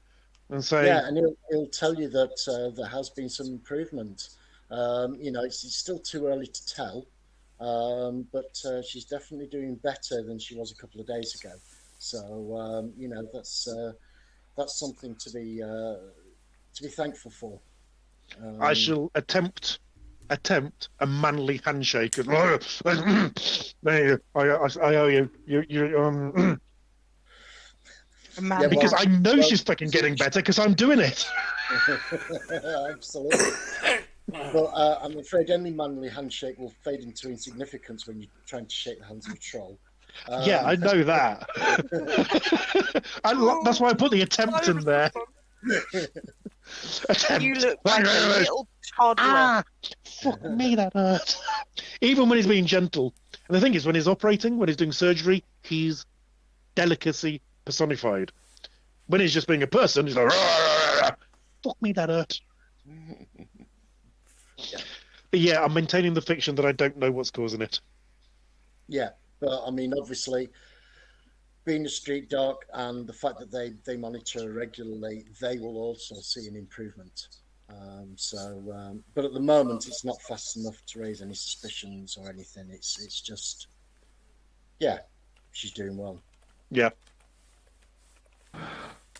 and say... Yeah, and he'll tell you that there has been some improvement. It's still too early to tell, but she's definitely doing better than she was a couple of days ago. So, that's something to be thankful for. I shall attempt a manly handshake. There you go. I owe you. You because I know she's fucking getting better because I'm doing it. Absolutely. But I'm afraid any manly handshake will fade into insignificance when you're trying to shake the hands of a troll. Yeah, I know that. That's why I put the attempt in there. Attempt. You look like a little toddler. Fuck me, that hurt. Even when he's being gentle. And the thing is, when he's operating, when he's doing surgery, he's delicacy personified. When he's just being a person, he's like, fuck me, that hurt. But yeah, I'm maintaining the fiction that I don't know what's causing it. Yeah, but I mean, obviously, being a street dog and the fact that they monitor regularly, they will also see an improvement. But at the moment, it's not fast enough to raise any suspicions or anything. It's just, yeah, she's doing well. Yeah.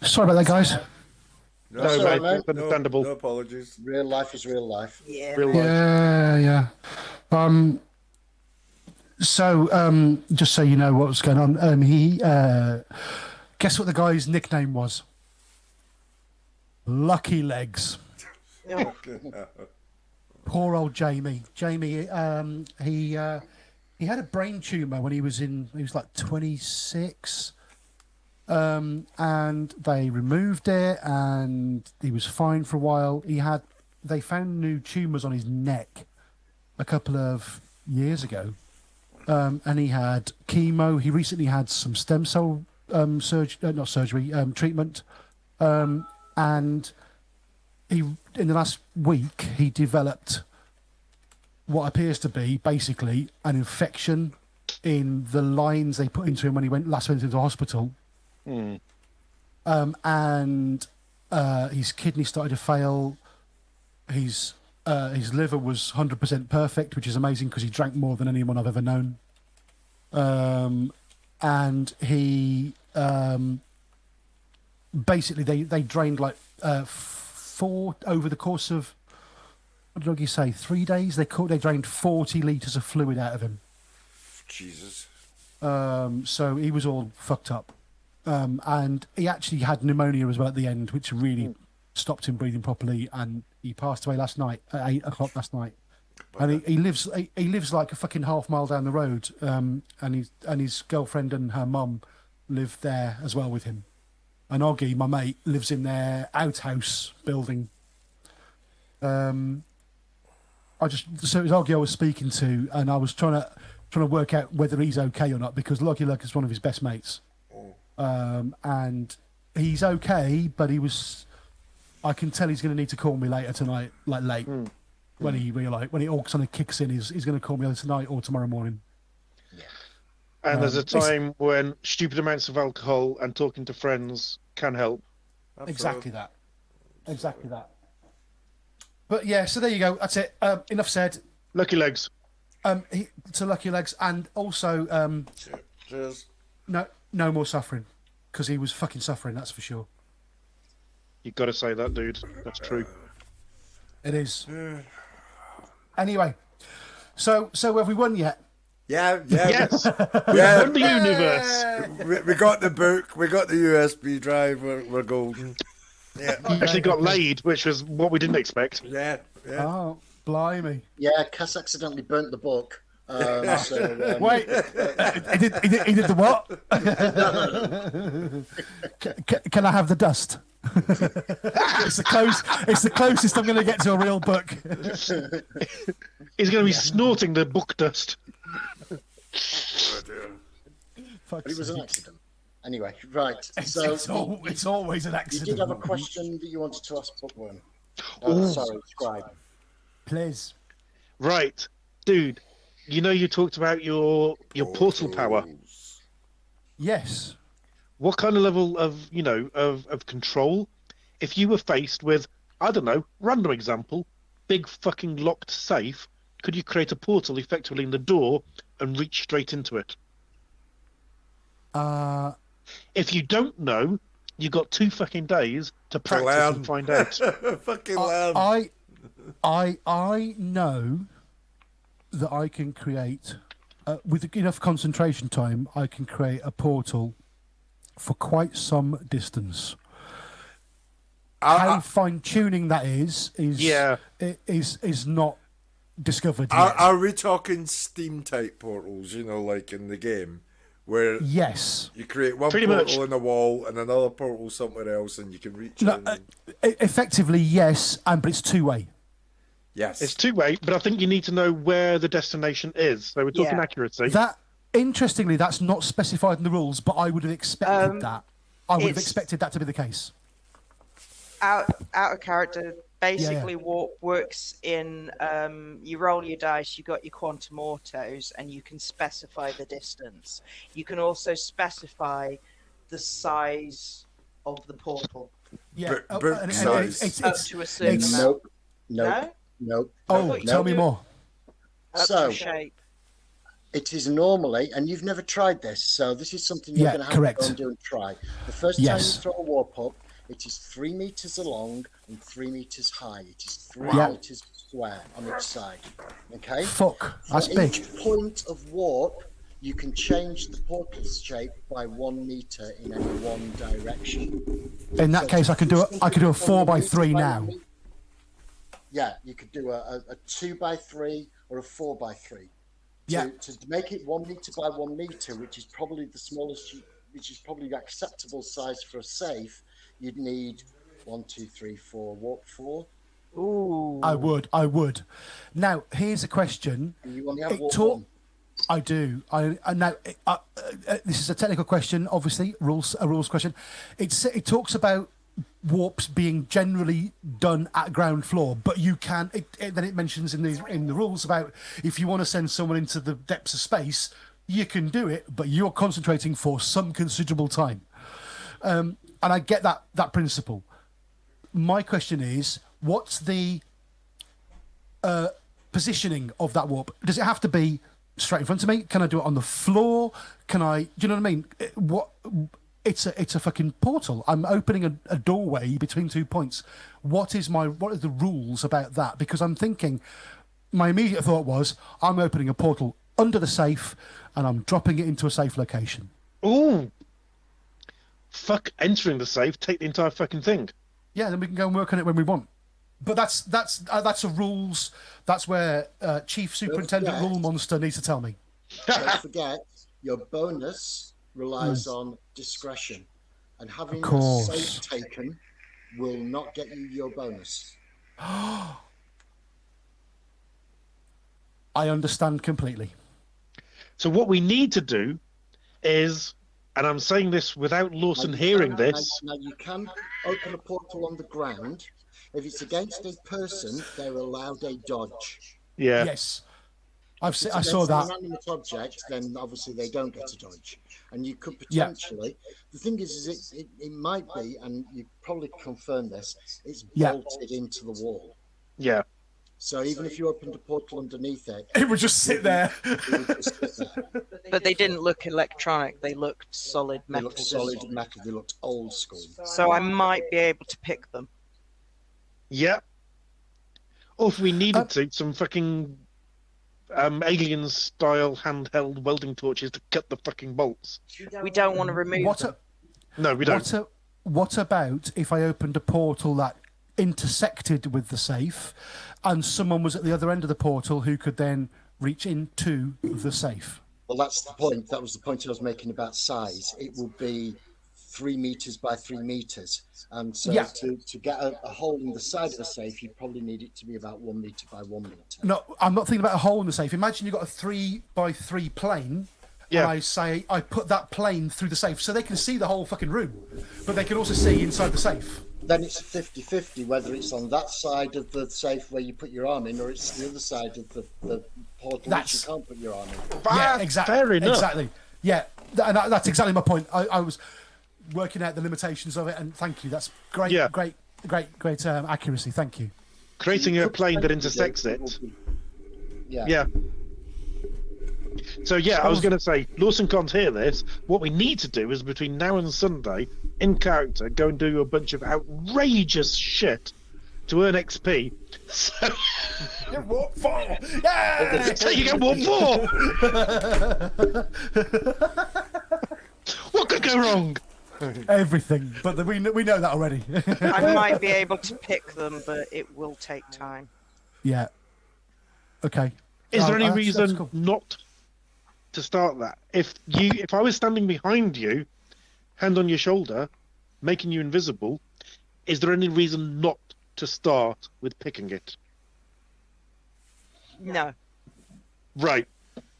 Sorry about that, guys. No, That's all right, mate. It's understandable. No apologies. Real life is real life. Yeah. Real life. Yeah. So, just so you know what's going on, guess what the guy's nickname was? Lucky Legs. Oh, Poor old Jamie. Jamie, he had a brain tumor when he was like 26. And they removed it and he was fine for a while. He had they found new tumours on his neck a couple of years ago, and he had chemo. He recently had some stem cell treatment, and he in the last week he developed what appears to be basically an infection in the lines they put into him when he last went into hospital. And his kidney started to fail. His liver was 100% perfect, which is amazing because he drank more than anyone I've ever known. And he basically they drained like 4 over the course of, what did you say, 3 days? They drained 40 litres of fluid out of him. Jesus. So he was all fucked up. And he actually had pneumonia as well at the end, which really stopped him breathing properly. And he passed away last night at 8 o'clock last night. And he lives like a fucking half-mile down the road. And his girlfriend and her mum live there as well with him. And Oggy, my mate, lives in their outhouse building. So it was Oggy I was speaking to, and I was trying to work out whether he's okay or not, because Lucky Luck is one of his best mates. And he's okay, but I can tell he's going to need to call me later tonight, like late, when it all kind of kicks in. He's going to call me either tonight or tomorrow morning. And there's a time when stupid amounts of alcohol and talking to friends can help. Exactly that. But yeah, so there you go. That's it. Enough said. Lucky Legs. To Lucky Legs, and also Cheers. no more suffering, because he was fucking suffering. That's for sure. You've got to say that, dude. That's true. It is. Anyway, so have we won yet? Yeah. Yes. Yeah. Won the universe. We got the book. We got the USB drive. We're golden. Yeah. You actually got laid, which was what we didn't expect. Yeah. Oh, blimey. Yeah, Cass accidentally burnt the book. Wait, he did the what? Can I have the dust? It's the closest I'm going to get to a real book. He's going to be snorting the book dust. Oh, dear. But it was an accident. Anyway, right. It's always an You accident. did have a question that you wanted to ask Bookworm. Ooh. Sorry, Scribe. Please. Right, dude. You talked about your portal power. Yes. What kind of level of control, if you were faced with, I don't know, random example, big fucking locked safe, could you create a portal effectively in the door and reach straight into it? If you don't know, you got 2 fucking days to practice and find out. Fucking learn. I know that I can create, with enough concentration time, I can create a portal for quite some distance. How fine-tuning that is not discovered yet. Are we talking Steam type portals? Like in the game, where yes, you create one Pretty portal much. in the wall and another portal somewhere else, and you can reach in. Effectively, yes, but it's two-way. Yes, It's 2-way, but I think you need to know where the destination is. So we're talking accuracy. Interestingly, that's not specified in the rules, but I would have expected that. I would have expected that to be the case. Out of character, basically what works in, you roll your dice, you got your quantum autos, and you can specify the distance. You can also specify the size of the portal. Yeah, book size. It's up to a certain amount. Nope. Tell me more. Up to shape. It is normally, and you've never tried this, so this is something you're going to have to go and do and try. The first time you throw a warp up, it is 3 meters long and 3 meters high. It is 3 meters square on each side. Okay? Fuck, that's For big. each point of warp, you can change the portal's shape by 1 meter in any one direction. In that case, I could do a 4x3 now. Yeah, you could do a 2x3 or a 4x3. Yeah. To make it 1 meter by 1 meter, which is probably the smallest, which is probably the acceptable size for a safe, you'd need 1, 2, 3, 4, warp 4. Ooh. I would. Now, here's a question. You only have It one. talk- I do. Now this is a technical question, obviously, a rules question. It talks about warps being generally done at ground floor, but you can. Then it mentions in the rules about if you want to send someone into the depths of space, you can do it, but you're concentrating for some considerable time. And I get that principle. My question is, what's the positioning of that warp? Does it have to be straight in front of me? Can I do it on the floor? Can I? Do you know what I mean? It's a fucking portal. I'm opening a doorway between 2 points. What are the rules about that? Because I'm thinking, my immediate thought was, I'm opening a portal under the safe and I'm dropping it into a safe location. Ooh. Fuck entering the safe, take the entire fucking thing. Yeah, then we can go and work on it when we want. But that's a rules. That's where Chief Superintendent Rule Monster needs to tell me. Don't forget, your bonus relies on discretion, and having a safe taken will not get you your bonus. I understand completely. So what we need to do is, and I'm saying this without Lawson hearing this. Now you can open a portal on the ground. If it's against a person, they're allowed a dodge. Yeah. Yes. I saw If it's that. an inanimate object, then obviously they don't get a dodge. And you could potentially... The thing is it might be, and you probably confirm this, it's bolted into the wall. Yeah. So even if you opened a portal underneath it... It would just sit there. It would just sit there. But they didn't look electronic. They looked solid They metal. looked solid metal. They looked old school. So I might be able to pick them. Yeah. Or if we needed to, some fucking alien-style handheld welding torches to cut the fucking bolts. We don't want to remove them. No, we don't. What about if I opened a portal that intersected with the safe and someone was at the other end of the portal who could then reach into the safe? Well, that's the point. That was the point I was making about size. It will be 3 meters by 3 meters. And so to get a hole in the side of the safe, you probably need it to be about 1 meter by 1 meter. No, I'm not thinking about a hole in the safe. Imagine you've got a 3 by 3 plane. Yeah. And I put that plane through the safe so they can see the whole fucking room, but they can also see inside the safe. Then it's 50-50, whether it's on that side of the safe where you put your arm in, or it's the other side of the portal which you can't put your arm in. Yeah, exactly. Fair enough. Exactly. Yeah, that's exactly my point. I was working out the limitations of it, and thank you. That's great. Yeah. Great accuracy. Thank you. Creating a plane that intersects it. Yeah. So yeah, I was going to say, Lawson can't hear this. What we need to do is between now and Sunday, in character, go and do a bunch of outrageous shit to earn XP. So Warp 4! Yeah! so you get Warp 4! What could go wrong? Everything, but we know that already. I might be able to pick them, but it will take time. Yeah. Okay. Is there any that's reason cool. not to start that? If I was standing behind you, hand on your shoulder, making you invisible, is there any reason not to start with picking it? No. Right.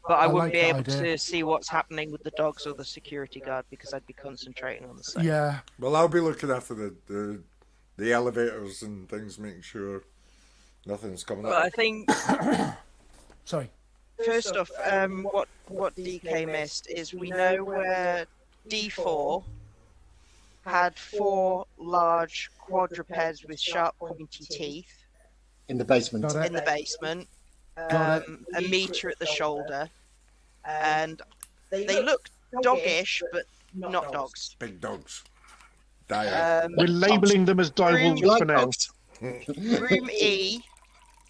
But I wouldn't like be that able idea. to see what's happening with the dogs or the security guard because I'd be concentrating on the safe. Yeah. Well, I'll be looking after the elevators and things, making sure nothing's coming But up. I think Sorry. first off, what DK missed is we know where D4 had 4 large quadrupeds with sharp pointy teeth In the basement. Got it. in the basement, Got it. a meter at the shoulder, and they look doggish, but not dogs. Big dogs. Dire. We're labelling them as direwolves You like for now. dogs? Room E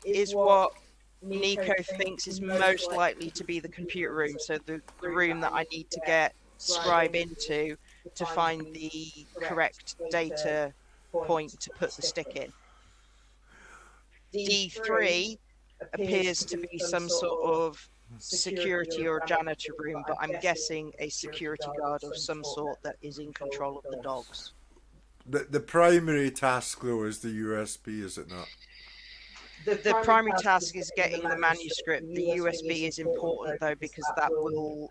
is what Nico thinks is most likely to be the computer room, so the room that I need to get Scribe into to find the correct data point to put the stick in. D3 appears to be some sort of security or janitor room, but I'm guessing a security guard of some sort that is in control of the dogs. The primary task, though, is the USB, is it not? The primary task is getting the manuscript. The USB is important though because that will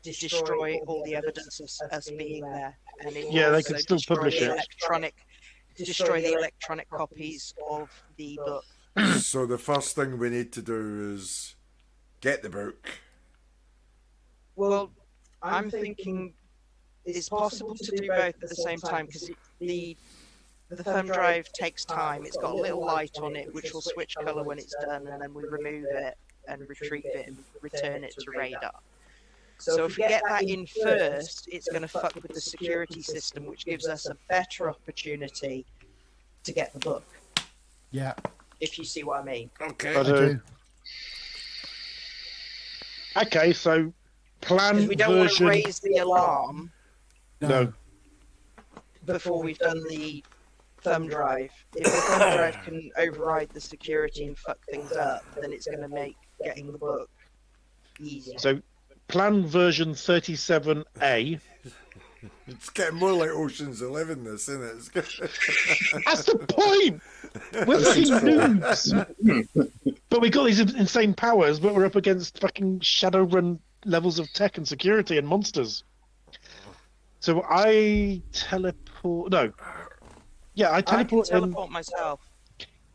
destroy all the evidence of us being there, and it Yeah, will they also can still publish it. destroy the electronic copies of the book. So the first thing we need to do is get the book. Well, I'm thinking it's possible to do both at the same time because the thumb drive takes time. It's got a little light on it which will switch colour when it's done, and then we remove it and retrieve it and return it to radar. So if we get that in first, it's going to fuck with the security system, which gives us a better opportunity to get the book. Yeah. If you see what I mean. Okay. I do. Okay, so plan Because we don't want to version. raise the alarm No. before we've done the thumb drive. If the thumb drive can override the security and fuck things up, then it's going to make getting the book easier. So plan version 37A. It's getting more like Ocean's 11, this, isn't it? That's the point. We're fucking noobs. But we got these insane powers, but we're up against fucking Shadowrun levels of tech and security and monsters. So I teleport. No. Yeah, I teleport I can in. teleport myself.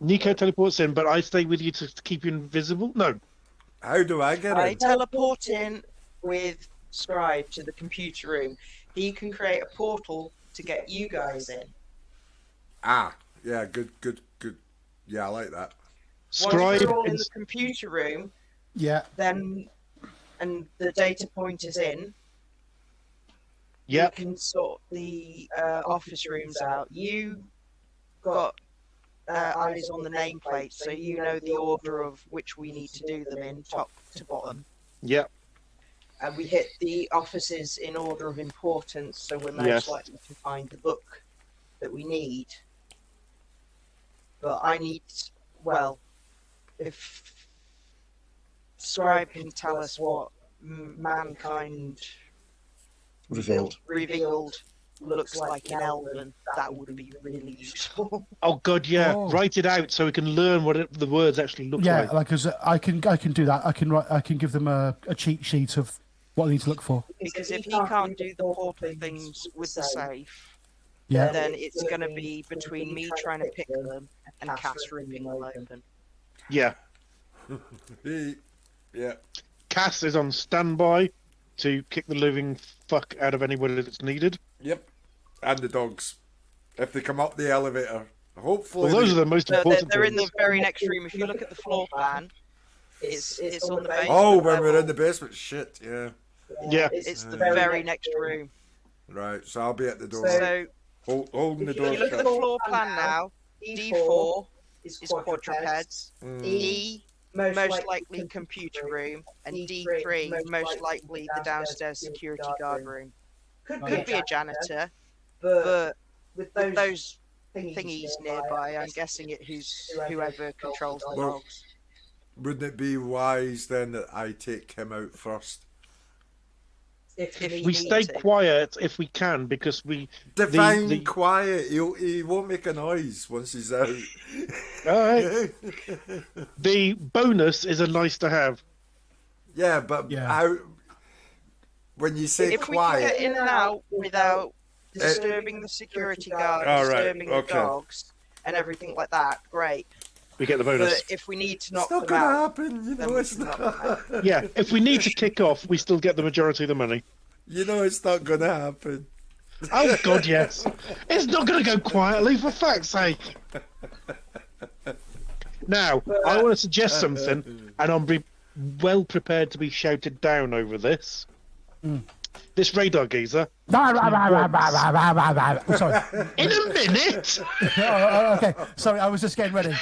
Nico teleports in, but I stay with you to keep you invisible. No. How do I get I in? teleport in with Scribe to the computer room. He can create a portal to get you guys in. Ah, yeah, good. Yeah, I like that. Scribe. Once you're all in the computer room, Yeah. then and the data point is in, Yeah. we can sort the office rooms out. You got eyes on the nameplate, so you know the order of which we need to do them in, top to bottom. Yeah. And we hit the offices in order of importance, so we're most Yes. likely to find the book that we need. But I need, well, if Scribe can tell us what mankind Revealed. looks like in Elven, that would be really useful. Oh God, yeah. Oh. Write it out so we can learn what the words actually look Yeah, like. like as I can do that. I can give them a cheat sheet of what they need to look for. Because if he can't do the portal things with the safe, Yeah. then it's going to be between me trying to pick them and Cass ripping them open. Yeah. Yeah. Cass is on standby to kick the living fuck out of anybody that's needed. Yep. And the dogs. If they come up the elevator, hopefully. Well, those are the most So important they're in the things. very next room. If you look at the floor plan, it's on the basement. Oh, when level. we're in the basement. Shit, yeah. Yeah. It's the very next room. Right, so I'll be at the door. So Holding the if door you look at shut. the floor plan now, D4 is quadrupeds, Mm. E most likely computer room, and D3 most likely the downstairs security guard room. Could be a janitor, but with those thingies nearby, I'm guessing it who's whoever controls the Well, dogs. Wouldn't it be wise then that I take him out first? If We need stay to. quiet if we can because we. Define the- quiet. He won't make a noise once he's out. All right. The bonus is a nice to have. Yeah, but Yeah. how? When you say If we can quiet, get in and out without disturbing the security guard, All right, disturbing the okay. dogs, and everything like that, great. We get the bonus. But if we need to knock it's not them gonna out, happen. You then know we it's can knock not. them out. Yeah, if we need to kick off, we still get the majority of the money. You know it's not gonna happen. Oh God, yes. It's not going to go quietly, for fuck's sake. Now, I want to suggest something, and I'm well prepared to be shouted down over this. This radar geezer. Sorry. In a minute! Okay. Sorry, I was just getting ready.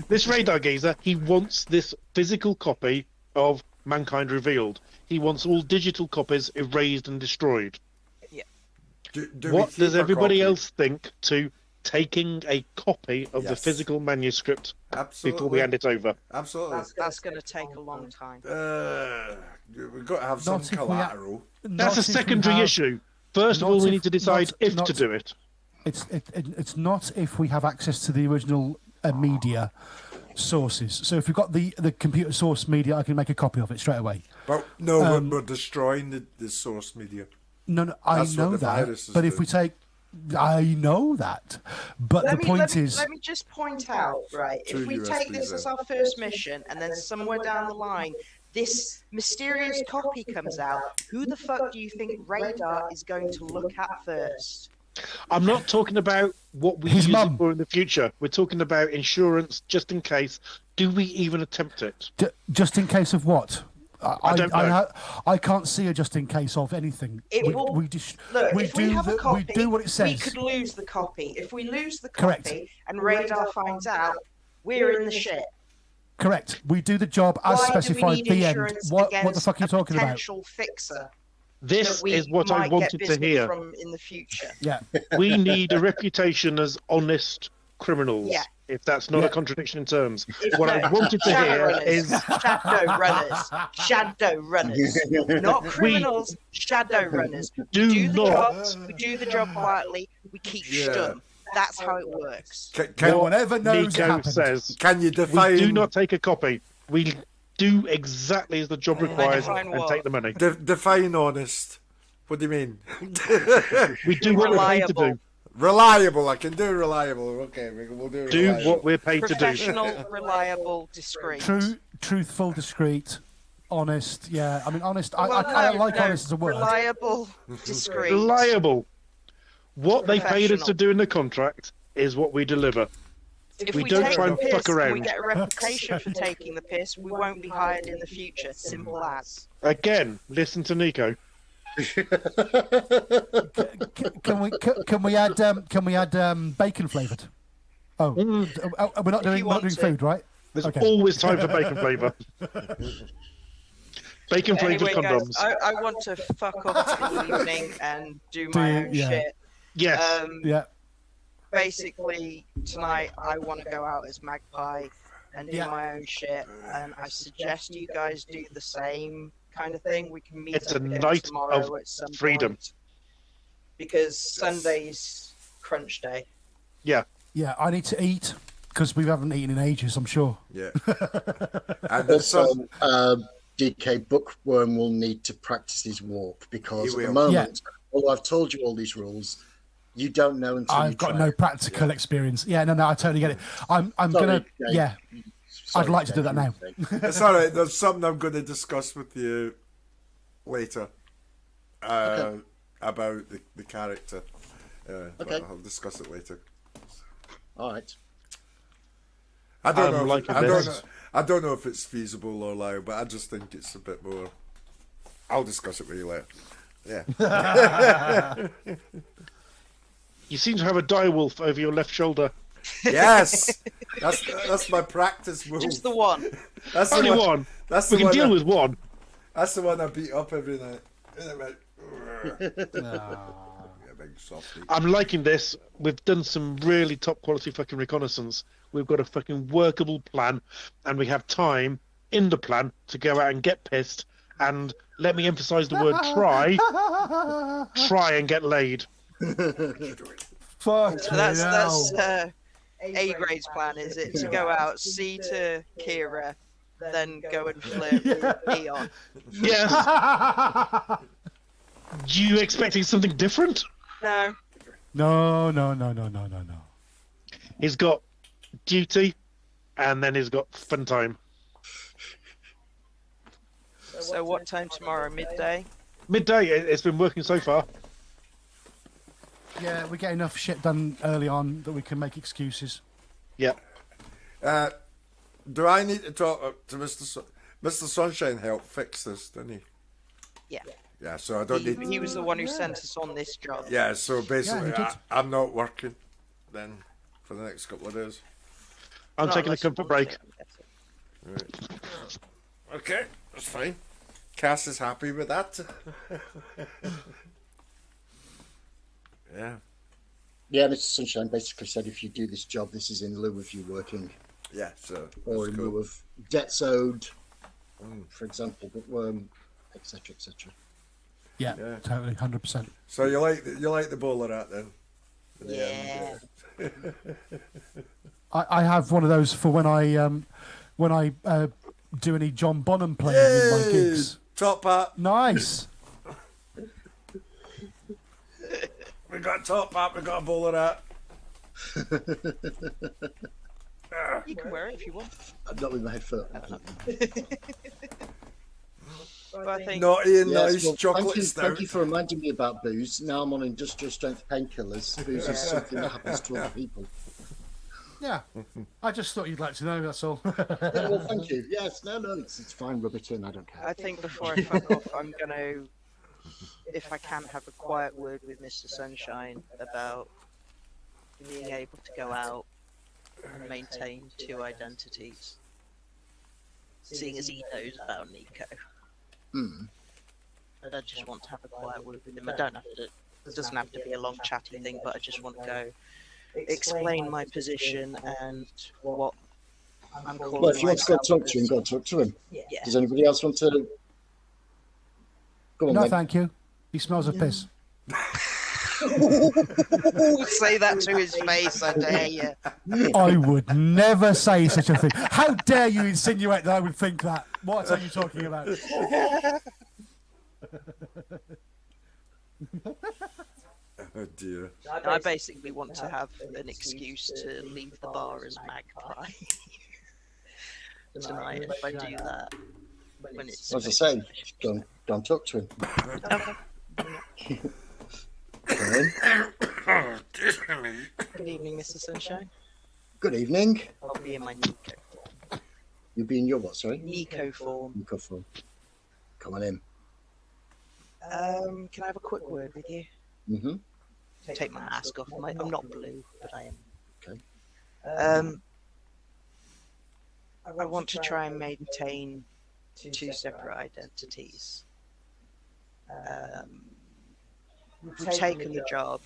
This radar geezer, he wants this physical copy of Mankind Revealed. He wants all digital copies erased and destroyed. Do we What keep does a everybody copy? else think to taking a copy of the Yes. physical manuscript Absolutely. before we hand it over? Absolutely. That's going to take a long time. We've got to have some Not if we collateral. That's a secondary issue. First of all, we need to decide if to do it. It's not if we have access to the original media. sources. So if we've got the computer source media, I can make a copy of it straight away. But no, we're destroying the source media. No, I That's know what the that. virus is But if we doing. take, I know that. But the point is, let me just point out, right? If we take this as our first mission, and then somewhere down the line, this mysterious copy comes out, who the fuck do you think Radar is going to look at first? I'm not talking about what we His use mum. it for in the future. We're talking about insurance just in case. Do we even attempt it? just in case of what? I don't know. I can't see a just in case of anything. It will- we Look, we if we have a copy, we do what it says. we could lose the copy. If we lose the copy Correct. and Radar finds out, we're in the shit. Correct. We do the job as Why specified do we at need the end. insurance What the against fuck are you a talking about? potential fixer? This that we is what I might get wanted to business hear. from in the future. Yeah. We need a reputation as honest criminals. Yeah. If that's not Yeah. a contradiction in terms. If What no, I wanted to hear Shadowrunners, is shadow runners, not criminals, shadow runners. do We not do the job quietly. We keep stum. That's how it works. No one ever knows it Nico happened. says. Can you define? We do not take a copy. We do exactly as the job requires define and what? take the money. define honest. What do you mean? We do what we're paid to do. Reliable. I can do reliable. Okay, we'll do. Do reliable. what we're paid to do. Professional, reliable, discreet. Truthful, discreet, honest. Yeah, I mean, honest. Well, I don't like no, honest as a word. Reliable, discreet. Reliable. What they paid us to Professional. do in the contract is what we deliver. If We we don't take try the and piss fuck and we around. get a reputation for taking the piss, we won't be hired in the future. Simple as. Again, listen to Nico. Can we add bacon flavored? Oh, we're not If doing you want to. food, right? There's Okay. always time for bacon flavour. Bacon flavoured Anyway, guys, condoms. I want to fuck off in the evening and do my own yeah. shit. Yes. Yeah. Basically, tonight I want to go out as Magpie and do Yeah. my own shit, and I suggest you guys do the same kind of thing. We can meet It's up a again night tomorrow of at some freedom. point, because Sunday's crunch day. Yeah. Yeah, I need to eat because we haven't eaten in ages, I'm sure. Yeah. And there's Also, some. DK Bookworm will need to practice his walk because He at the will. moment, although I've told you all these rules, you don't know until you I've got try no it. practical experience. Yeah, no, I totally get it. I'm Sorry, gonna, Jake. yeah, Sorry, I'd like to do Jake, that now. It's all right. There's something I'm going to discuss with you later about the character. But Okay. I'll discuss it later. All right. I don't I'm know. liking I don't this. know. I don't know if it's feasible or allowed, but I just think it's a bit more. I'll discuss it with you later. Yeah. You seem to have a direwolf over your left shoulder. Yes. That's my practice move. Just the one. That's Only the one. That's We the can one. deal with one. That's the one I beat up every night. And I'm like, "Urgh." Yeah, big softy. I'm liking this. We've done some really top quality fucking reconnaissance. We've got a fucking workable plan, and we have time in the plan to go out and get pissed. And let me emphasize the word try and get laid. Fuck. So that's A grade's plan, is it? To go out, see to Kira, then go and flirt with Eon. Yes. You expecting something different? No. No. He's got duty, and then he's got fun time. So what time tomorrow? Midday? Midday. It's been working so far. Yeah, we get enough shit done early on that we can make excuses. Yeah. Do I need to talk to Mr. Sunshine? Helped fix this, didn't he? Yeah. Yeah. So I don't need. He was the one who sent us on this job. Yeah. So basically, he did. I'm not working then for the next couple of days. I'm Not taking a unless you comfort want break. to. Okay, that's fine. Cass is happy with that. Yeah. Yeah, Mr. Sunshine basically said if you do this job, this is in lieu of you working, Yeah. So or that's in cool. lieu of debts owed, for example, etc., etc. Yeah, Yeah. totally, 100%. So you like the bowler hat then? Yeah. I have one of those for when I do any John Bonham playing in my Yay! gigs. Top hat. Nice. We got top hat. We got a bowler hat. You can wear it if you want. I'm not with my headphone. But I think Naughty and Yes, nice well, chocolate stout. thank you for reminding me about booze. Now I'm on industrial strength painkillers. Booze is something that happens to other people. Yeah. I just thought you'd like to know, that's all. Yeah, well, thank you. Yes, no, it's fine. Rub it in. I don't care. I think before I fuck off, I'm gonna, if I can, have a quiet word with Mr. Sunshine about being able to go out and maintain 2 identities, seeing as he knows about Nico. Hmm. And I just want to have a quiet word with him. I don't have to. It doesn't have to be a long chatty thing, but I just want to go explain my position and what I'm calling. Well, if you want to go myself talk to him, as- go talk to him. Yeah. Does anybody else want to? Go on, No, then. thank you. He smells of piss. Say that to his face, I dare you. I would never say such a thing. How dare you insinuate that I would think that? What are you talking about? Oh dear. I basically want to have an excuse to leave the bar as Magpie tonight. If I do that, when it's As I say, don't talk to him. Come in. Good evening, Mr. Sunshine. Good evening. I'll be in my Nico form. You'll be in your what? Sorry. Nico form. Nico form. Come on in. Can I have a quick word with you? Mm-hmm. Take my mask off. I'm not blue, but I am. Okay. I want to try and maintain 2 separate identities. We've taken the job.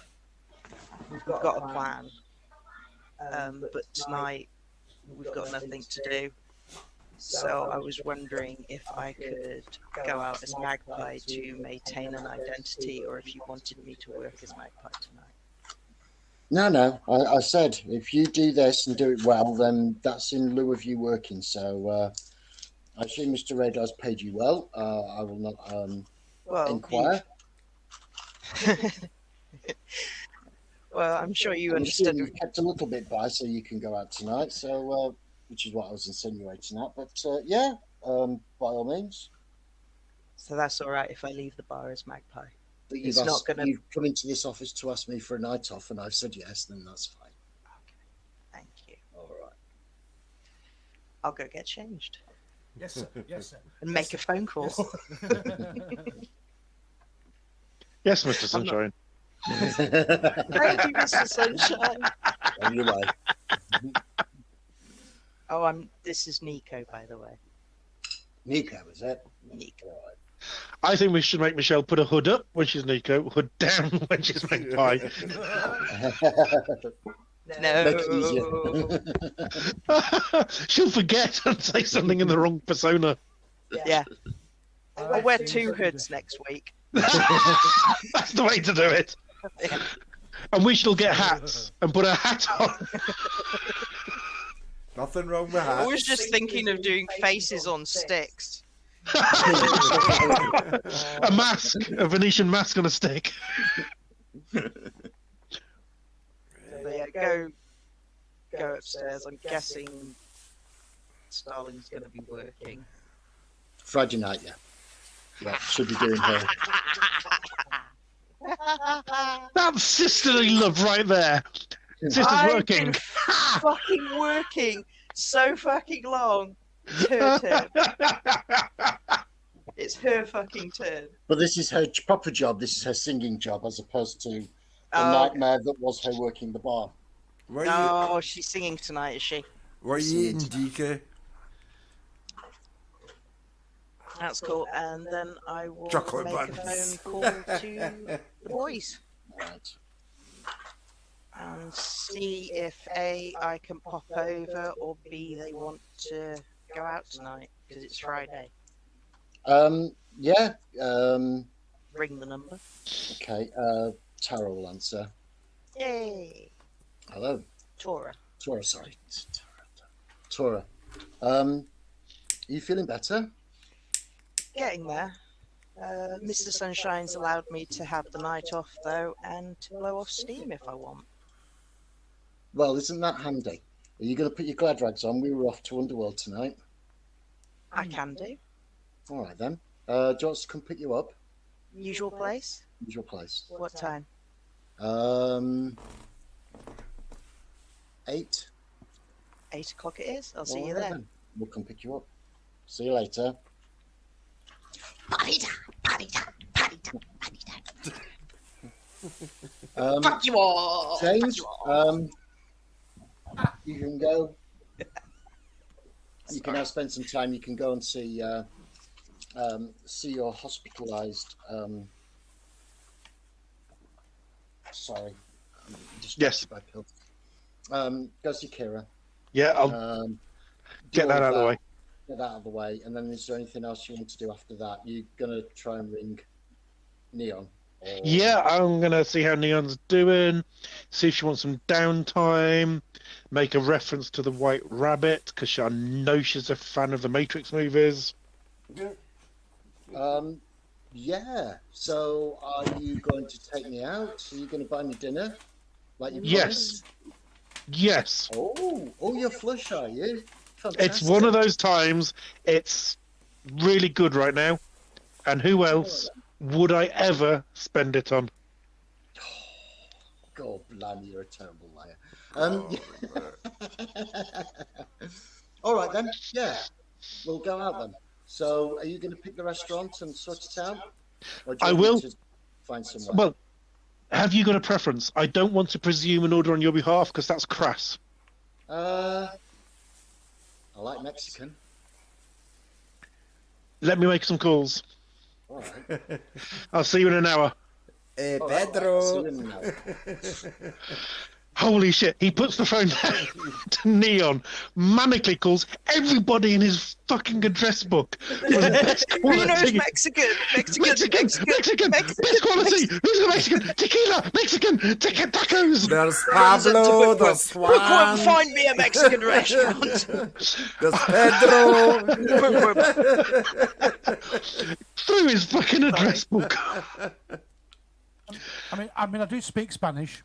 We've got a plan. But tonight we've got nothing to do. So I was wondering if I could go out as Magpie to maintain an identity, or if you wanted me to work as Magpie tonight. No. I said if you do this and do it well, then that's in lieu of you working. So I assume Mr. Radar's paid you well. I will not inquire. Well, I'm sure you I'm understood. assuming you've kept a little bit by so you can go out tonight. So which is what I was insinuating at. But yeah, by all means. So that's all right if I leave the bar as Magpie. But It's not gonna- You've come into this office to ask me for a night off, and I've said yes. Then that's fine. Thank you. All right. I'll go get changed Yes, sir. Yes, sir. and make a phone call. Yes, Mr. Sunshine. Thank you, Mr. Sunshine. And you like. Oh, this is Nico, by the way. Nico, is it? Nico. All I think we should make Michelle put a hood up when she's Nico, hood down when she's Magpie. right. No. Make it easier. She'll forget and say something in the wrong persona. Yeah. I'll wear 2 hoods next week. That's the way to do it. And we shall get hats and put a hat on. Nothing wrong with I hats. was just thinking of doing faces on sticks. A mask, a Venetian mask on a stick. But yeah, go upstairs. I'm guessing Starling's going to be working. Friday night, yeah. Yeah, should be doing her. That's sisterly love right there. Sister's I've working. been fucking working so fucking long. It's her turn. It's her fucking turn. But this is her proper job. This is her singing job, as opposed to the Oh, nightmare that was her working the bar. Were No, she's singing tonight, is she? you eating DK? That's cool. And then I will Chocolate make buns. a phone call to the boys Right. and see if A, I can pop over, or B, they want to go out tonight because it's Friday. Yeah. Ring the number. Okay. Tara will answer. Yay! Hello. Tora. Tora, sorry. Tora. Are you feeling better? Getting there. Mr. Sunshine's allowed me to have the night off, though, and to blow off steam if I want. Well, isn't that handy? Are you going to put your glad rags on? We were off to Underworld tonight. I can do. All right, then. Do you want us to come pick you up? Usual place? Usual place. What time? 8. 8 o'clock it is. I'll see All you right, there. then. We'll come pick you up. See you later. Party time, party time, party time, party time. Fuck you all! James, Fuck you all. you can go. You can now spend some time. You can go and see your hospitalised. Sorry, Yes. by pill. Go see Kira. Yeah, I'll Do get that all out of the way. Get that out of the way, and then is there anything else you want to do after that? You're gonna try and ring Neon. Or... Yeah, I'm gonna see how Neon's doing. See if she wants some downtime. Make a reference to the White Rabbit because I know she's a fan of the Matrix movies. Yeah. So, are you going to take me out? Are you going to buy me dinner? Like you Yes. promised? Yes. Oh, you're flush, are you? It's one of those times. It's really good right now. And who else would I ever spend it on? God, blimey, you're a terrible liar. All right then. Yeah, we'll go out then. So, are you going to pick the restaurant and sort it out? Or do you I want me will. to find somewhere. Well, have you got a preference? I don't want to presume an order on your behalf because that's crass. I like Mexican. Let me make some calls. All right. I'll see you in an hour. Hey, All right, Pedro. see you in an hour. Holy shit, he puts the phone down to Neon, manically calls everybody in his fucking address book. For the best Reno's quality. Mexican! Mexican! Best quality! Who's the Mexican? Tequila! Mexican! Tacos! There's Pablo, there's Bookworm, Juan, find me a Mexican restaurant! there's Pedro. Through his fucking address book. I mean, I do speak Spanish.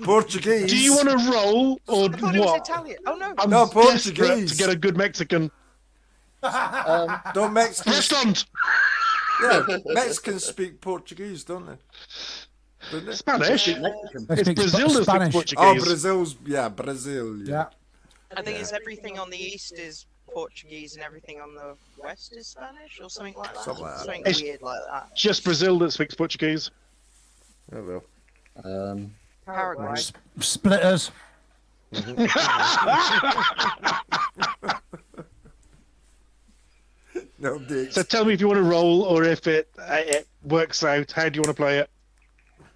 Portuguese. Do you want to roll or I thought it was what? Italian. Oh no. I'm No, desperate Portuguese. to get a good Mexican Don't Mexicans? restaurant. Yeah, Mexicans speak Portuguese, don't they? Don't they? Spanish. Mexican. They It's speak Brazil that speaks Spanish. Portuguese. Oh, Brazil. Yeah. Yeah. I think it's everything on the east is Portuguese and everything on the west is Spanish or something like that. Something like that. Something It's- weird like that. Just Brazil that speaks Portuguese. Oh, well. Paraguay. Splitters. No dicks. So tell me if you want to roll or if it works out. How do you want to play it?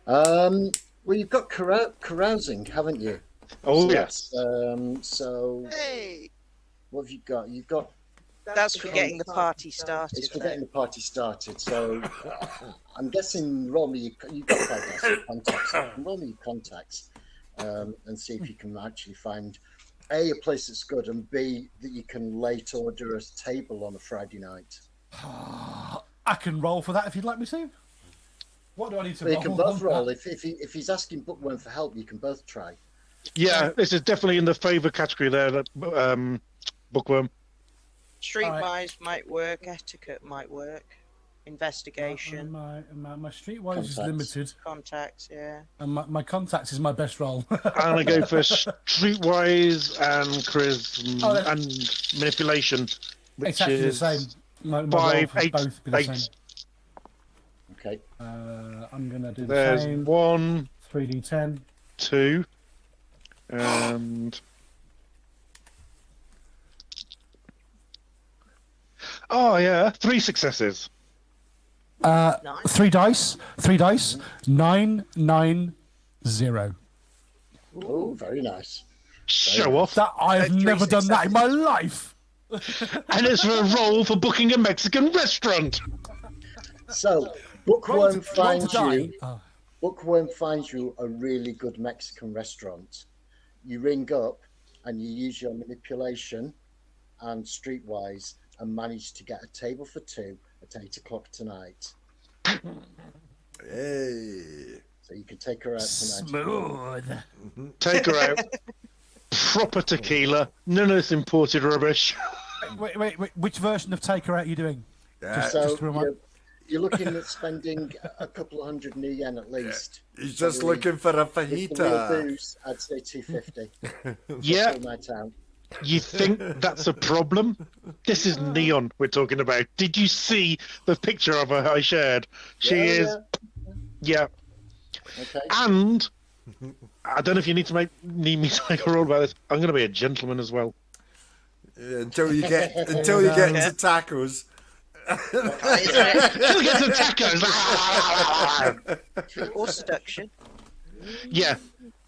Well, you've got carousing, haven't you? Oh, So yes. that's, so Hey! what have you got? You've got. That's for getting the party started. It's for though. getting the party started. So I'm guessing roll me. You've got 5,000 contacts. So roll me your contacts and see if you can actually find a place that's good, and B, that you can late order a table on a Friday night. I can roll for that if you'd like me to. What do I need to But roll? you can both roll. If he's asking Bookworm for help, you can both try. Yeah, this is definitely in the favour category there, that Bookworm. Streetwise might work, etiquette might work, investigation, My streetwise is Contacts. limited, contacts, yeah. and my contacts is my best roll. I'm going to go for Streetwise and Charisma Oh, that- and Manipulation, which It's actually the is same. My roll 5, has 8, both be the 8. same. Okay. I'm gonna do the There's same. 1, 3d10. 2, and... Oh, yeah, 3 successes. Nice. 3 dice. 3 dice. 9, 9, 0. Oh, very nice. Show off. That I have 3 never done that in my life. And it's for a roll for booking a Mexican restaurant. So Bookworm Roll finds to die. you. Bookworm finds you a really good Mexican restaurant. you ring up and you use your manipulation and streetwise and manage to get a table for 2 at 8 o'clock tonight. Hey. So you can take her out tonight. Smooth. Take her out. Proper tequila. None of this imported rubbish. Wait. Which version of Take Her Out are you doing? Yeah. So to remind- you're looking at spending a couple of $100 new yen at least. He's just Probably looking for a With the real fajita. booze, I'd say 250. Yeah, Full night out. you think that's a problem? This is Neon we're talking about. Did you see the picture of her I shared? She Yeah, is, yeah. Okay. And I don't know if you need me to make a rule about this. I'm going to be a gentleman as well. Yeah, until you get into tacos. She'll get some tacos. Or seduction. Yeah,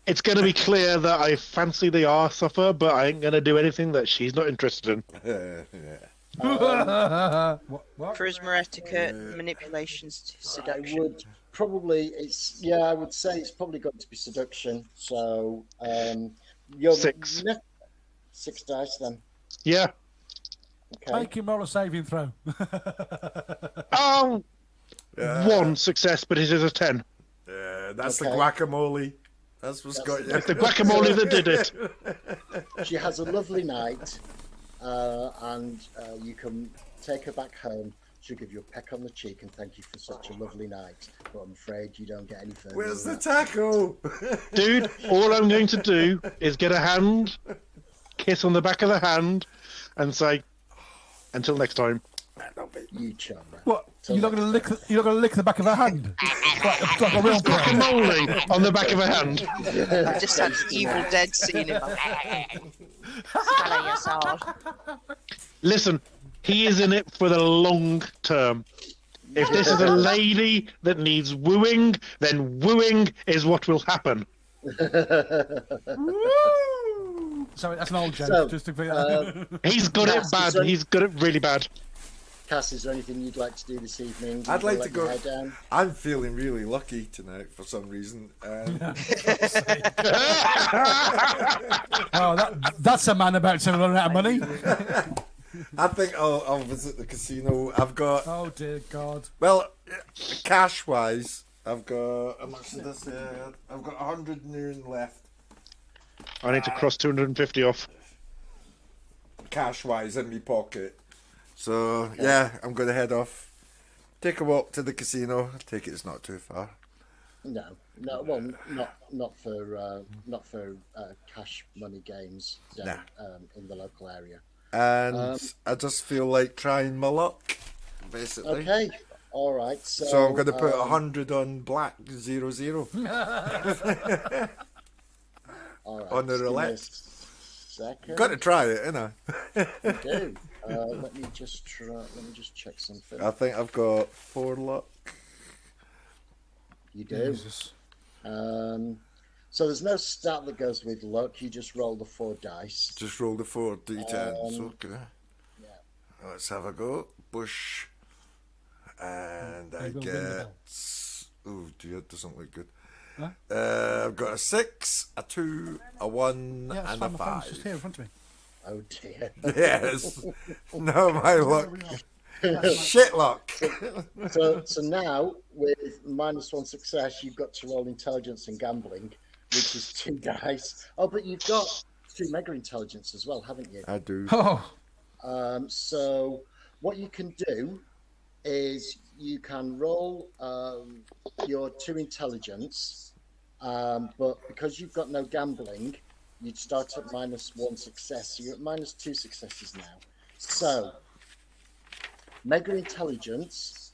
it's going to be clear that I fancy the arse of her, but I ain't going to do anything that she's not interested in. What? Charisma, etiquette, manipulations, I seduction. would probably, I would say it's probably got to be seduction. So, your 6. 6 dice then. Yeah. Okay. Make him roll a saving throw. Oh, Yeah. 1 success, but it is a 10. Yeah, that's Okay. the guacamole. That's what's got you. It's the guacamole that did it. She has a lovely night, and you can take her back home. She'll give you a peck on the cheek and thank you for such a lovely night. But I'm afraid you don't get any further. Where's the than that. taco? Dude, all I'm going to do is get a hand, kiss on the back of the hand, and say, until next time. You chum. What? So You're not going to lick? You're not going to lick the back of her hand? like a real guy. Guacamole on the back of a hand. I just had the Evil Dead scene in my Swallow your soul. Listen, he is in it for the long term. If this is a lady that needs wooing, then wooing is what will happen. Sorry, that's an old joke. So, just to be, He's got it Yes, bad. sorry. He's got it really bad. Cass, is there anything you'd like to do this evening? I'd like to Let go. your hair down? I'm feeling really lucky tonight for some reason. oh, that's a man about to run out of money. I think I'll visit the casino. I've got, Oh dear God. well, cash wise, I've got, how much is this? I've got 100 noon left. I need to cross 250 off. Cash wise in my pocket. So yeah, I'm going to head off. Take a walk to the casino. I take it it's not too far. No, well, not for cash money games down, in the local area. And I just feel like trying my luck, basically. Okay, all right. So I'm going to put 100 on black 00 all right, on the just give me a roulette. Second. Got to try it, innit? I do. Let me just try. Let me just check something. I think I've got 4 luck. You do. Jesus. So there's no stat that goes with luck. You just roll the 4 dice. Just roll the 4 d10s. Okay. Yeah. Let's have a go. Bush. And I you go ring the get. bell. Oh dear, it doesn't look good. Huh? I've got a 6, a 2, a 1, Yeah, it's and fine. a My phone's just 5. here in front of me. Oh dear. Yes. No, my luck. Shit luck. So now with -1 success, you've got to roll intelligence and gambling, which is 2 dice. Oh, but you've got 2 mega intelligence as well, haven't you? I do. Oh, So what you can do is you can roll your 2 intelligence, but because you've got no gambling, you'd start at -1 success. So you're at -2 successes now. So mega intelligence,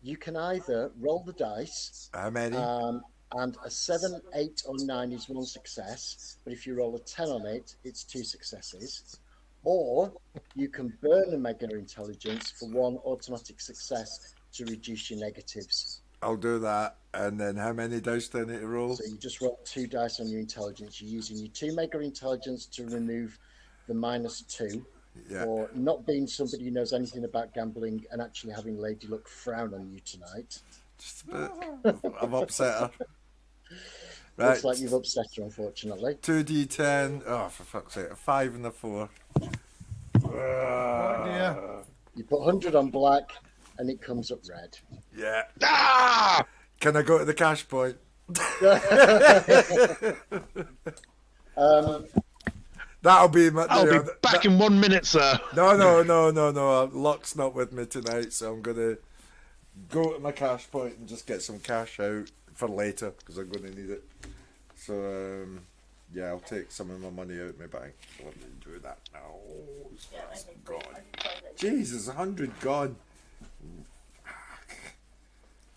you can either roll the dice, How many? and a 7, 8, or 9 is 1 success. But if you roll a 10 on it, it's 2 successes. Or you can burn a mega intelligence for 1 automatic success to reduce your negatives. I'll do that. And then how many dice do I need to roll? So you just roll 2 dice on your intelligence. You're using your 2 mega intelligence to remove the -2. Yeah. Or not being somebody who knows anything about gambling and actually having Lady Luck frown on you tonight. Just a bit. I've upset her. Right. Looks like you've upset her, unfortunately. 2d10. Oh, for fuck's sake. A 5 and a 4. Oh dear. You put 100 on black, and it comes up red. Yeah. Ah! Can I go to the cash point? That'll be my. I'll be back in 1 minute, sir. No. Luck's not with me tonight, so I'm gonna go to my cash point and just get some cash out for later because I'm gonna need it. So yeah, I'll take some of my money out of my bank. Let me do that now. It's gone. Jesus, 100 gone.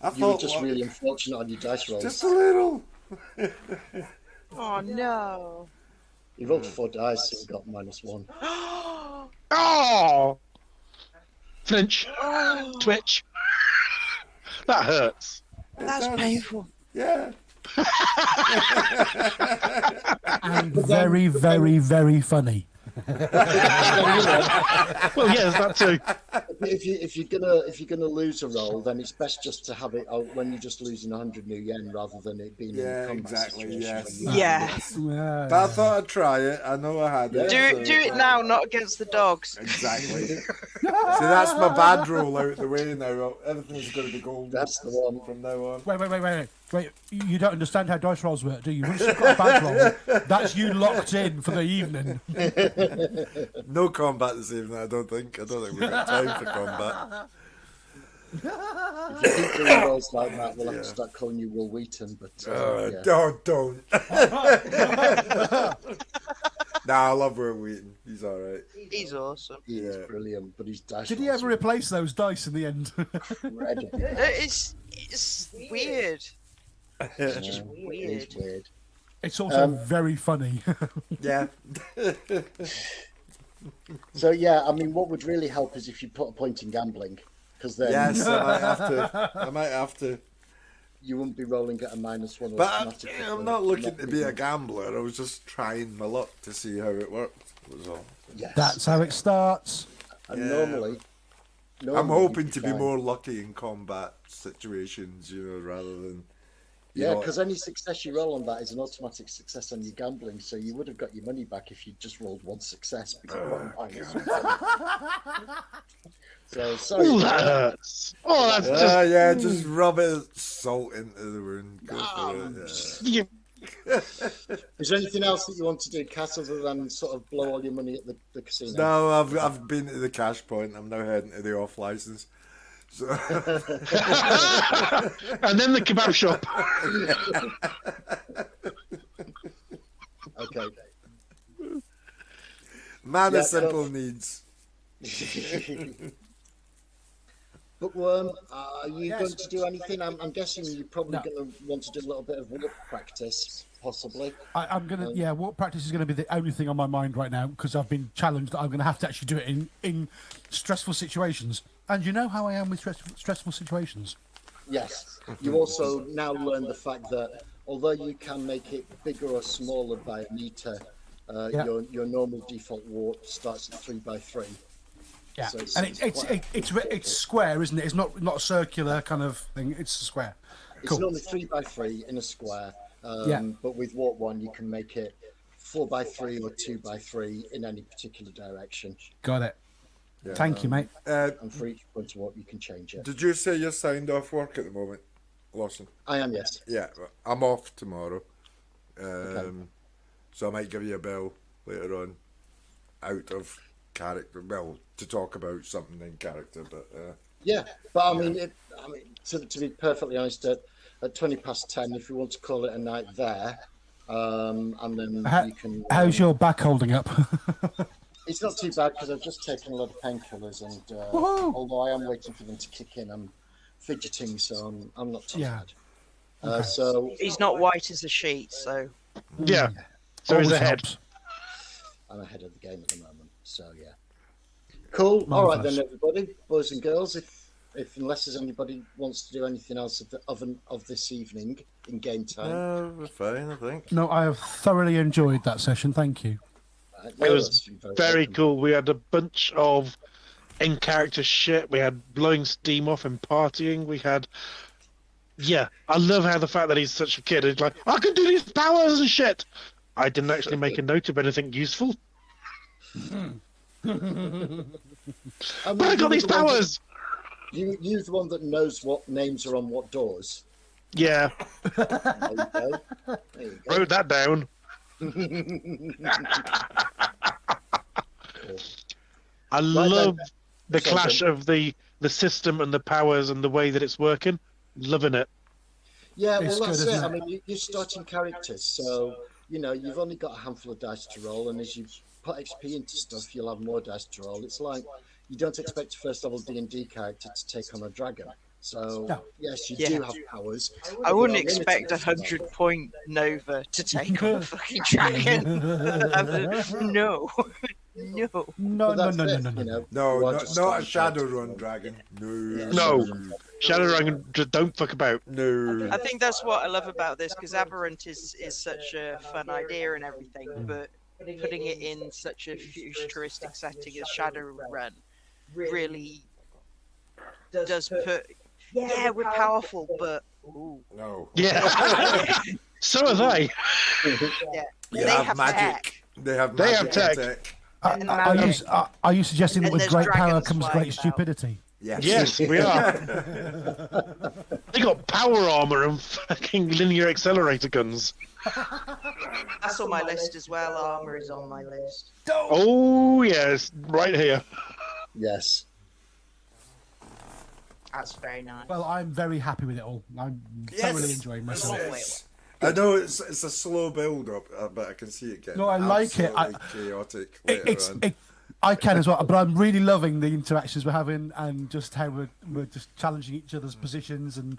I You were thought just really unfortunate on your dice rolls. just a little. Oh no. You rolled 4 dice and got -1. Oh! Flinch. Twitch. That hurts. That's painful. Yeah. And very, very, very funny. Well, yes, that too. If you're gonna lose a roll, then it's best just to have it when you're just losing 100 new yen rather than it being in a combat exactly. situation. Yes. Yeah. But I thought I'd try it. I know I had it. Do it now, not against the dogs. Exactly. See, that's my bad roll out the way now. Everything's going to be gold. That's the one from now on. Wait. You don't understand how dice rolls work, do you? Once you've got a bad roll, that's you locked in for the evening. No combat this evening, I don't think. I don't think we've got time for combat. If you keep doing rolls like that, we'll have to start calling you Will Wheaton. But don't. Nah, I love Will Wheaton. He's all right. He's awesome. He's brilliant, but he's dice. Did he ever replace those dice in the end? It's weird. It's just weird. It's weird. It's also very funny. Yeah. So yeah, I mean, what would really help is if you put a point in gambling, because then Yes, I might have to. you wouldn't be rolling at a -1 But automatically. I'm not looking to be a gambler. I was just trying my luck to see how it worked. Was all. Yes. That's how it starts. And normally I'm hoping you'd to be be fine. more lucky in combat situations, rather than. Yeah, because any success you roll on that is an automatic success on your gambling, so you would have got your money back if you just rolled 1 success. Because so sorry. Ooh, that hurts. Oh, that's just. Just rub salt into the wound. Go for it. Yeah. Is there anything else that you want to do, Cass, other than sort of blow all your money at the casino? No, I've been to the cash point. I'm now heading to the off license. So. And then the kebab shop. Okay. Man of simple needs. Bookworm, are you going to do anything? I'm guessing you're probably going to want to do a little bit of walk practice, possibly. I'm going to, walk practice is going to be the only thing on my mind right now because I've been challenged that I'm going to have to actually do it in stressful situations. And you know how I am with stressful situations. Yes. You also now learn the fact that although you can make it bigger or smaller by a meter, your normal default warp starts at 3x3. Yeah, So and it's square, isn't it? It's not a circular kind of thing. It's a square. It's normally 3x3 in a square, but with warp 1 you can make it 4x3 or 2x3 in any particular direction. Got it. Yeah. Thank you, mate. And for each point of warp you can change it. Did you say you're signed off work at the moment, Lawson? I am, yes. Yeah, I'm off tomorrow. Okay. So I might give you a bell later on out of character, to talk about something in character, but I mean, to be perfectly honest, at 10:20, if you want to call it a night there, and then you can. How's your back holding up? It's not too bad because I've just taken a lot of painkillers, and although I am waiting for them to kick in, I'm fidgeting, so I'm not too bad. So he's not white as a sheet, so so he's ahead. I'm ahead of the game at the moment, so yeah. Cool. All right then, everybody, boys and girls. If unless there's anybody wants to do anything else of this evening in game time, no, we're fine, I think. No, I have thoroughly enjoyed that session. Thank you. It was very cool. We had a bunch of in-character shit. We had blowing steam off and partying. We had Yeah, I love how the fact that he's such a kid. He's like, I can do these powers and shit. I didn't actually make a note of anything useful. But I got these powers! You're the one that knows what names are on what doors. Yeah. There you go. There you go. Wrote that down. I love the clash of the system and the powers and the way that it's working. Loving it. Yeah, It's well, that's good, it. isn't I mean, you're starting characters, so, you've only got a handful of dice to roll, and as you put XP into stuff, you'll have more dice to roll. It's like you don't expect a first-level D&D character to take on a dragon. So, No. yes, you Yeah. do have powers. I wouldn't But expect a limited. 100-point Nova to take on a fucking dragon. No. No. No, But that's no. it, No, you are not, just not a starting Shadowrun dragon. No. No. Shadowrun, just don't fuck about. No. I think that's what I love about this, because Abarrent is such a fun idea and everything, but putting it in such a futuristic setting as Shadowrun really does put. Yeah, we're powerful, but ooh. No. Yeah. So are they. Yeah, You they have magic. tech. They have They magic have and tech. Are you suggesting that And with there's great power dragons comes flying great about. stupidity? Yes. Yes, we are. They got power armor and fucking linear accelerator guns. That's on my list as well. Armor is on my list. Oh, yes, right here. Yes. That's very nice. Well, I'm very happy with it all. I'm thoroughly enjoying myself. Yes. I know it's a slow build up, but I can see it getting No, I like it. absolutely chaotic later on. I can as well, but I'm really loving the interactions we're having and just how we're just challenging each other's positions and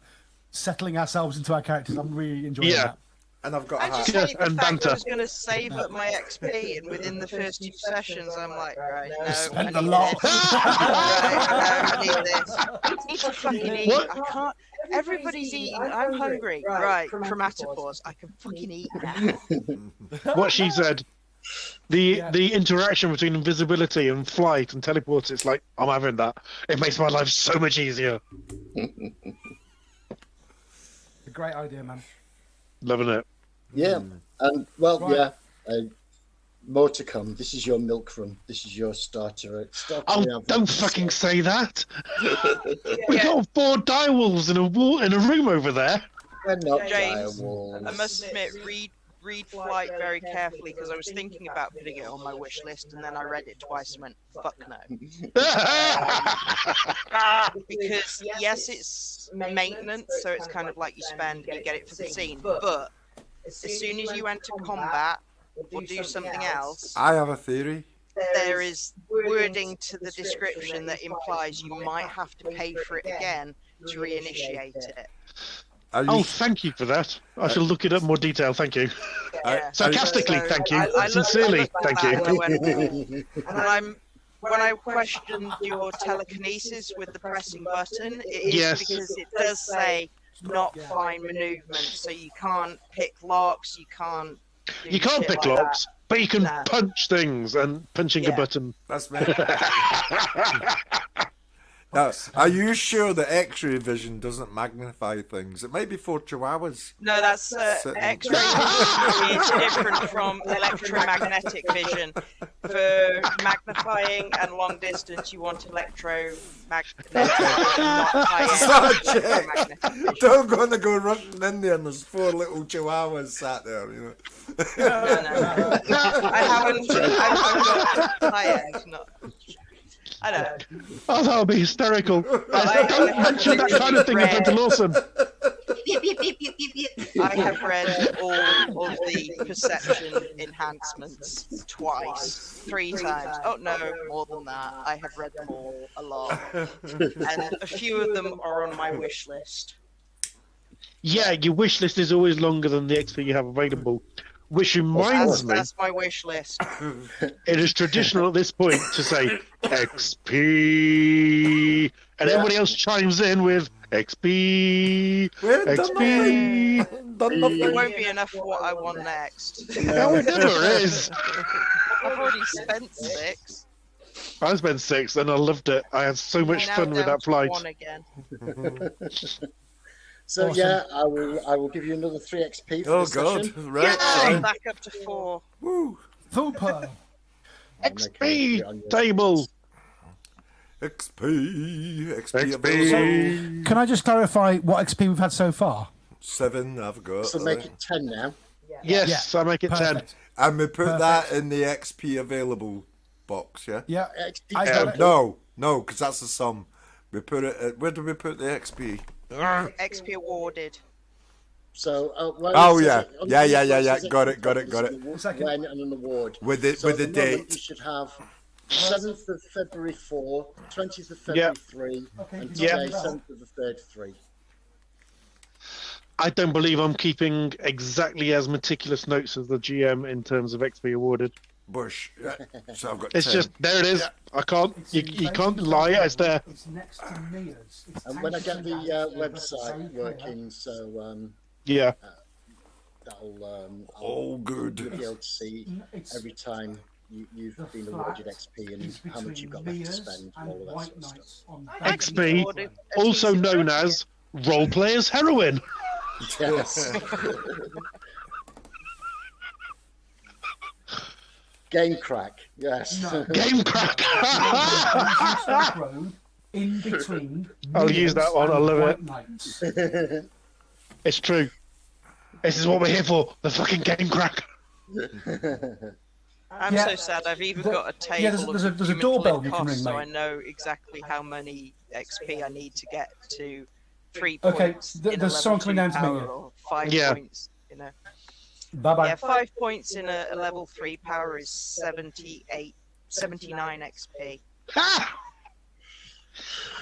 settling ourselves into our characters. I'm really enjoying that. And I've got a I just hat. hate the and fact banter. I was going to save up my XP, and within the first 2 sessions, I'm like, right, no, I Spent need a lot. this. Right, no, I need this. I need to fucking eat. What? I can't. Everybody's eating. I'm hungry. Right, chromatopause. I can fucking eat now. What she said. The interaction between invisibility and flight and teleport, it's like, I'm having that. It makes my life so much easier. A great idea, man. Loving it. Yeah. And, well, Right. more to come. This is your milk run. This is your starter. Oh, don't fucking say that. We got 4 direwolves in a room over there. They're not James, direwolves. I must admit, read flight very carefully, because I was thinking about putting it on my wish list, and then I read it twice and went, fuck no. Because yes, it's maintenance, so it's kind of like you spend and you get it for the scene, but as soon as you enter combat or do something else, I have a theory. there is wording to the description that implies you might have to pay for it again to reinitiate it. Are you, Oh, thank you for that. I shall look it up in more detail, thank you. Yeah. Sarcastically, So thank you. I looked Sincerely, at thank that you. and I went, when I questioned your telekinesis with the pressing button, it is Yes. because it does say not fine movement, so you can't pick locks, you can't. Do You can't shit pick like locks, but you can No. punch things, and punching a Yeah. button. that's me. Now, are you sure that X-ray vision doesn't magnify things? It might be for chihuahuas. No, that's Sitting- X-ray vision is different from electromagnetic vision. For magnifying and long distance, you want electromagnetic vision, not high-end electromagnetic vision. Don't go rushing in there and there's 4 little chihuahuas sat there, you know. No. I haven't got high-end, not... I don't know. Oh, that would be hysterical. I Don't mention that kind of thing in front of Lawson. I have read all of the perception enhancements twice, 3 times. Oh no, more than that. I have read them all a lot, and a few of them are on my wish list. Yeah, your wish list is always longer than the XP you have available. Which reminds me, That's my wish list. it is traditional at this point to say XP, and everybody else chimes in with XP, We haven't done XP. nothing. Done nothing. It won't be enough for what I want next. No, it never is. I've already spent 6. I spent 6 and I loved it. I had so much Now fun with down that to flight. 1 again. So Awesome. yeah, I will give you another 3 XP for Oh this God! session. Right. I'm back up to 4. Woo! Super. I'll make a note of it on XP your table. XP available. XP. Can I just clarify what XP we've had so far? 7. I've got. So make it 10 now. Yes, I make it 10. Perfect. And we put Perfect. that in the XP available box. Yeah. Yeah. XP I got it. No, because that's the sum. We put it. Where do we put the XP? XP awarded. So Oh yeah. Got it. Second. When and an award. With the So with the at moment date. You should have 7th of February 4, 20th of February 3, and today Yeah. 7th of the 3rd 3. I don't believe I'm keeping exactly as meticulous notes as the GM in terms of XP awarded. Bush. Yeah. So I've got. It's 10. just there. It is. Yeah. I can't. You can't lie. It's there. It's next to Mia's. It's And when I get the website same working, so Yeah. that'll Oh, good. you'll be able to see every time you've been awarded XP and how much you've got left to spend and all of that sort of stuff. XP, Awarded a also decent known budget. as role players heroin. Yes. Game crack. Yes. No. Game crack. In between. I'll use that one, I love it. Nights. It's true. This is what we're here for. The fucking game crack. I'm Yeah. so sad. I've even The- got a table yeah, there's a of doorbell cumulative you can costs, ring, so mate. I know exactly how many XP I need to get to 3 Okay, points. there's in a someone level coming 2 down to meet power you. or 5 Yeah. points. You know. Bye bye. Yeah, 5 points in a level 3 power is 79 XP. Ah!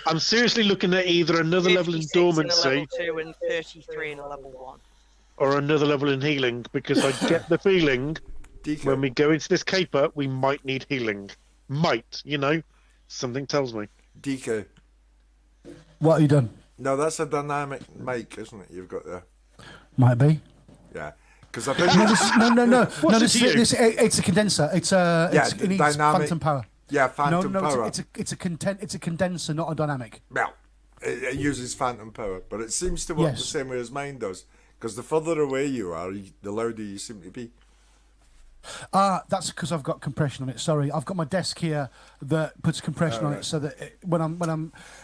I'm seriously looking at either another level in 56 in a dormancy level 2 and 33 in a level 1. or another level in healing, because I get the feeling Deacon. when we go into this caper, we might need healing. Might, something tells me. DK. What have you done? No, that's a dynamic mic, isn't it? You've got there. Might be. Yeah. Because I think. No. What's it This, to you? it's a condenser. It needs dynamic. phantom power. Yeah, phantom power. It's a condenser, not a dynamic. Well, it uses phantom power, but it seems to work Yes. the same way as mine does. Because the further away you are, the louder you seem to be. That's because I've got compression on it. Sorry, I've got my desk here that puts compression on it, so that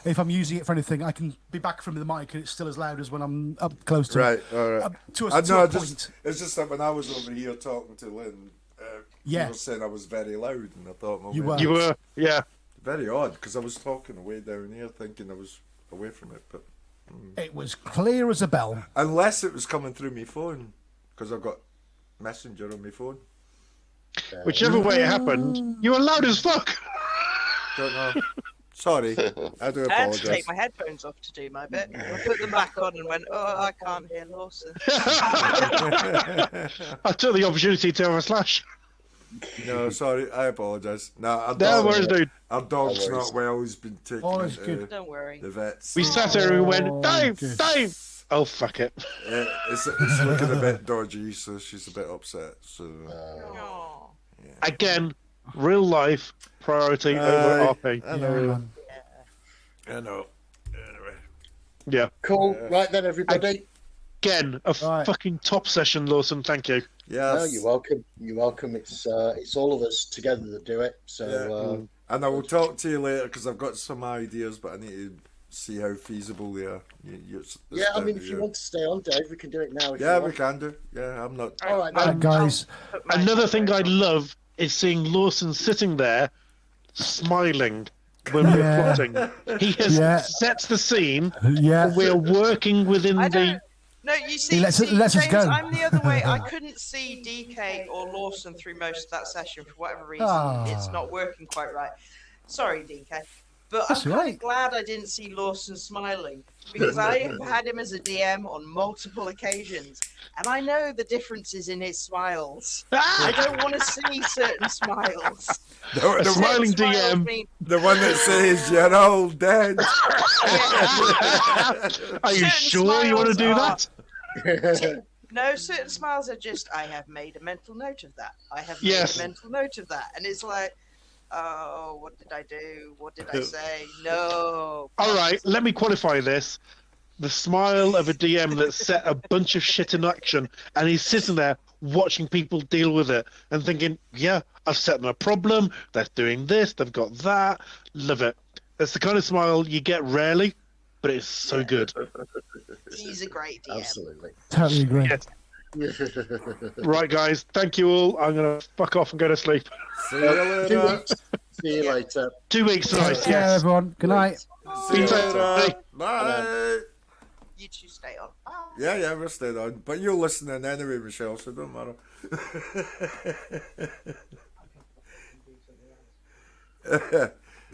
if I'm using it for anything, I can be back from the mic and it's still as loud as when I'm up close to Right, it. all right. To a I know, point. it's just that when I was over here talking to Lynn, Yeah. you were saying I was very loud, and I thought, well, You maybe were. You were, yeah. very odd, because I was talking way down here, thinking I was away from it, but It was clear as a bell. unless it was coming through my phone, because I've got Messenger on my phone. Whichever way it happened, you were loud as fuck. Don't know. Sorry, I do I had to apologise. take my headphones off to do my bit. I put them back on and went, oh, I can't hear Lawson. I took the opportunity to have a slash. No, sorry, I apologise. No, our No dog, worries, dude. our dog's No worries. not well. He's been taken All is into good. Don't worry. the vets. We sat there and we went, Oh, Dave, good. Dave. Oh, fuck it. It's looking a bit dodgy, so she's a bit upset. So Aw. Again, real life priority over RP. I Yeah, know. man. I know. Anyway, Yeah. Cool. Right then, everybody. Again, a Right. fucking top session, Lawson. Thank you. yes. No, you're welcome. You're welcome. It's all of us together that do it. So And I will talk to you later because I've got some ideas, but I need to see how feasible they are. yeah, I mean, if you want to stay on, Dave, we can do it now. If Yeah, you we want. can do. Yeah, I'm not. All right, Right, then. guys. Put my Another thing headphones I on. love is seeing Lawson sitting there, smiling when we're Yeah. plotting. He has Yeah. sets the scene. Yeah. We're working within I the. don't. No, you see, lets us James, go. I'm the other way. I couldn't see DK or Lawson through most of that session for whatever reason. Ah. It's not working quite right. Sorry, DK. But That's I'm kind right. of glad I didn't see Lawson smiling because I have had him as a DM on multiple occasions, and I know the differences in his smiles. I don't want to see certain smiles. The, A the, smiling Certain smiles DM. mean- the one that says you're all dead. Are you Certain sure you want to do smiles that? No, certain smiles are just, I have made a mental note of that. I have Yes. made a mental note of that. And it's like, oh, what did I do? What did I say? No. All right, let me qualify this. the smile of a DM that set a bunch of shit in action, and he's sitting there watching people deal with it and thinking, yeah, I've set them a problem, they're doing this, they've got that. Love it. It's the kind of smile you get rarely, but it's so good. He's a great DM. Absolutely. Totally agree. Yes. Right, guys, thank you all. I'm going to fuck off and go to sleep. See you 2 later. weeks. See you later. 2 weeks tonight, Take care, yes. everyone. Good night. See you Be later. safe. Bye. You two stay on. Bye. Yeah, we're staying on. But you're listening anyway, Michelle, so don't matter.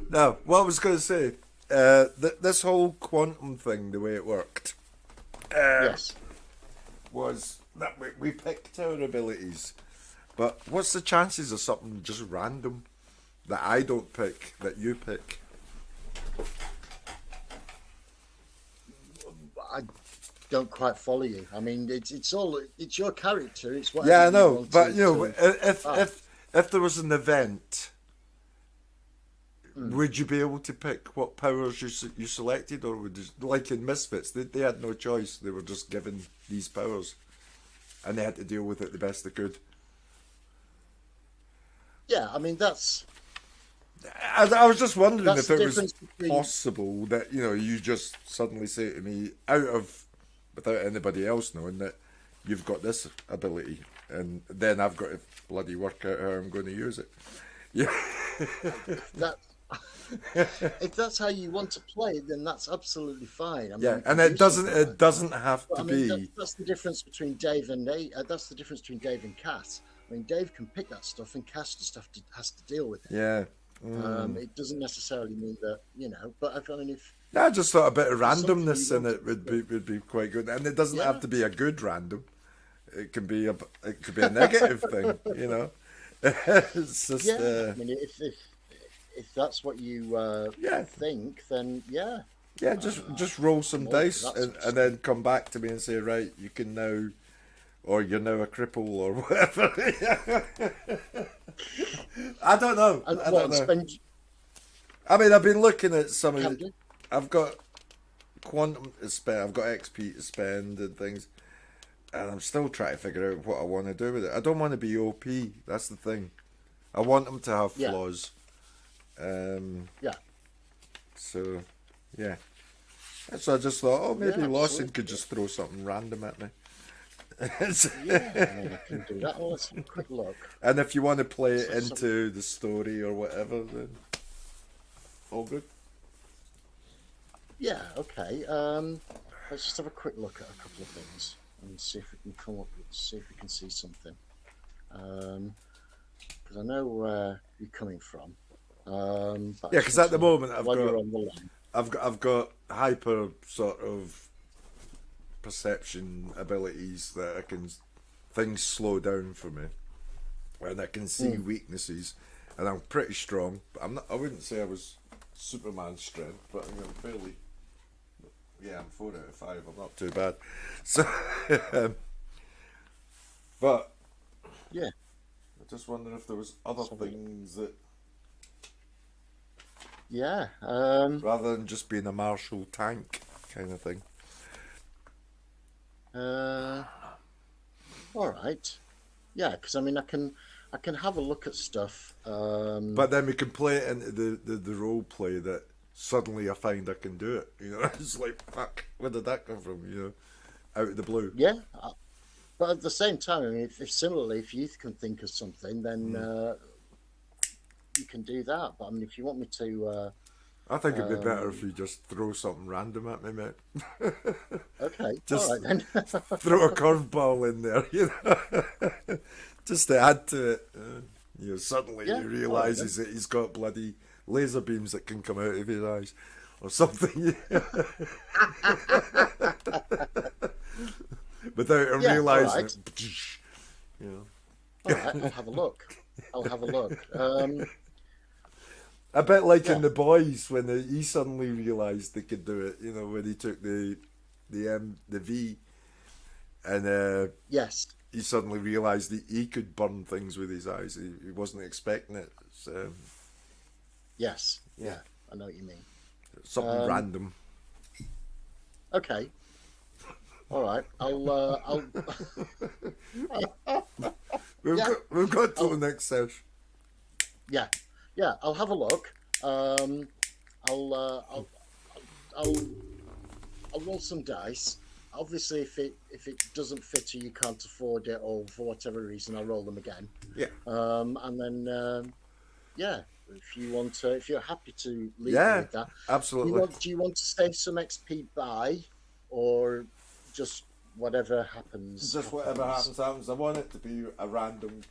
Now, what I was going to say, this whole quantum thing, the way it worked, Yes. was that we picked our abilities. But what's the chances of something just random that I don't pick, that you pick? I don't quite follow you. I mean, it's your character. It's what. Yeah, I know, want but to- you know, to- if there was an event, would you be able to pick what powers you selected, or would you, like in Misfits, they had no choice. They were just given these powers, and they had to deal with it the best they could. Yeah, I mean that's. I was just wondering That's if the it was difference between- possible that you just suddenly say to me without anybody else knowing that you've got this ability, and then I've got to bloody work out how I'm going to use it. Yeah. That if that's how you want to play, then that's absolutely fine. I mean, Yeah, you and can it do doesn't something like it doesn't have that. to I mean, be. that's the difference between Dave and Nate. That's the difference between Dave and Cass. I mean, Dave can pick that stuff, and Cass just has to deal with it. Yeah. It doesn't necessarily mean that But I mean, if I just thought a bit of something randomness you in want it would be quite good, and it doesn't Yeah. have to be a good random. It can be a negative thing, It's just I mean, if that's what you Yeah. think, then yeah. yeah, just roll some More dice for that sort of and then come back to me and say, right, you can now, or you're now a cripple or whatever. I don't know. And I what, don't know. spend I mean, I've been looking at some of can it. do? I've got quantum to spend. I've got XP to spend and things, and I'm still trying to figure out what I want to do with it. I don't want to be OP. That's the thing. I want them to have Yeah. flaws. Yeah. So, yeah. So I just thought, oh, maybe Yeah, Lawson absolutely. could just throw something random at me. Yeah, I mean, I can do that. Well, let's have a quick look. And if you want to play it So- into the story or whatever, then all good. Yeah, okay. Let's just have a quick look at a couple of things and see if we can see if we can see something. Because I know where you're coming from. But Yeah, because at the moment while you're on the line, I've got hyper sort of perception abilities that things slow down for me, and I can see weaknesses, and I'm pretty strong. But I wouldn't say I was Superman strength, but I mean, I'm fairly. Yeah, I'm 4 out of 5. I'm not too bad. So, but yeah. I just wonder if there was other things that, Yeah. rather than just being a Marshall tank kind of thing. All right. Yeah, because I mean, I can have a look at stuff. But then we can play it into the role play that suddenly I find I can do it. It's like, fuck, where did that come from? Out of the blue. Yeah. But at the same time, I mean, if similarly, if you can think of something, then you can do that. But I mean, if you want me to, I think it'd be better if you just throw something random at me, mate. okay, Just- all right then. Throw a curveball in there, just to add to it. Suddenly Yeah, he all realizes that he's got bloody laser beams that can come out of his eyes, or something. Without him Yeah, all realizing right. it. All right, I'll have a look. I'll have a look. A bit like Yeah. in The Boys when he suddenly realised they could do it. When he took the V, and Yes. he suddenly realised that he could burn things with his eyes. He wasn't expecting it. So, Yes. Yeah. I know what you mean. something random. Okay. All right. I'll. We've got till the next session. Yeah. I'll have a look. I'll roll some dice. Obviously, if it doesn't fit or you can't afford it, or for whatever reason, I'll roll them again. Yeah. And then if you're happy to leave Yeah, with that, absolutely. do you want to save some XP by, or just whatever happens? Just whatever happens. I want it to be a random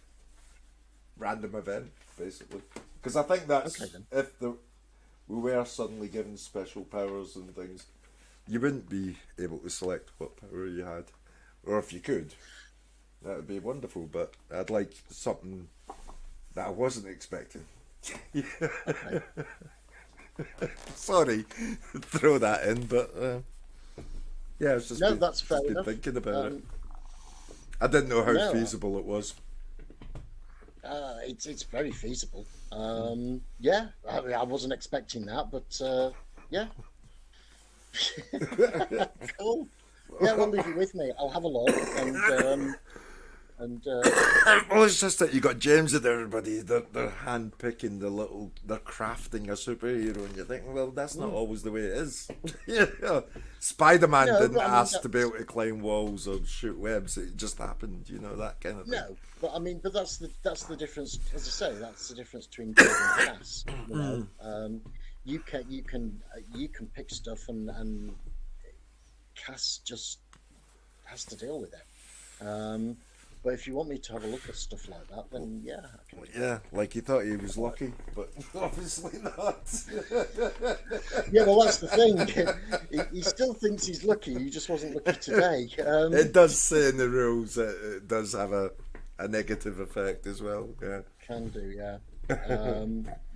event, basically, because I think that's Okay, then. if we were suddenly given special powers and things, you wouldn't be able to select what power you had, or if you could, that would be wonderful. But I'd like something that I wasn't expecting. Okay. Sorry, throw that in, but yeah, it's just That's fair been enough. thinking about it. I didn't know how no, feasible it was. It's very feasible. Yeah, I wasn't expecting that, but yeah. Cool. Yeah, well, leave it with me. I'll have a look and Well, it's just that you got James and everybody. They're hand picking they're crafting a superhero, and you're thinking, well, that's not always the way it is. Yeah. Spider-Man No, didn't but I mean, ask to be able to climb walls or shoot webs. It just happened, that kind of thing. no, but I mean, but that's the difference. As I say, that's the difference between good and Cass. You can pick stuff, and Cass just has to deal with it. But if you want me to have a look at stuff like that, then yeah. I can. Yeah, like he thought he was lucky, but obviously not. Yeah, well, that's the thing. He still thinks he's lucky. He just wasn't lucky today. It does say in the rules that it does have a negative effect as well. Yeah. Can do, yeah.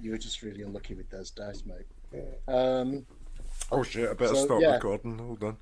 You were just really unlucky with those dice, mate. Oh shit! I better So, stop yeah. recording. Hold on.